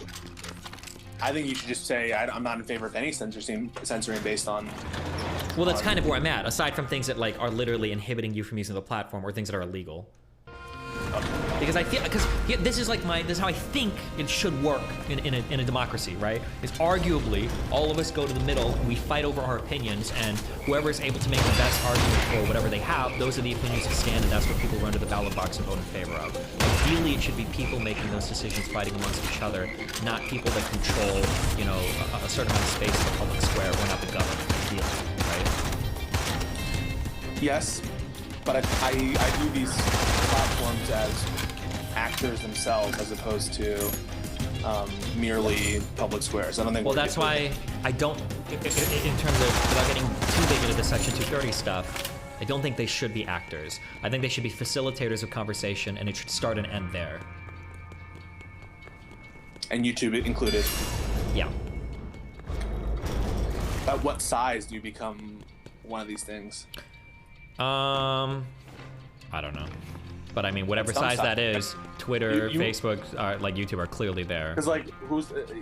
Q: I think you should just say I'm not in favor of any censoring based on.
K: Well, that's kind of where I'm at. Aside from things that like are literally inhibiting you from using the platform, or things that are illegal. Because this is how I think it should work in a democracy, right? Is arguably all of us go to the middle, we fight over our opinions, and whoever is able to make the best argument for whatever they have, those are the opinions that stand, and that's what people run to the ballot box and vote in favor of. Ideally, it should be people making those decisions, fighting amongst each other, not people that control, a certain amount of space in the public square, or not the government. Ideally, right?
Q: Yes, but I view these platforms as actors themselves, as opposed to merely public squares. I don't think.
K: Well, that's why I don't, in terms of, without getting too big into the Section 230 stuff, I don't think they should be actors. I think they should be facilitators of conversation, and it should start and end there.
Q: And YouTube included.
K: Yeah.
Q: At what size do you become one of these things?
K: I don't know. But I mean, whatever size that is, Twitter, Facebook, like YouTube are clearly there.
Q: Because like,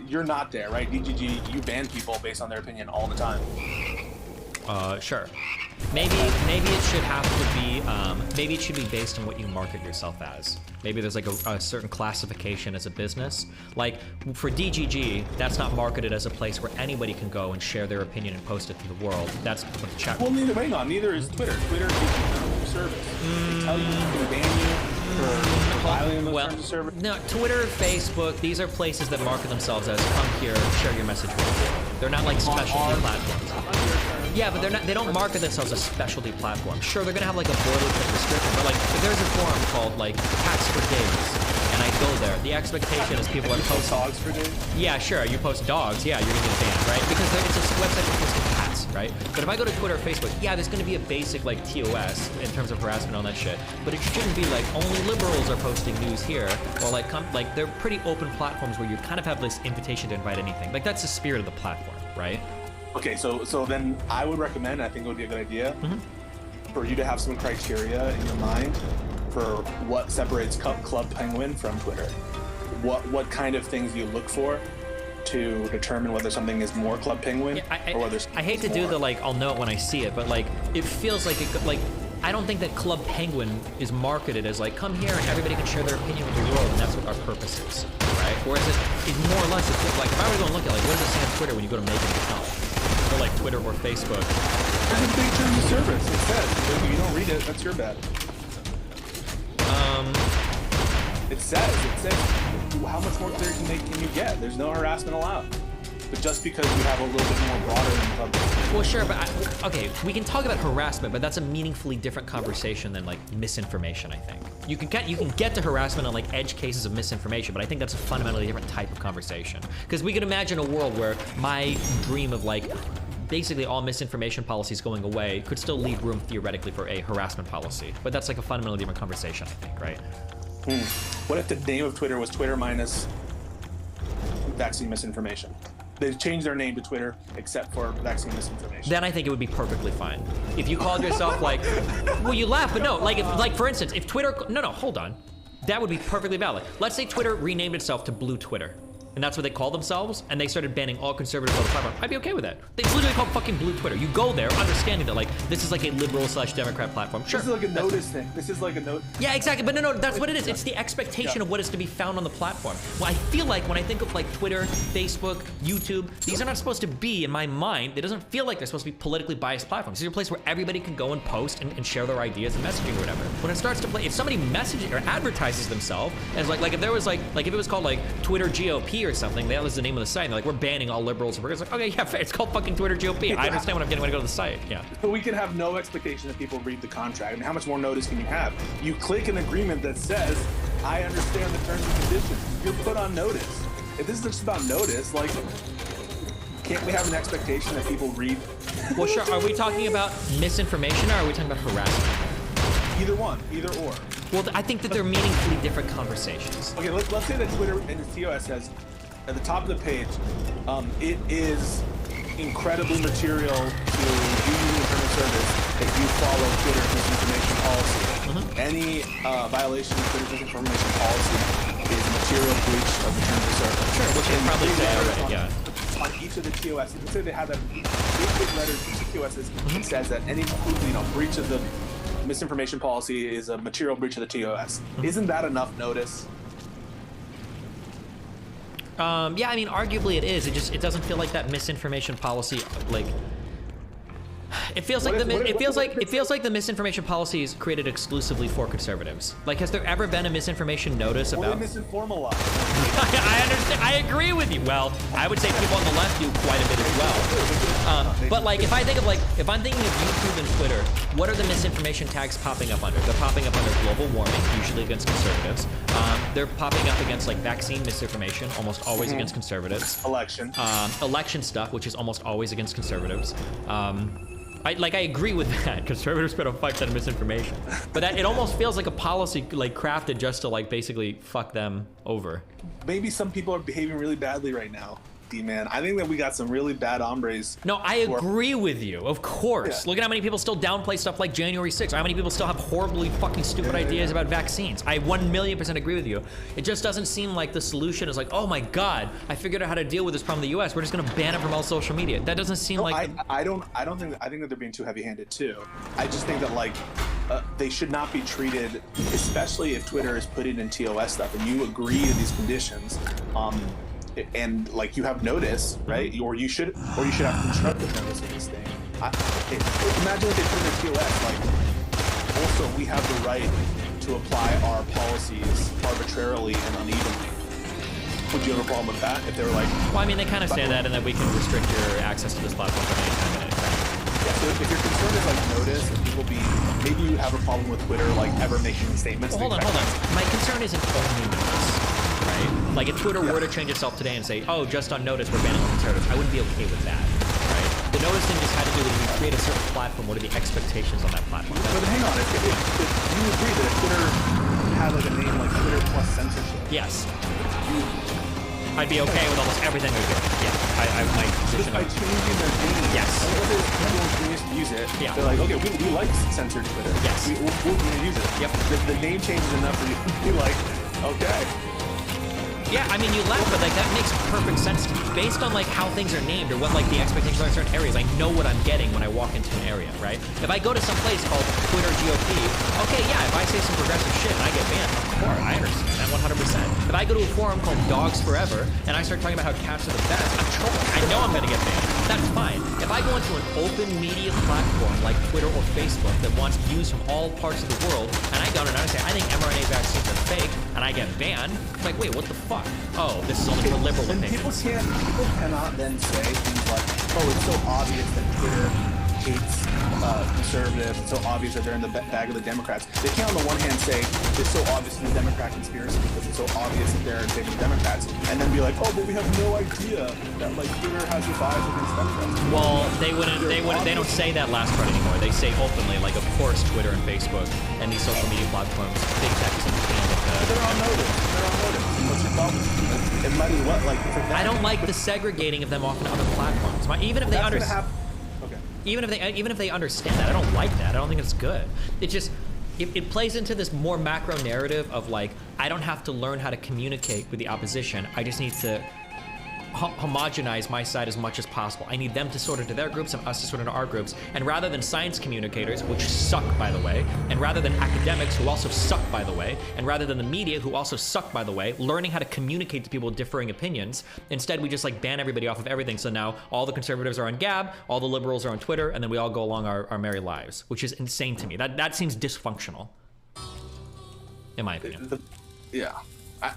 Q: you're not there, right? DGG, you ban people based on their opinion all the time.
K: Sure. Maybe it should have to be, maybe it should be based on what you market yourself as. Maybe there's like a certain classification as a business. Like for DGG, that's not marketed as a place where anybody can go and share their opinion and post it to the world. That's what the chat.
Q: Well, neither is Twitter. Twitter gives you no service. They tell you to ban you. for violating those terms of service?
K: No, Twitter, Facebook, these are places that market themselves as come here, share your message with me. They're not like specialty platforms. Yeah, but they don't market themselves as specialty platforms. Sure, they're gonna have like a boilerplate description, but like if there's a forum called like Cats for Days, and I go there, the expectation is people are posting
Q: dogs for days.
K: Yeah, sure. You post dogs, yeah, you're gonna get banned, right? Because it's a website for posting cats, right? But if I go to Twitter or Facebook, yeah, there's gonna be a basic like TOS in terms of harassment and all that shit. But it shouldn't be like only liberals are posting news here, or like they're pretty open platforms where you kind of have this invitation to invite anything. Like that's the spirit of the platform, right?
Q: Okay, so then I would recommend, I think it would be a good idea, for you to have some criteria in your mind for what separates Club Penguin from Twitter. What kind of things you look for to determine whether something is more Club Penguin or whether
K: I hate to do the like I'll know it when I see it, but like it feels like I don't think that Club Penguin is marketed as like come here and everybody can share their opinion with the world and that's what our purpose is, right? Whereas it's more or less it's like if I were to go and look at like what does it say on Twitter when you go to make an account, or like Twitter or Facebook.
Q: There's a big terms of service. It says if you don't read it, that's your bad. It says how much more clear can you get? There's no harassment allowed. But just because we have a little bit more broader than Club Penguin.
K: Well, sure, but okay, we can talk about harassment, but that's a meaningfully different conversation than like misinformation. I think you can get to harassment on like edge cases of misinformation, but I think that's a fundamentally different type of conversation. Because we can imagine a world where my dream of like basically all misinformation policies going away could still leave room theoretically for a harassment policy, but that's like a fundamentally different conversation, I think, right?
Q: What if the name of Twitter was Twitter minus vaccine misinformation? They've changed their name to Twitter except for vaccine misinformation.
K: Then I think it would be perfectly fine. If you called yourself like, well, you laugh, but no, like for instance, if Twitter, no, hold on. That would be perfectly valid. Let's say Twitter renamed itself to Blue Twitter. And that's what they call themselves, and they started banning all conservatives on the platform. I'd be okay with that. It's literally called fucking Blue Twitter. You go there, understanding that like this is like a liberal/Democrat platform. Sure.
Q: This is like a notice thing. This is like a note.
K: Yeah, exactly. But no, that's what it is. It's the expectation of what is to be found on the platform. Well, I feel like when I think of like Twitter, Facebook, YouTube, these are not supposed to be, in my mind, it doesn't feel like they're supposed to be politically biased platforms. These are a place where everybody can go and post and share their ideas and messaging or whatever. When it starts to play, if somebody messages or advertises themselves as like if there was like if it was called like Twitter GOP or something, that was the name of the site. And they're like, we're banning all liberals. We're like, okay, yeah, it's called fucking Twitter GOP. I understand what I'm getting when I go to the site. Yeah.
Q: But we can have no expectation that people read the contract. I mean, how much more notice can you have? You click an agreement that says, I understand the terms and conditions. You're put on notice. If this is just about notice, like, can't we have an expectation that people read?
K: Well, sure. Are we talking about misinformation or are we talking about harassment?
Q: Either one, either or.
K: Well, I think that they're meaningfully different conversations.
Q: Okay, let's say that Twitter and the TOS says, at the top of the page, it is incredibly material to you using the term of service that you follow Twitter's misinformation policy. Any violation of Twitter's misinformation policy is material breach of the terms of service.
K: Sure, which is probably say already, yeah.
Q: On each of the TOS, let's say they have that big letters, each of the TOSs says that any breach of the misinformation policy is a material breach of the TOS. Isn't that enough notice?
K: Yeah, I mean, arguably it is. It doesn't feel like that misinformation policy, like. It feels like the misinformation policy is created exclusively for conservatives. Like, has there ever been a misinformation notice about?
Q: Or they misinform a lot.
K: I understand. I agree with you. Well, I would say people on the left do quite a bit as well. But like, if I'm thinking of YouTube and Twitter, what are the misinformation tags popping up under? They're popping up under global warming, usually against conservatives. They're popping up against like vaccine misinformation, almost always against conservatives. Election stuff, which is almost always against conservatives. I agree with that. Conservatives spread a fuck ton of misinformation, but that it almost feels like a policy like crafted just to like basically fuck them over.
Q: Maybe some people are behaving really badly right now, D-man. I think that we got some really bad hombres.
K: No, I agree with you. Of course. Yeah. Look at how many people still downplay stuff like January 6th. How many people still have horribly fucking stupid ideas about vaccines. I 1,000,000% agree with you. It just doesn't seem like the solution is like, oh my God, I figured out how to deal with this problem in the US. We're just gonna ban it from all social media. That doesn't seem like.
Q: I think that they're being too heavy-handed too. I just think that like they should not be treated, especially if Twitter is putting in TOS stuff and you agree to these conditions. And like you have notice, right? Or you should have constructive notice of this thing. Imagine what they put in the TOS. Like, also we have the right to apply our policies arbitrarily and unevenly. Would you have a problem with that if they were like?
K: Well, I mean, they kind of say that, and that we can restrict your access to this platform at any time.
Q: Yeah, so if your concern is like notice and people maybe you have a problem with Twitter like ever making statements.
K: Well, hold on. My concern isn't only notice, right? Like if Twitter were to change itself today and say, oh, just on notice we're banning all conservatives, I wouldn't be okay with that, right? The notice thing just had to do with if you create a certain platform, what are the expectations on that platform?
Q: But hang on, if you agree that if Twitter had like a name like Twitter plus censorship,
K: yes, I'd be okay with almost everything we do. Yeah, I my position.
Q: By changing their name,
K: yes,
Q: people use it. Yeah, they're like, okay, we like censored Twitter.
K: Yes,
Q: we're going to use it. Yep, the name changes enough for you. You're like, okay.
K: Yeah, I mean, you laugh, but like that makes perfect sense to me. Based on like how things are named or what like the expectations are in certain areas, I know what I'm getting when I walk into an area, right? If I go to some place called Twitter GOP, okay, yeah, if I say some progressive shit and I get banned, of course, I understand that 100%. If I go to a forum called Dogs Forever and I start talking about how cats are the best, I'm trolling. I know I'm gonna get banned. That's fine. If I go into an open media platform like Twitter or Facebook that wants views from all parts of the world, and I go and I say, I think mRNA vaccines are fake, and I get banned, I'm like, wait, what the fuck? Oh, this is only for liberal opinions.
Q: People cannot then say things like, oh, it's so obvious that Twitter hates conservatives. It's so obvious that they're in the bag of the Democrats. They can't on the one hand say it's so obvious in the Democrat conspiracy because it's so obvious that they're in favor of Democrats, and then be like, oh, but we have no idea that like Twitter has a bias against Democrats.
K: Well, they don't say that last part anymore. They say openly, like, of course, Twitter and Facebook and these social media platforms, big tech is in
Q: They're on notice. What's your problem? It might as well, like, for that.
K: I don't like the segregating of them off into other platforms. Even if they understand.
Q: Okay.
K: Even if they understand that, I don't like that. I don't think it's good. It just it plays into this more macro narrative of like, I don't have to learn how to communicate with the opposition. I just need to homogenize my side as much as possible. I need them to sort into their groups and us to sort into our groups. And rather than science communicators, which suck, by the way, and rather than academics, who also suck, by the way, and rather than the media, who also suck, by the way, learning how to communicate to people with differing opinions, instead we just like ban everybody off of everything. So now all the conservatives are on Gab, all the liberals are on Twitter, and then we all go along our merry lives, which is insane to me. That seems dysfunctional, in my opinion.
Q: Yeah,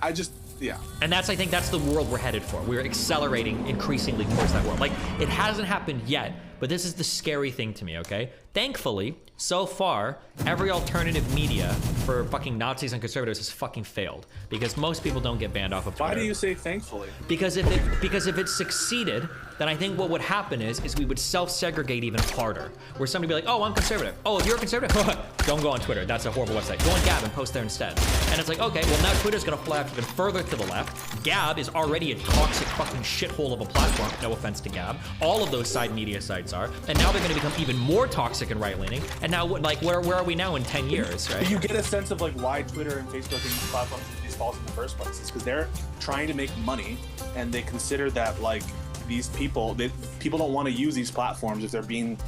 Q: I just. Yeah.
K: And I think that's the world we're headed for. We're accelerating increasingly towards that world. Like, it hasn't happened yet, but this is the scary thing to me, okay? Thankfully, so far, every alternative media for fucking Nazis and conservatives has fucking failed. Because most people don't get banned off of Twitter.
Q: Why do you say thankfully?
K: Because if it succeeded, then I think what would happen is we would self-segregate even harder. Where somebody would be like, oh, I'm conservative. Oh, if you're a conservative, don't go on Twitter. That's a horrible website. Go on Gab and post there instead. And it's like, okay, well now Twitter's gonna fly even further to the left. Gab is already a toxic fucking shithole of a platform. No offense to Gab. All of those side media sites are. And now they're gonna become even more toxic and right-leaning. And now, like, where are we now in 10 years, right?
Q: But you get a sense of like why Twitter and Facebook and these platforms these falls in the first place. It's because they're trying to make money, and they consider that like these people don't want to use these platforms if they're being.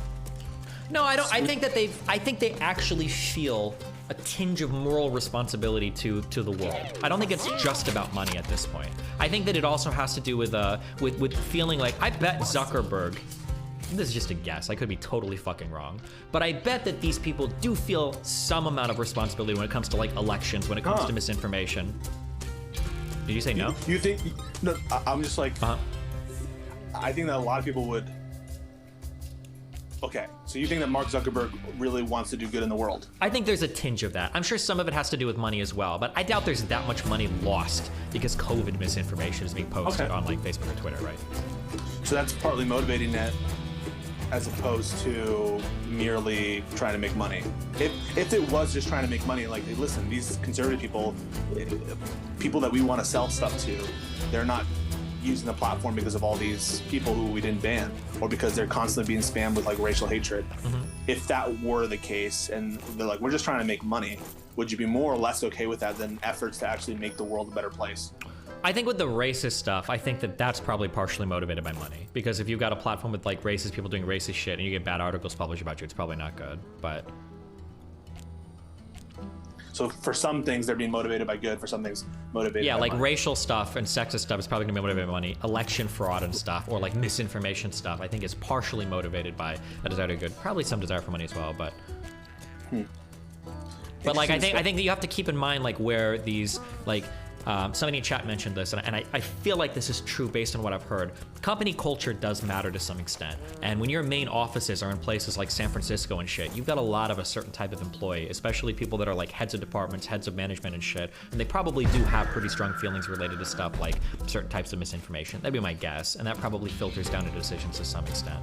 K: No, I don't. I think they actually feel a tinge of moral responsibility to the world. I don't think it's just about money at this point. I think that it also has to do with feeling like, I bet Zuckerberg, this is just a guess, I could be totally fucking wrong, but I bet that these people do feel some amount of responsibility when it comes to like elections, when it comes to misinformation. Did you say no?
Q: You think? No, I'm just like, I think that a lot of people would. Okay, so you think that Mark Zuckerberg really wants to do good in the world?
K: I think there's a tinge of that. I'm sure some of it has to do with money as well, but I doubt there's that much money lost because COVID misinformation is being posted on like Facebook or Twitter, right?
Q: So that's partly motivating it, as opposed to merely trying to make money. If it was just trying to make money, like, listen, these conservative people that we want to sell stuff to, they're not using the platform because of all these people who we didn't ban, or because they're constantly being spammed with like racial hatred. If that were the case, and they're like, we're just trying to make money, would you be more or less okay with that than efforts to actually make the world a better place?
K: I think with the racist stuff, I think that that's probably partially motivated by money. Because if you've got a platform with like racist people doing racist shit and you get bad articles published about you, it's probably not good, but.
Q: So for some things, they're being motivated by good, for some things, motivated by
K: like
Q: money.
K: racial stuff and sexist stuff is probably gonna be motivated by money. Election fraud and stuff, or like misinformation stuff, I think is partially motivated by a desire to do good. Probably some desire for money as well, but. But like, I think that you have to keep in mind like where these like. Somebody in chat mentioned this, and I feel like this is true based on what I've heard. Company culture does matter to some extent, and when your main offices are in places like San Francisco and shit, you've got a lot of a certain type of employee, especially people that are like heads of departments, heads of management and shit, and they probably do have pretty strong feelings related to stuff like certain types of misinformation. That'd be my guess, and that probably filters down to decisions to some extent.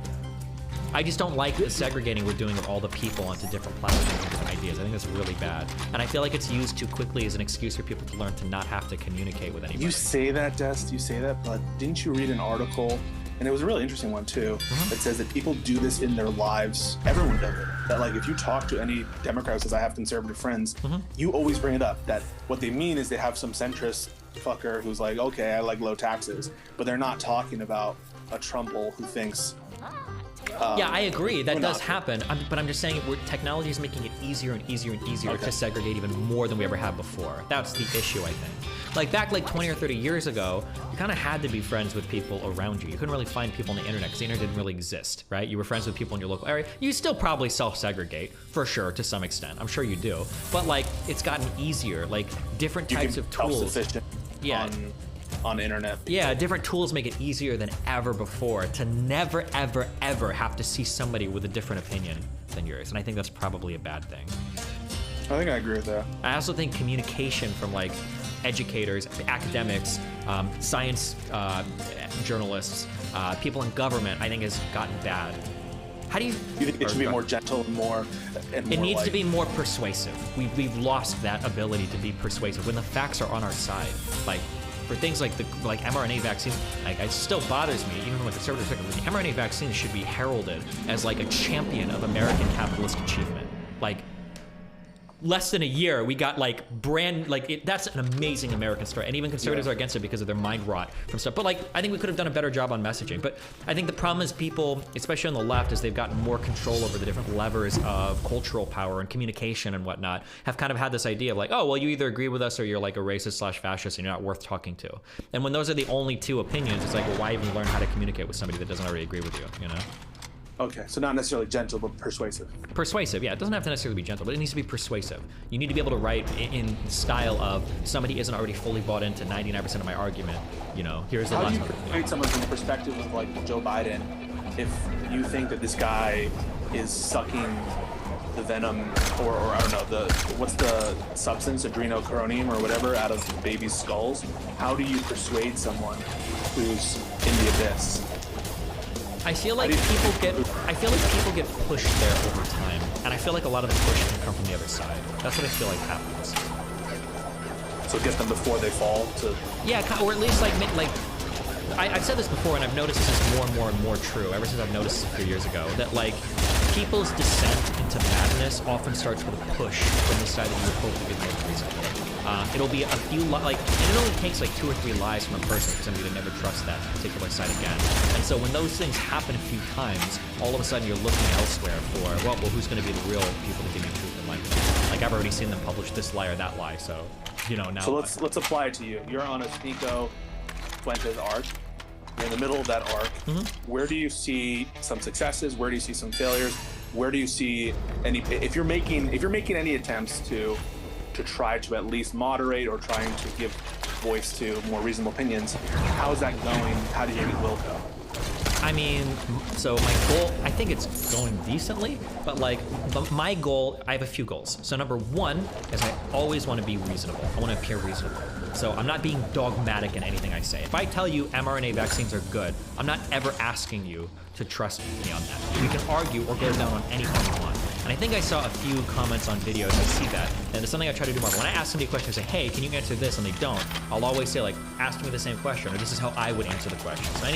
K: I just don't like the segregating we're doing of all the people onto different platforms and different ideas. I think that's really bad. And I feel like it's used too quickly as an excuse for people to learn to not have to communicate with anybody.
Q: You say that, Dest, you say that, but didn't you read an article, and it was a really interesting one too, that says that people do this in their lives. Everyone does it. That like if you talk to any Democrat who says I have conservative friends, you always bring it up. That what they mean is they have some centrist fucker who's like, okay, I like low taxes, but they're not talking about a Trumple who thinks
K: yeah, I agree. That does happen. But I'm just saying technology is making it easier and easier and easier to segregate even more than we ever have before. That's the issue, I think. Like back like 20 or 30 years ago, you kind of had to be friends with people around you. You couldn't really find people on the internet because the internet didn't really exist, right? You were friends with people in your local area. You still probably self-segregate, for sure, to some extent. I'm sure you do. But like, it's gotten easier. Like different types of tools. Yeah.
Q: On the internet.
K: Yeah, different tools make it easier than ever before to never, ever, ever have to see somebody with a different opinion than yours. And I think that's probably a bad thing.
Q: I think I agree with that.
K: I also think communication from like educators, academics, science journalists, people in government, I think has gotten bad. How do you
Q: think it should be more gentle and more
K: it needs to be more persuasive. We've lost that ability to be persuasive when the facts are on our side. Like for things like mRNA vaccines, like it still bothers me, even from a conservative perspective. The mRNA vaccines should be heralded as like a champion of American capitalist achievement. Like less than a year, we got like that's an amazing American story, and even conservatives are against it because of their mind rot from stuff. But like, I think we could have done a better job on messaging. But I think the problem is people, especially on the left, as they've gotten more control over the different levers of cultural power and communication and whatnot, have kind of had this idea of like, oh, well, you either agree with us or you're like a racist/fascist and you're not worth talking to. And when those are the only two opinions, it's like, well, why even learn how to communicate with somebody that doesn't already agree with you, you know?
Q: Okay, so not necessarily gentle, but persuasive.
K: Persuasive, yeah. It doesn't have to necessarily be gentle, but it needs to be persuasive. You need to be able to write in style of somebody isn't already fully bought into 99% of my argument. You know, here's the
Q: How
K: last
Q: do you persuade someone from the perspective of like Joe Biden if you think that this guy is sucking the venom or I don't know, what's the substance, adrenochrome or whatever, out of babies' skulls? How do you persuade someone who's in the abyss?
K: I feel like people get pushed there over time, and I feel like a lot of the push can come from the other side. That's what I feel like happens.
Q: So get them before they fall to.
K: Yeah, or at least like I've said this before, and I've noticed this is more and more and more true ever since I've noticed this a few years ago. That like people's descent into madness often starts with a push from the side that you would hope to get the most reasonable. It'll be a few and it only takes like 2 or 3 lies from a person for somebody to never trust that particular side again. And so when those things happen a few times, all of a sudden you're looking elsewhere for, well, who's going to be the real people to give you truth in life? Like I've already seen them publish this lie or that lie, so you know now.
Q: So let's apply it to you. You're on a Nico Fuentes arc. You're in the middle of that arc. Where do you see some successes? Where do you see some failures? Where do you see any? If you're making any attempts to try to at least moderate or trying to give voice to more reasonable opinions, how is that going? How do you think it will go?
K: I mean, so my goal, I think it's going decently, but like my goal, I have a few goals. So number one is I always want to be reasonable. I want to appear reasonable. So I'm not being dogmatic in anything I say. If I tell you mRNA vaccines are good, I'm not ever asking you to trust me on that. We can argue or go down on anything you want. And I think I saw a few comments on videos, I see that, and it's something I try to do more. When I ask somebody a question, I say, hey, can you answer this? And they don't, I'll always say like, ask me the same question, or this is how I would answer the question. So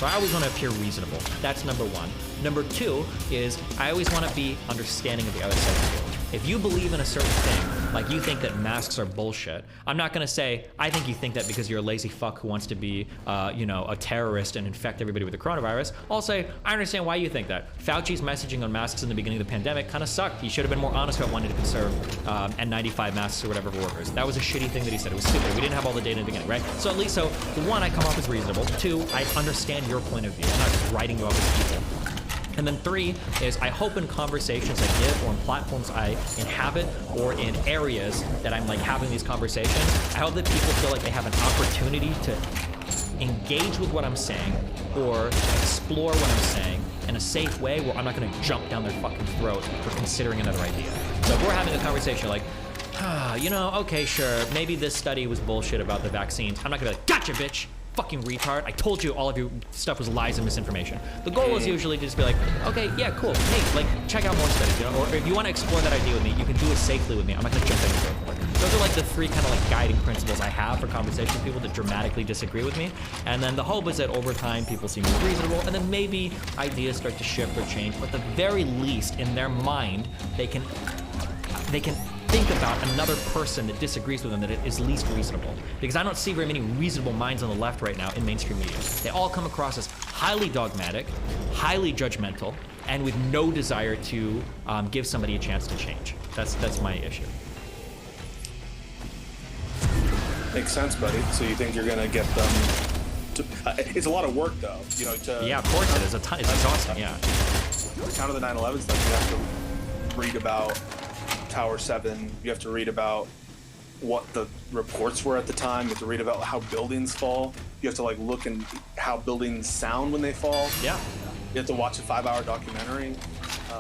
K: I always want to appear reasonable. That's number one. Number two is I always want to be understanding of the other side of you. If you believe in a certain thing, like you think that masks are bullshit, I'm not gonna say, I think you think that because you're a lazy fuck who wants to be, a terrorist and infect everybody with the coronavirus. I'll say, I understand why you think that. Fauci's messaging on masks in the beginning of the pandemic kind of sucked. He should have been more honest about wanting to conserve N95 masks or whatever for workers. That was a shitty thing that he said. It was stupid. We didn't have all the data in the beginning, right? So at least, one, I come off as reasonable. Two, I understand your point of view. I'm not just writing you off as evil. And then 3 is I hope in conversations I give or in platforms I inhabit or in areas that I'm like having these conversations, I hope that people feel like they have an opportunity to engage with what I'm saying or explore what I'm saying in a safe way where I'm not gonna jump down their fucking throat for considering another idea. So if we're having a conversation like, you know, okay, sure, maybe this study was bullshit about the vaccines. I'm not gonna be like, gotcha, bitch! Fucking retard. I told you all of your stuff was lies and misinformation. The goal is usually to just be like, okay, yeah, cool. Hey, like, check out more studies, you know? Or if you want to explore that idea with me, you can do it safely with me. I'm not gonna jump in and go for it. Those are like the 3 kind of like guiding principles I have for conversation with people that dramatically disagree with me. And then the hope is that over time people seem more reasonable, and then maybe ideas start to shift or change. But at the very least, in their mind, they can think about another person that disagrees with them that is least reasonable. Because I don't see very many reasonable minds on the left right now in mainstream media. They all come across as highly dogmatic, highly judgmental, and with no desire to give somebody a chance to change. That's my issue.
Q: Makes sense, buddy. So you think you're gonna get them to... it's a lot of work, though. You know, to...
K: Yeah, of course it is. It's exhausting, yeah.
Q: To counter the 9/11 stuff, you have to read about Tower 7, you have to read about what the reports were at the time, you have to read about how buildings fall, you have to like look and how buildings sound when they fall.
K: Yeah.
Q: You have to watch a 5-hour documentary.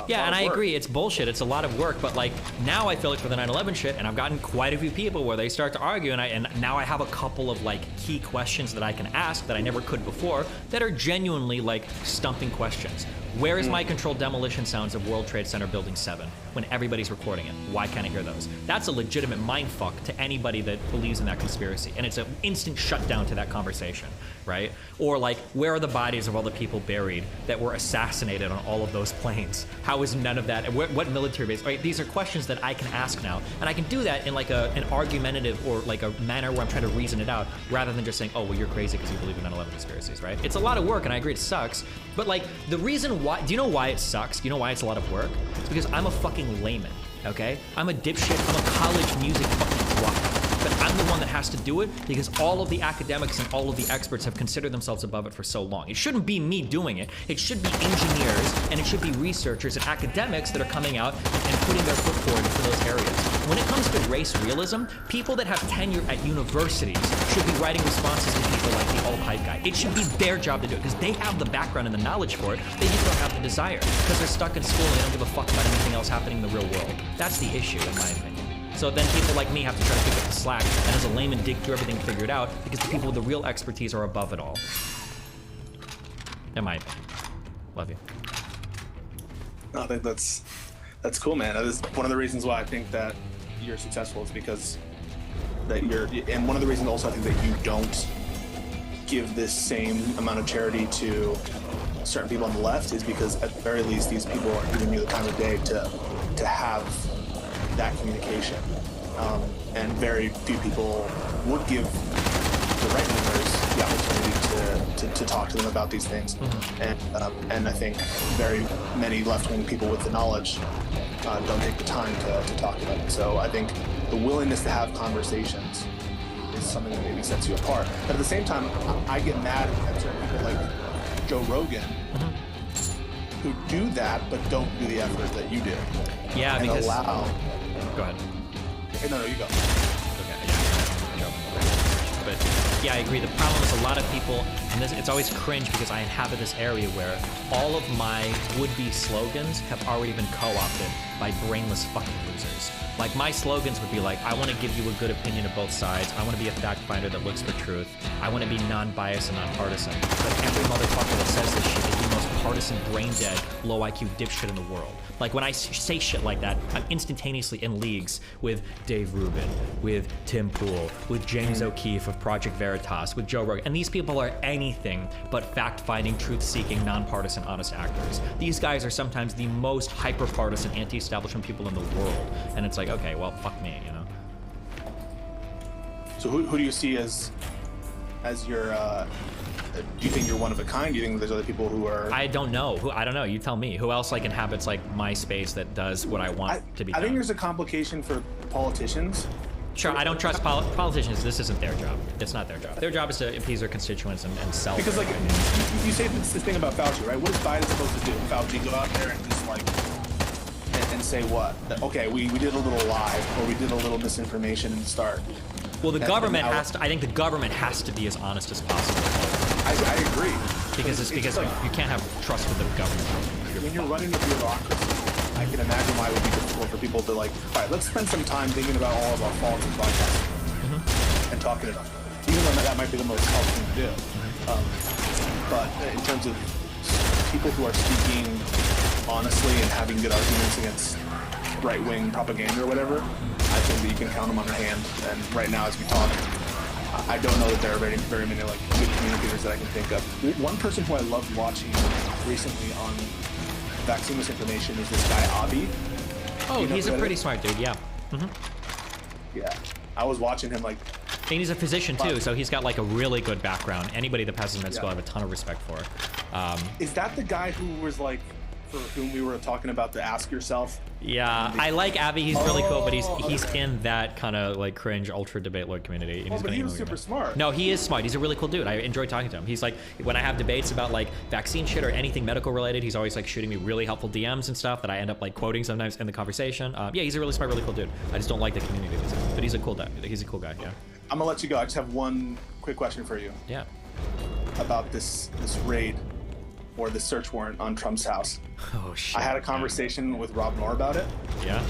K: Yeah, and I agree, it's bullshit, it's a lot of work, but like now I feel like for the 9/11 shit, and I've gotten quite a few people where they start to argue, and now I have a couple of like key questions that I can ask that I never could before that are genuinely like stumping questions. Where is my controlled demolition sounds of World Trade Center Building 7 when everybody's recording it? Why can't I hear those? That's a legitimate mindfuck to anybody that believes in that conspiracy, and it's an instant shutdown to that conversation, right? Or like, where are the bodies of all the people buried that were assassinated on all of those planes? How is none of that, what military base? Right? These are questions that I can ask now, and I can do that in like an argumentative or like a manner where I'm trying to reason it out, rather than just saying, oh, well, you're crazy because you believe in 9/11 conspiracies, right? It's a lot of work, and I agree it sucks, but like, the reason why, do you know why it sucks? Do you know why it's a lot of work? It's because I'm a fucking layman, okay? I'm a dipshit, I'm a college music fucking dropout. But I'm the one that has to do it because all of the academics and all of the experts have considered themselves above it for so long. It shouldn't be me doing it. It should be engineers and it should be researchers and academics that are coming out and putting their foot forward into those areas. When it comes to race realism, people that have tenure at universities should be writing responses to people like the old hype guy. It should be their job to do it because they have the background and the knowledge for it. They just don't have the desire because they're stuck in school and they don't give a fuck about anything else happening in the real world. That's the issue, in my opinion. So then people like me have to try to pick up the slack, and as a layman dig through everything figured out, because the people with the real expertise are above it all. In my opinion. Love you.
Q: I think that's cool, man. That is one of the reasons why I think that you're successful is because that and one of the reasons also I think that you don't give this same amount of charity to certain people on the left is because at the very least these people are giving you the time of day to have that communication, and very few people would give the right-wingers the opportunity to talk to them about these things. And I think very many left-wing people with the knowledge don't take the time to talk about it. So I think the willingness to have conversations is something that maybe sets you apart. But at the same time, I get mad at certain people like Joe Rogan who do that but don't do the effort that you do.
K: Yeah,
Q: and
K: because... Go ahead.
Q: No, you go.
K: Okay, yeah. But yeah, I agree. The problem is a lot of people, and it's always cringe because I inhabit this area where all of my would-be slogans have already been co-opted by brainless fucking losers. Like, my slogans would be like, I want to give you a good opinion of both sides. I want to be a fact finder that looks for truth. I want to be non-biased and non-partisan. But every motherfucker that says this shit is the most partisan, brain-dead, low-IQ dipshit in the world. Like, when I say shit like that, I'm instantaneously in leagues with Dave Rubin, with Tim Pool, with James O'Keefe of Project Veritas, with Joe Rogan. And these people are anything but fact-finding, truth-seeking, non-partisan, honest actors. These guys are sometimes the most hyper-partisan, anti-establishment people in the world. And it's like, okay, well, fuck me, you know?
Q: So who do you see as your, do you think you're one of a kind? Do you think there's other people who are...
K: I don't know. I don't know. You tell me. Who else like inhabits like my space that does what I want to be done?
Q: I think there's a complication for politicians
K: Sure, I don't trust politicians. This isn't their job. It's not their job. Their job is to appease their constituents and sell.
Q: Because like you say this thing about Fauci, right? What is Biden supposed to do? Fauci go out there and just like and say what? That, okay, we did a little lie or we did a little misinformation and start.
K: Well, the government has to. I think the government has to be as honest as possible.
Q: I agree.
K: Because it's like, you can't have trust with the government.
Q: When you're running a bureaucracy, I can imagine why it would be difficult for people to like, all right, let's spend some time thinking about all of our faults and broadcasting and talking it up. Even though that might be the most helpful thing to do. But in terms of people who are speaking honestly and having good arguments against right-wing propaganda or whatever, I think that you can count them on your hand. And right now, as we talk, I don't know that there are very many like good communicators that I can think of. One person who I loved watching recently on vaccine misinformation is this guy Avi.
K: Oh, he's a pretty smart dude. Yeah.
Q: Yeah, I was watching him like.
K: And he's a physician too, so he's got like a really good background. Anybody that passes med school, I have a ton of respect for.
Q: Is that the guy who was like, for whom we were talking about the Ask Yourself?
K: Yeah, I like Abby. He's really cool, but he's in that kind of like cringe ultra debate lord community. And
Q: but he was super smart.
K: No, he is smart. He's a really cool dude. I enjoy talking to him. He's like, when I have debates about like vaccine shit or anything medical related, he's always like shooting me really helpful DMs and stuff that I end up like quoting sometimes in the conversation. Yeah, he's a really smart, really cool dude. I just don't like the community, but he's a cool guy. He's a cool guy. Yeah.
Q: I'm gonna let you go. I just have one quick question for you.
K: Yeah.
Q: About this raid or the search warrant on Trump's house.
K: Oh shit.
Q: I had a conversation with Rob Moore about it.
K: Yeah.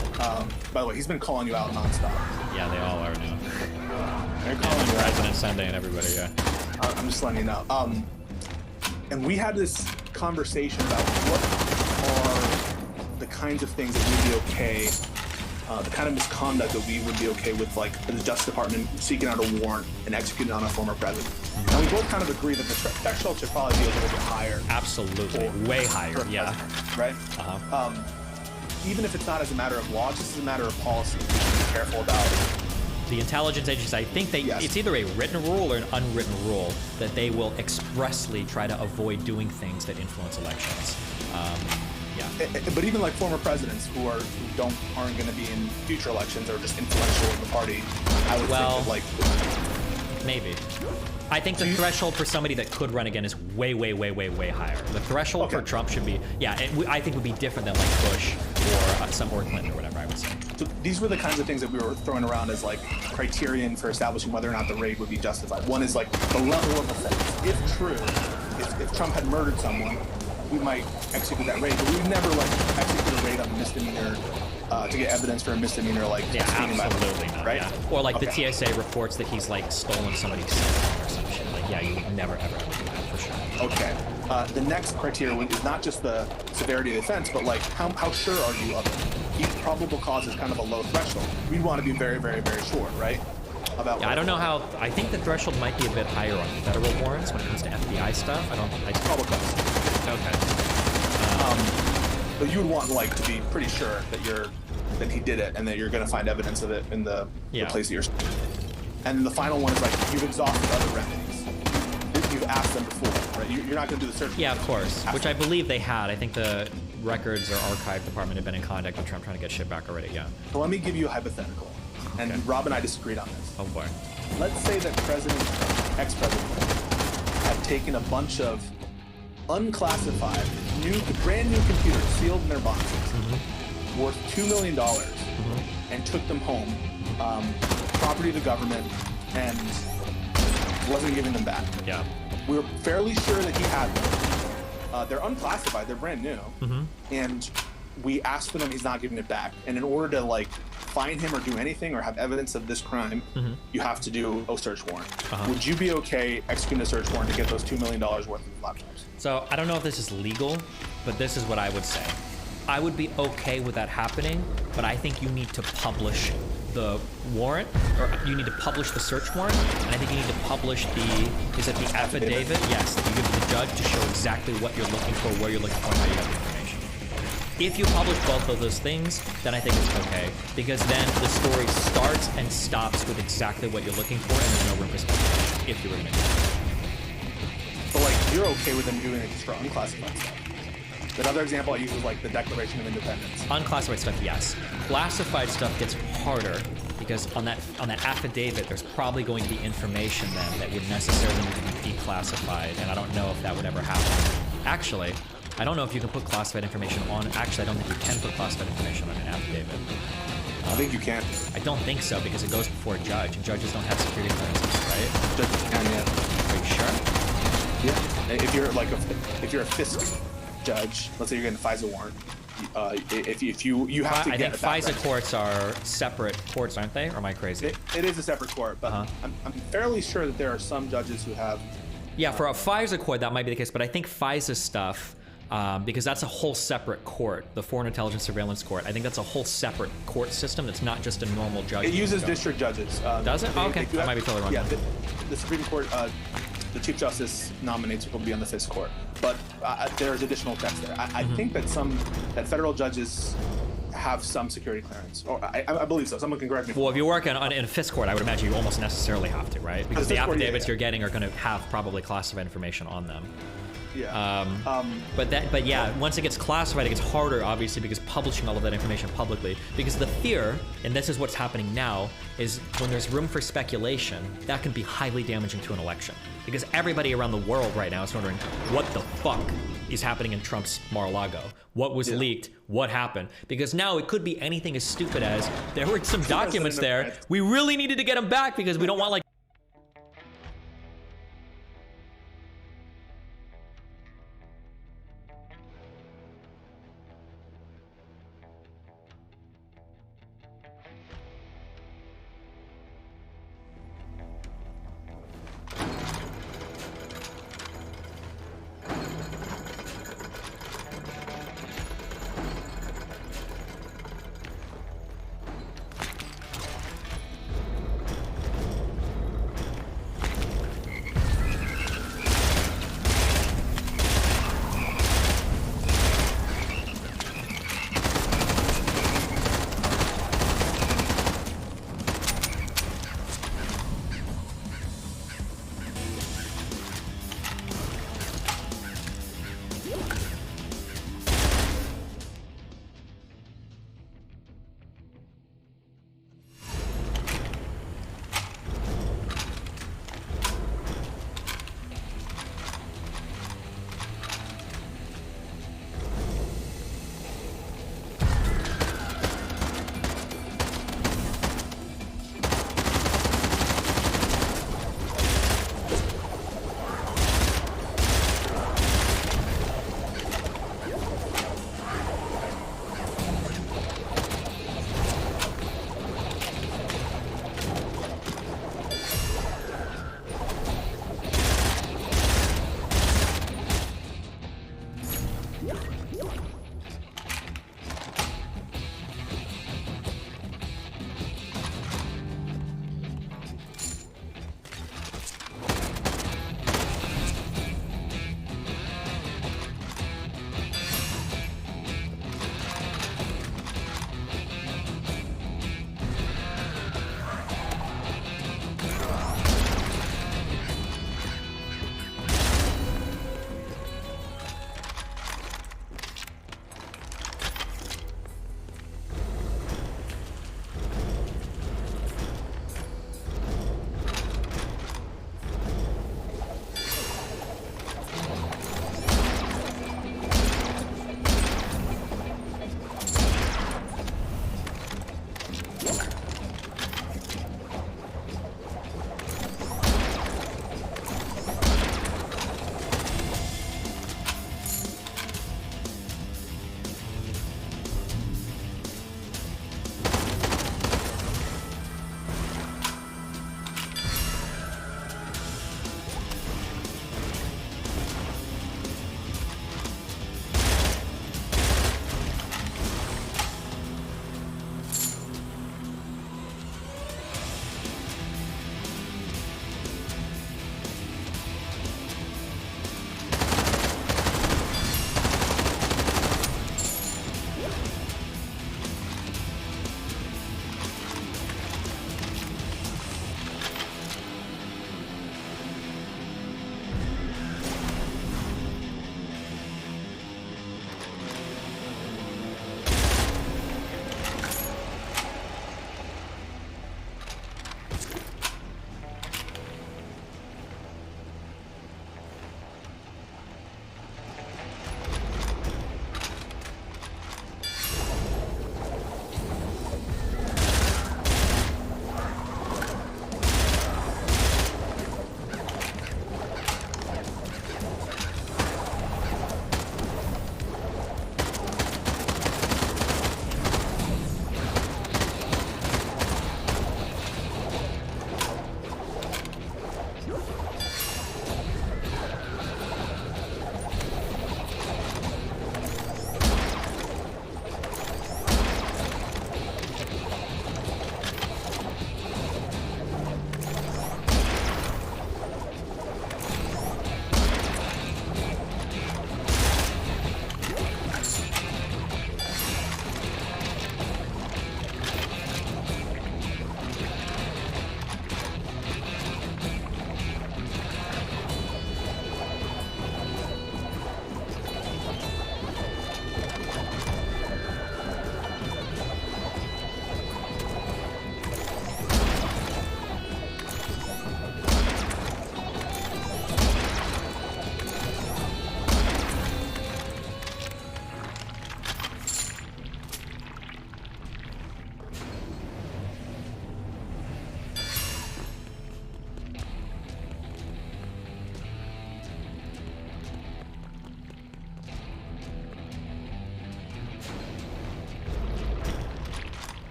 Q: By the way, he's been calling you out nonstop.
K: Yeah, they all are now.
Q: They're calling you
K: President Sunday and everybody. Yeah.
Q: I'm just letting you know. And we had this conversation about what are the kinds of things that would be okay. The kind of misconduct that we would be okay with, like the Justice Department seeking out a warrant and executing on a former president. And we both kind of agree that the threshold should probably be a little bit higher.
K: Absolutely, way higher. Yeah.
Q: Right. Even if it's not as a matter of law, just as a matter of policy, we should be careful about it.
K: The intelligence agencies, I think it's either a written rule or an unwritten rule that they will expressly try to avoid doing things that influence elections. Yeah.
Q: But even like former presidents who aren't going to be in future elections or just influential in the party, I would think that like
K: maybe. I think the threshold for somebody that could run again is way, way, way, way, way higher. The threshold for Trump should be, I think would be different than like Bush or Clinton or whatever, I would say.
Q: So these were the kinds of things that we were throwing around as like criterion for establishing whether or not the raid would be justified. One is like the level of offense. If true, if Trump had murdered someone, we might execute that raid, but we would never like execute a raid on a misdemeanor to get evidence for a misdemeanor, like
K: absolutely not,
Q: right?
K: Yeah. Or like the TSA reports that he's like stolen somebody's cell phone or some shit. Like, yeah, you would never ever do that for sure.
Q: Okay. The next criteria is not just the severity of the offense, but like how sure are you of it? Probable cause is kind of a low threshold. We'd want to be very, very, very sure, right? About
K: I don't know how. I think the threshold might be a bit higher on federal warrants when it comes to FBI stuff.
Q: Probable cause.
K: Okay.
Q: But you would want like to be pretty sure that he did it and that you're going to find evidence of it in the place that you're. And then the final one is like you've exhausted other remedies. You've asked them before, right? You're not going to do the search.
K: Yeah, of course. Which I believe they had. I think the records or archive department had been in contact with Trump trying to get shit back already. Yeah.
Q: So let me give you a hypothetical. And Rob and I disagreed on this.
K: Oh boy.
Q: Let's say that ex-president had taken a bunch of unclassified, brand new computers sealed in their boxes, worth $2 million, and took them home, property of the government, and wasn't giving them back.
K: Yeah.
Q: We were fairly sure that he had them. They're unclassified, they're brand new, and we asked for them, he's not giving it back. And in order to like find him or do anything or have evidence of this crime, you have to do a search warrant. Would you be okay executing a search warrant to get those $2 million worth of laptops?
K: So I don't know if this is legal, but this is what I would say. I would be okay with that happening, but I think you need to publish the warrant, or you need to publish the search warrant, and I think you need to publish the affidavit? Yes, that you give to the judge to show exactly what you're looking for, where you're looking for, and how you got the information. If you publish both of those things, then I think it's okay, because then the story starts and stops with exactly what you're looking for, and there's no room for speculation, if you were to make it.
Q: But like, you're okay with them doing it just for unclassified stuff? Another example I use is like the Declaration of Independence.
K: Unclassified stuff, yes. Classified stuff gets harder because on that affidavit, there's probably going to be information then that would necessarily need to be declassified, and I don't know if that would ever happen. Actually, I don't know if you can put classified information on. Actually, I don't think you can put classified information on an affidavit.
Q: I think you can.
K: I don't think so because it goes before a judge, and judges don't have security clearances, right?
Q: Judges can, yeah.
K: Are you sure?
Q: Yeah. If you're like if you're a FISC judge, let's say you're getting a FISA warrant, if you have to
K: I
Q: get
K: think FISA courts are separate courts, aren't they? Or am I crazy?
Q: It is a separate court, but I'm fairly sure that there are some judges who have.
K: Yeah, for a FISA court, that might be the case, but I think FISA stuff, because that's a whole separate court, the Foreign Intelligence Surveillance Court. I think that's a whole separate court system. It's not just a normal judge.
Q: It uses district judges.
K: Does it? Okay, I might be totally wrong.
Q: Yeah, the Supreme Court, the Chief Justice nominates people to be on the FISC court, but there's additional checks there. I think that that federal judges have some security clearance, or I believe so. Someone can correct me.
K: Well, if you work in a FISC court, I would imagine you almost necessarily have to, right? Because the affidavits you're getting are going to have probably classified information on them.
Q: Yeah.
K: But yeah, once it gets classified, it gets harder, obviously, because publishing all of that information publicly. Because the fear, and this is what's happening now, is when there's room for speculation, that can be highly damaging to an election. Because everybody around the world right now is wondering, what the fuck is happening in Trump's Mar-a-Lago? What was leaked? What happened? Because now it could be anything as stupid as, there were some documents there, we really needed to get them back because we don't want like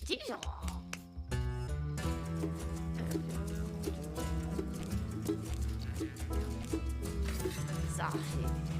H: Dijon. Sache.